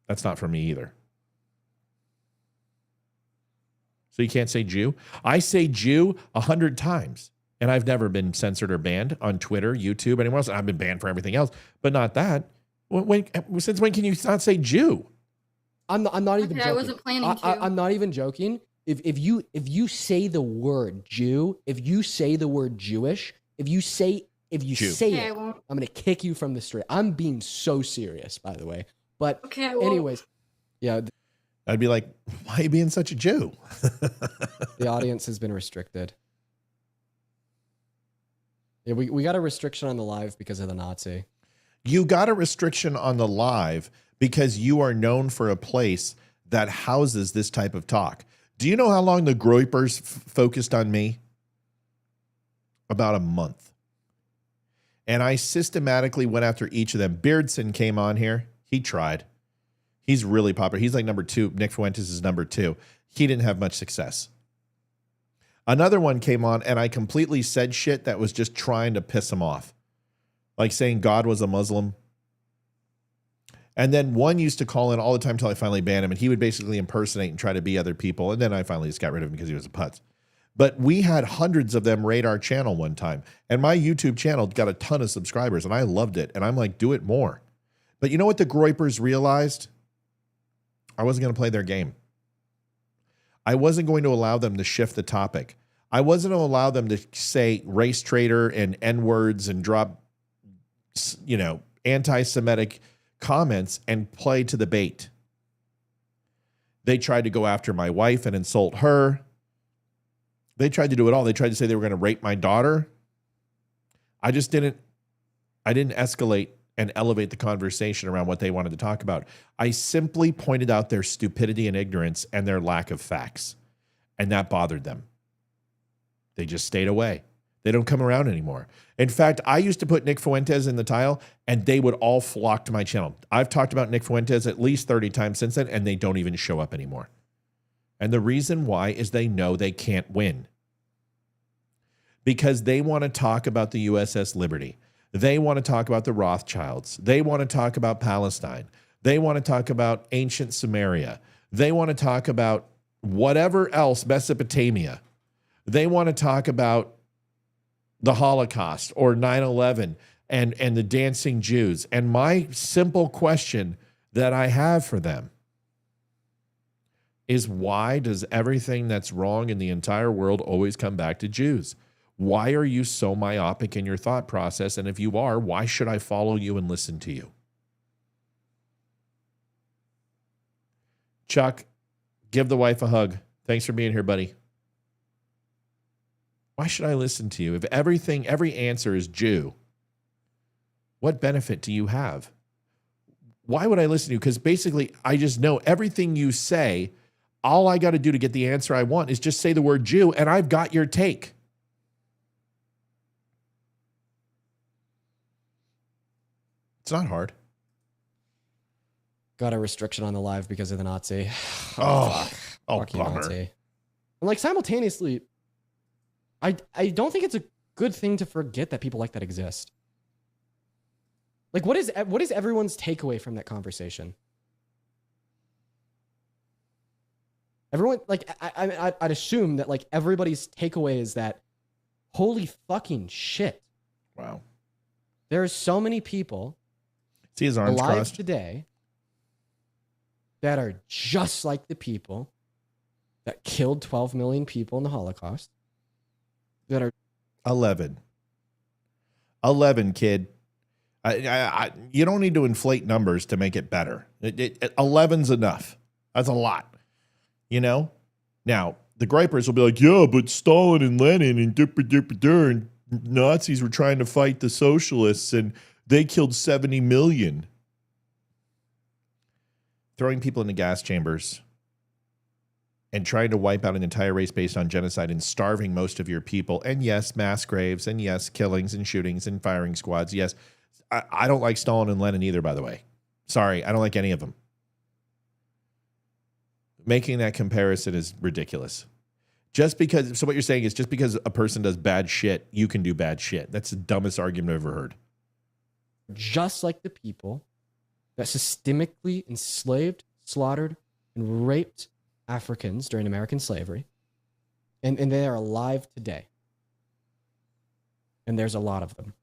That's not for me either. So you can't say Jew? I say Jew 100 times, and I've never been censored or banned on Twitter, YouTube, anywhere else. I've been banned for everything else, but not that. Since when can you not say Jew? I'm not even joking. I wasn't planning to. I'm not even joking. If you say the word Jew, if you say the word Jewish, if you say Okay, I it, won't. I'm gonna kick you from the street. I'm being so serious, by the way. But Okay, I won't. anyways, yeah, I'd be like, why are you being such a Jew? the audience has been restricted. Yeah, we got a restriction on the live because of the Nazi. You got a restriction on the live because you are known for a place that houses this type of talk. Do you know how long the Groypers focused on me? About a month. And I systematically went after each of them. Beardson came on here. He tried. He's really popular. He's like number 2. Nick Fuentes is number 2. He didn't have much success. Another one came on and I completely said shit that was just trying to piss him off. Like saying God was a Muslim. And then one used to call in all the time until I finally banned him, and he would basically impersonate and try to be other people. And then I finally just got rid of him because he was a putz. But we had hundreds of them raid our channel one time. And my YouTube channel got a ton of subscribers, and I loved it. And I'm like, do it more. But you know what the Groypers realized? I wasn't going to play their game. I wasn't going to allow them to shift the topic. I wasn't going to allow them to say race traitor and N-words and drop, anti-Semitic comments and play to the bait. They tried to go after my wife and insult her. They tried to do it all. They tried to say they were going to rape my daughter. I didn't escalate and elevate the conversation around what they wanted to talk about. I simply pointed out their stupidity and ignorance and their lack of facts. And that bothered them. They just stayed away. They don't come around anymore. In fact, I used to put Nick Fuentes in the tile, and they would all flock to my channel. I've talked about Nick Fuentes at least 30 times since then, and they don't even show up anymore. And the reason why is they know they can't win. Because they want to talk about the USS Liberty. They want to talk about the Rothschilds. They want to talk about Palestine. They want to talk about ancient Samaria. They want to talk about whatever else, Mesopotamia. They want to talk about the Holocaust or 9/11 and the dancing Jews. And my simple question that I have for them is, why does everything that's wrong in the entire world always come back to Jews? Why are you so myopic in your thought process? And if you are, why should I follow you and listen to you? Chuck, give the wife a hug. Thanks for being here, buddy. Why should I listen to you? If every answer is Jew, what benefit do you have? Why would I listen to you? Because basically, I just know everything you say, all I got to do to get the answer I want is just say the word Jew, and I've got your take. It's not hard. Got a restriction on the live because of the Nazi. Oh, Fuck you, bummer. Nazi. And like simultaneously, I don't think it's a good thing to forget that people like that exist. Like, what is everyone's takeaway from that conversation? Everyone, like, I'd assume that like everybody's takeaway is that, holy fucking shit. Wow. There are so many people See his arms alive crossed today that are just like the people that killed 12 million people in the Holocaust. That are 11, kid. You don't need to inflate numbers to make it better. 11's enough. That's a lot. Now the Groypers will be like, yeah, but Stalin and Lenin and Nazis were trying to fight the socialists and they killed 70 million. throwing people into gas chambers and trying to wipe out an entire race based on genocide and starving most of your people. And yes, mass graves, and yes, killings and shootings and firing squads. Yes, I don't like Stalin and Lenin either, by the way. Sorry, I don't like any of them. Making that comparison is ridiculous. Just because, so what you're saying is just because a person does bad shit, you can do bad shit. That's the dumbest argument I've ever heard. Just like the people that systemically enslaved, slaughtered, and raped Africans during American slavery. And they are alive today. And there's a lot of them.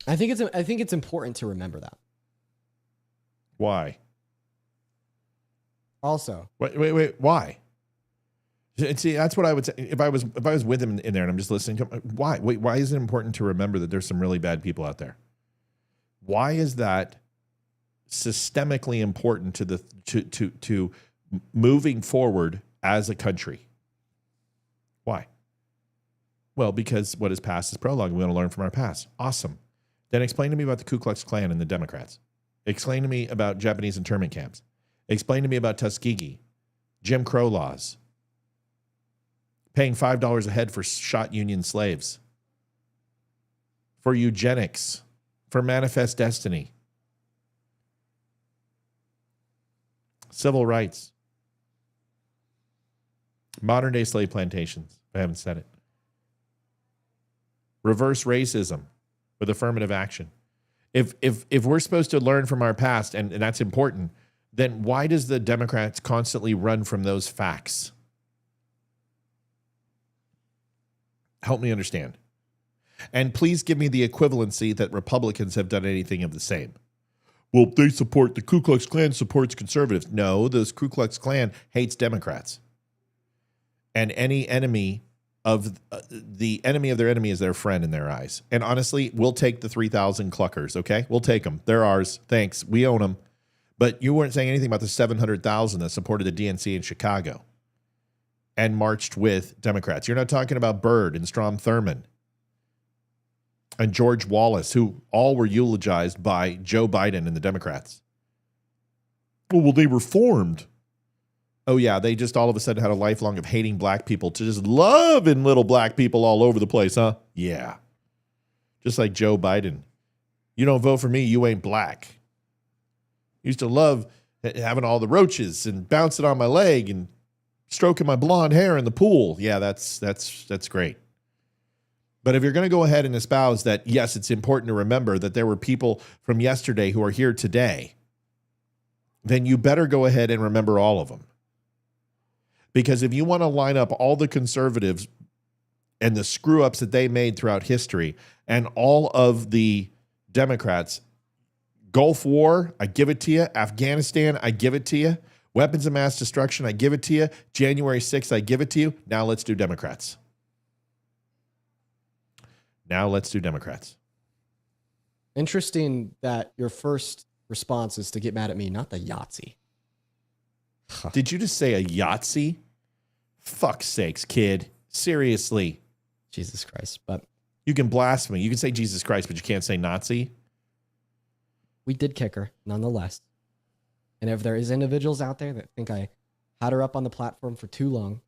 I think it's important to remember that. Why? Also, wait. Why? See, that's what I would say if I was with him in there and I'm just listening to him. Why? Wait, why is it important to remember that there's some really bad people out there? Why is that systemically important to to moving forward as a country? Why? Well, because what is past is prologue. We want to learn from our past. Awesome. Then explain to me about the Ku Klux Klan and the Democrats. Explain to me about Japanese internment camps. Explain to me about Tuskegee, Jim Crow laws, paying $5 a head for shot Union slaves, for eugenics, for manifest destiny, civil rights, modern day slave plantations. I haven't said it. Reverse racism with affirmative action. If we're supposed to learn from our past, and that's important, then why does the Democrats constantly run from those facts? Help me understand. And please give me the equivalency that Republicans have done anything of the same. Well, they support, the Ku Klux Klan supports conservatives. No, the Ku Klux Klan hates Democrats. And any enemy of the enemy of their enemy is their friend in their eyes. And honestly, we'll take the 3,000 cluckers, okay? We'll take them. They're ours. Thanks. We own them. But you weren't saying anything about the 700,000 that supported the DNC in Chicago and marched with Democrats. You're not talking about Byrd and Strom Thurmond and George Wallace, who all were eulogized by Joe Biden and the Democrats. Oh, well, they reformed. Oh, yeah, they just all of a sudden had a lifelong of hating black people to just loving little black people all over the place, huh? Yeah. Just like Joe Biden. You don't vote for me, you ain't black. Used to love having all the roaches and bouncing on my leg and stroking my blonde hair in the pool. Yeah, that's great. But if you're going to go ahead and espouse that, yes, it's important to remember that there were people from yesterday who are here today, then you better go ahead and remember all of them. Because if you want to line up all the conservatives and the screw-ups that they made throughout history and all of the Democrats, Gulf War, I give it to you. Afghanistan, I give it to you. Weapons of mass destruction, I give it to you. January 6th, I give it to you. Now let's do Democrats. Interesting that your first response is to get mad at me, not the Yahtzee. Did you just say a Yahtzee? Fuck's sakes, kid. Seriously. Jesus Christ. But you can blaspheme. You can say Jesus Christ, but you can't say Nazi. We did kick her, nonetheless. And if there is individuals out there that think I had her up on the platform for too long,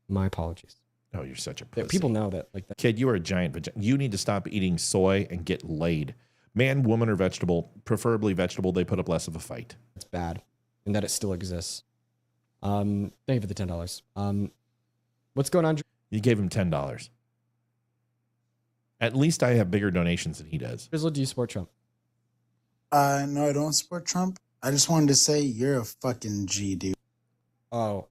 my apologies. Oh, you're such a pussy. People know that. Like that. Kid, you are a giant vagina. You need to stop eating soy and get laid. Man, woman, or vegetable, preferably vegetable, they put up less of a fight. It's bad. And that it still exists. Thank you for the $10. What's going on? You gave him $10. At least I have bigger donations than he does. Drizzle, do you support Trump? No, I don't support Trump. I just wanted to say you're a fucking G, dude. Oh.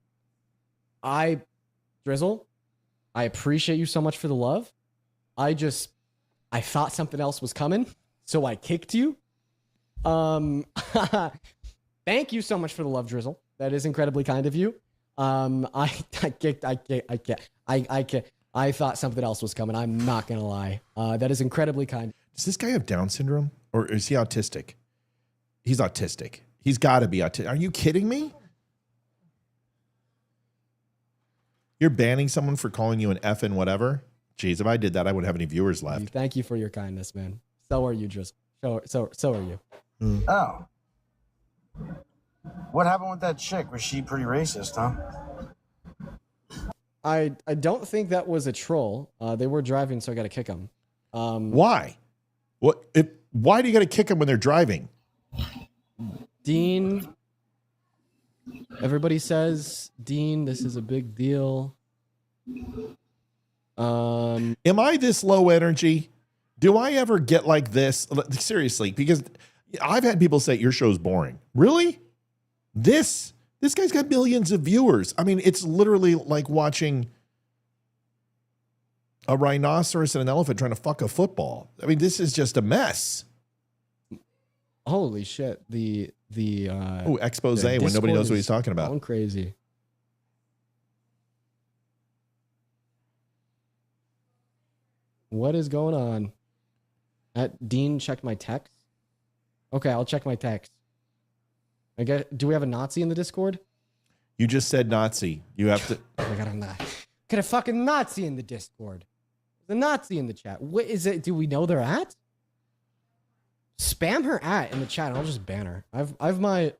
Drizzle, I appreciate you so much for the love. I thought something else was coming, so I kicked you. Thank you so much for the love, Drizzle. That is incredibly kind of you. I thought something else was coming. I'm not gonna lie. That is incredibly kind. Does this guy have Down syndrome, or is he autistic? He's autistic. He's got to be autistic. Are you kidding me? You're banning someone for calling you an effing whatever? Jeez, if I did that, I wouldn't have any viewers left. Thank you for your kindness, man. So are you, Drizzle. So are you. Oh. What happened with that chick? Was she pretty racist, huh? I don't think that was a troll. They were driving, so I got to kick them. Why? Why do you got to kick them when they're driving? Dean. Everybody says, Dean, this is a big deal. Am I this low energy? Do I ever get like this? Seriously, because I've had people say your show's boring. Really? This guy's got millions of viewers. I mean, it's literally like watching a rhinoceros and an elephant trying to fuck a football. I mean, this is just a mess. Holy shit. The expose when nobody knows what he's talking about. Going crazy. What is going on? Dean checked my text. Okay, I'll check my text. I guess, do we have a Nazi in the Discord? You just said Nazi. You have to. Oh my god, I'm not. Got a fucking Nazi in the Discord. There's a Nazi in the chat. What is it? Do we know they're at? Spam her at in the chat and I'll just ban her. I have my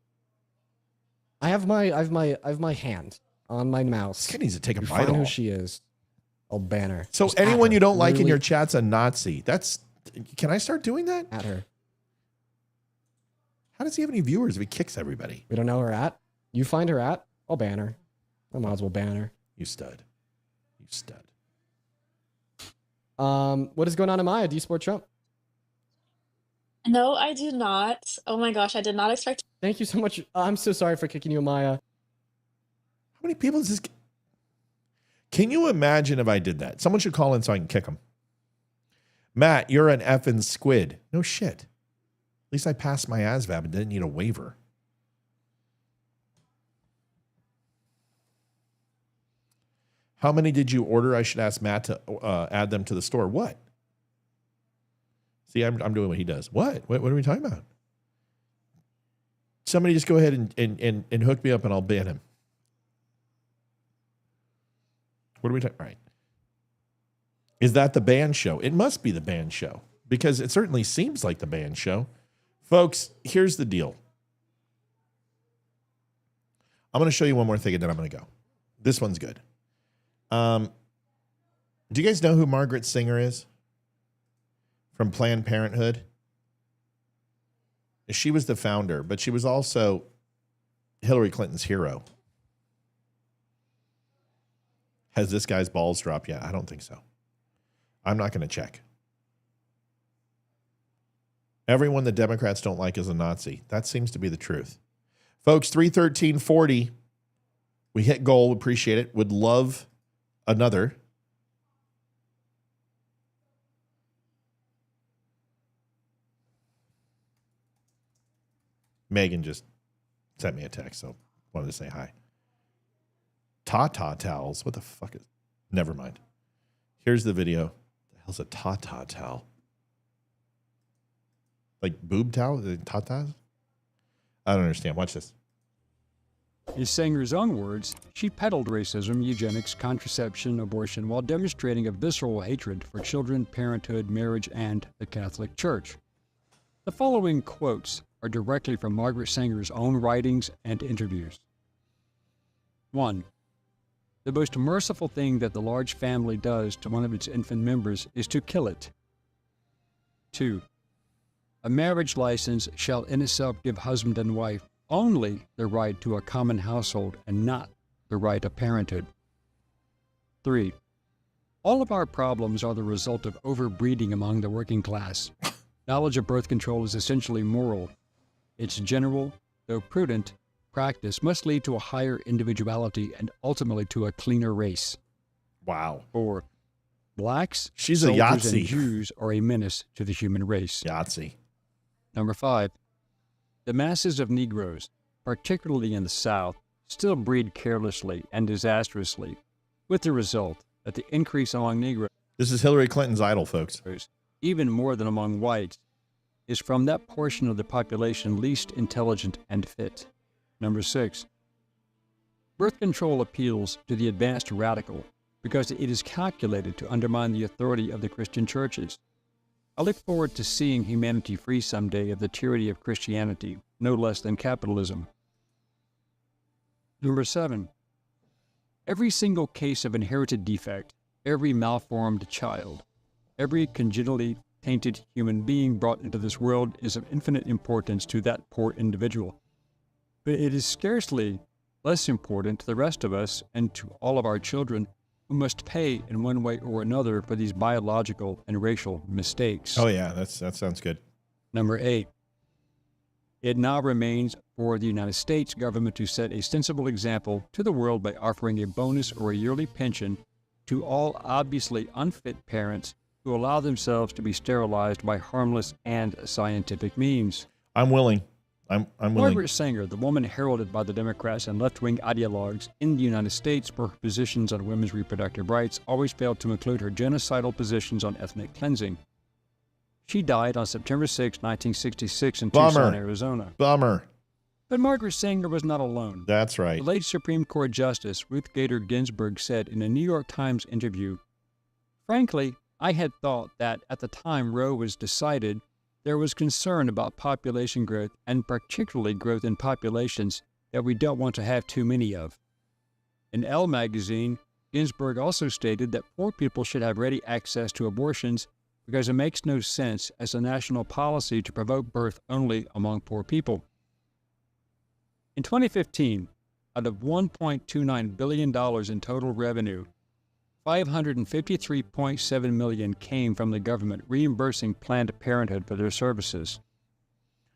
hand on my mouse. This guy needs to take a bite Find who off. she is. I'll ban her. So Just at anyone her. you don't like in Literally your chat's a Nazi. Can I start doing that? at her. How does he have any viewers if he kicks everybody? We don't know her at. You find her at. I'll ban her. I might as well ban her. You stud. You stud. What is going on in Maya? Do you support Trump? No, I do not. Oh my gosh, I did not expect. Thank you so much. I'm so sorry for kicking you, Maya. How many people is this? Can you imagine if I did that? Someone should call in so I can kick him. Matt, you're an effing squid. No shit. At least I passed my ASVAB and didn't need a waiver. How many did you order? I should ask Matt to add them to the store. What? See, I'm doing what he does. What are we talking about? Somebody just go ahead and hook me up and I'll ban him. What are we talking? Right. Is that the band show? It must be the band show because it certainly seems like the band show. Folks, here's the deal. I'm going to show you one more thing and then I'm going to go. This one's good. Do you guys know who Margaret Singer is? From Planned Parenthood? She was the founder, but she was also Hillary Clinton's hero. Has this guy's balls dropped yet? I don't think so. I'm not going to check. Everyone the Democrats don't like is a Nazi. That seems to be the truth. Folks, 31340. We hit goal. Appreciate it. Would love another. Megan just sent me a text, so wanted to say hi. Tata towels. What the fuck is? Never mind. Here's the video. The hell's a Tata towel? Like boob towel? Tatas? I don't understand. Watch this. In Sanger's own words, she peddled racism, eugenics, contraception, abortion while demonstrating a visceral hatred for children, parenthood, marriage, and the Catholic Church. The following quotes are directly from Margaret Sanger's own writings and interviews. 1. The most merciful thing that the large family does to one of its infant members is to kill it. 2. A marriage license shall in itself give husband and wife only the right to a common household and not the right of parenthood. 3. All of our problems are the result of overbreeding among the working class. Knowledge of birth control is essentially moral. Its general, though prudent, practice must lead to a higher individuality and ultimately to a cleaner race. Wow. 4. Blacks, She's a soldiers, Yahtzee. and Jews are a menace to the human race. Yahtzee. 5. The masses of Negroes, particularly in the South, still breed carelessly and disastrously, with the result that the increase among Negroes, This is Hillary Clinton's idol, folks. even more than among whites, is from that portion of the population least intelligent and fit. 6. Birth control appeals to the advanced radical because it is calculated to undermine the authority of the Christian churches. I look forward to seeing humanity free someday of the tyranny of Christianity, no less than capitalism. Number 7. Every single case of inherited defect, every malformed child, every congenitally tainted human being brought into this world is of infinite importance to that poor individual. But it is scarcely less important to the rest of us and to all of our children who must pay in one way or another for these biological and racial mistakes. Oh yeah, that sounds good. Number 8. It now remains for the United States government to set a sensible example to the world by offering a bonus or a yearly pension to all obviously unfit parents who allow themselves to be sterilized by harmless and scientific means. I'm willing. I'm willing. Margaret Sanger, the woman heralded by the Democrats and left-wing ideologues in the United States for her positions on women's reproductive rights, always failed to include her genocidal positions on ethnic cleansing. She died on September 6, 1966 in Tucson, Arizona. Bummer. But Margaret Sanger was not alone. That's right. The late Supreme Court Justice Ruth Bader Ginsburg said in a New York Times interview, "Frankly, I had thought that at the time Roe was decided, there was concern about population growth, and particularly growth in populations that we don't want to have too many of." In Elle magazine, Ginsburg also stated that poor people should have ready access to abortions because it makes no sense as a national policy to promote birth only among poor people. In 2015, out of $1.29 billion in total revenue, $553.7 million came from the government reimbursing Planned Parenthood for their services.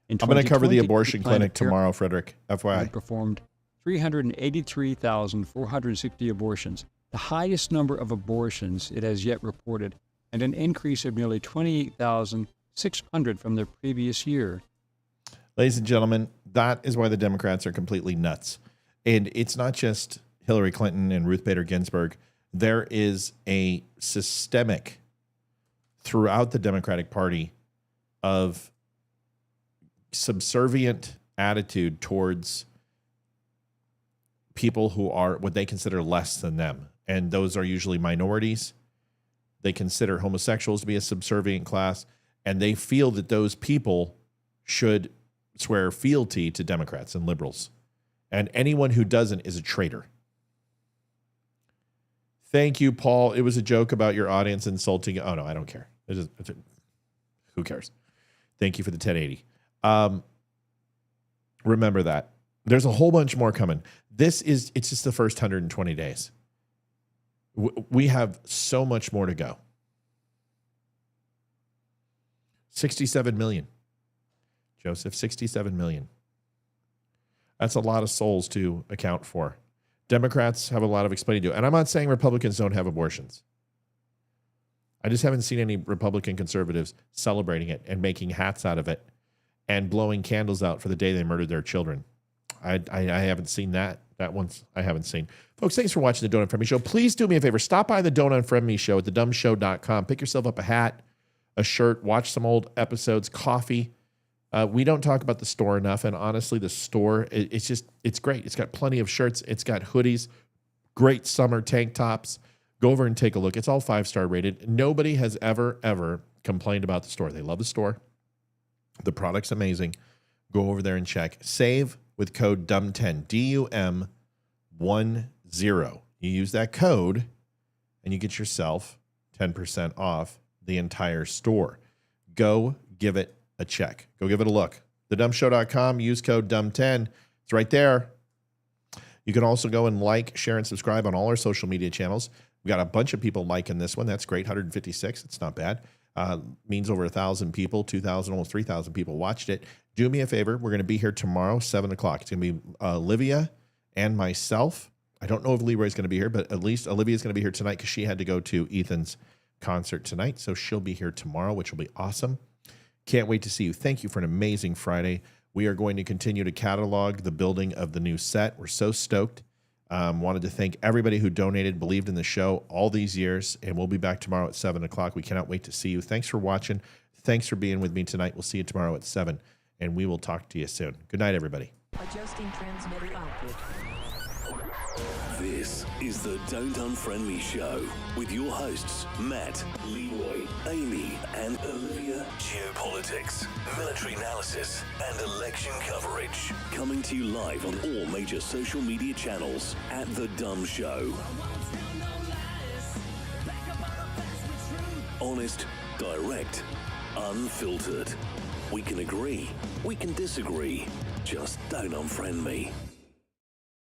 I'm going to cover the abortion clinic tomorrow, Frederick, FYI. Performed 383,460 abortions, the highest number of abortions it has yet reported, and an increase of nearly 28,600 from the previous year. Ladies and gentlemen, that is why the Democrats are completely nuts. And it's not just Hillary Clinton and Ruth Bader Ginsburg. There is a systemic throughout the Democratic Party of subservient attitude towards people who are what they consider less than them. And those are usually minorities. They consider homosexuals to be a subservient class, and they feel that those people should swear fealty to Democrats and liberals. And anyone who doesn't is a traitor. Thank you, Paul. It was a joke about your audience insulting. Oh, no, I don't care. Who cares? Thank you for the 1080. Remember that. There's a whole bunch more coming. It's just the first 120 days. We have so much more to go. 67 million. Joseph, 67 million. That's a lot of souls to account for. Democrats have a lot of explaining to do. And I'm not saying Republicans don't have abortions. I just haven't seen any Republican conservatives celebrating it and making hats out of it and blowing candles out for the day they murdered their children. I haven't seen that. That one's I haven't seen. Folks, thanks for watching the Don't Unfriend Me Show. Please do me a favor. Stop by the Don't Unfriend Me Show at thedumbshow.com. Pick yourself up a hat, a shirt, watch some old episodes, coffee. We don't talk about the store enough, and honestly, the store, it's great. It's got plenty of shirts. It's got hoodies, great summer tank tops. Go over and take a look. It's all 5-star rated. Nobody has ever complained about the store. They love the store. The product's amazing. Go over there and check. Save with code DUM10, DUM10. You use that code, and you get yourself 10% off the entire store. Go give it a check. Go give it a look. TheDumbShow.com. Use code DUM10. It's right there. You can also go and like, share, and subscribe on all our social media channels. We got a bunch of people liking this one. That's great. 156. It's not bad. Means over 1,000 people, 2,000, almost 3,000 people watched it. Do me a favor. We're going to be here tomorrow, 7 o'clock. It's going to be Olivia and myself. I don't know if Leroy's going to be here, but at least Olivia's going to be here tonight because she had to go to Ethan's concert tonight. So she'll be here tomorrow, which will be awesome. Can't wait to see you. Thank you for an amazing Friday. We are going to continue to catalog the building of the new set. We're so stoked. Wanted to thank everybody who donated, believed in the show all these years, and we'll be back tomorrow at 7 o'clock. We cannot wait to see you. Thanks for watching. Thanks for being with me tonight. We'll see you tomorrow at 7, and we will talk to you soon. Good night, everybody. Adjusting transmitter output. This is the Don't Unfriend Me Show with your hosts, Matt, Leroy, Amy, and Olivia. Geopolitics, military analysis, and election coverage. Coming to you live on all major social media channels at The Dumb Show. Honest, direct, unfiltered. We can agree, we can disagree. Just don't unfriend me.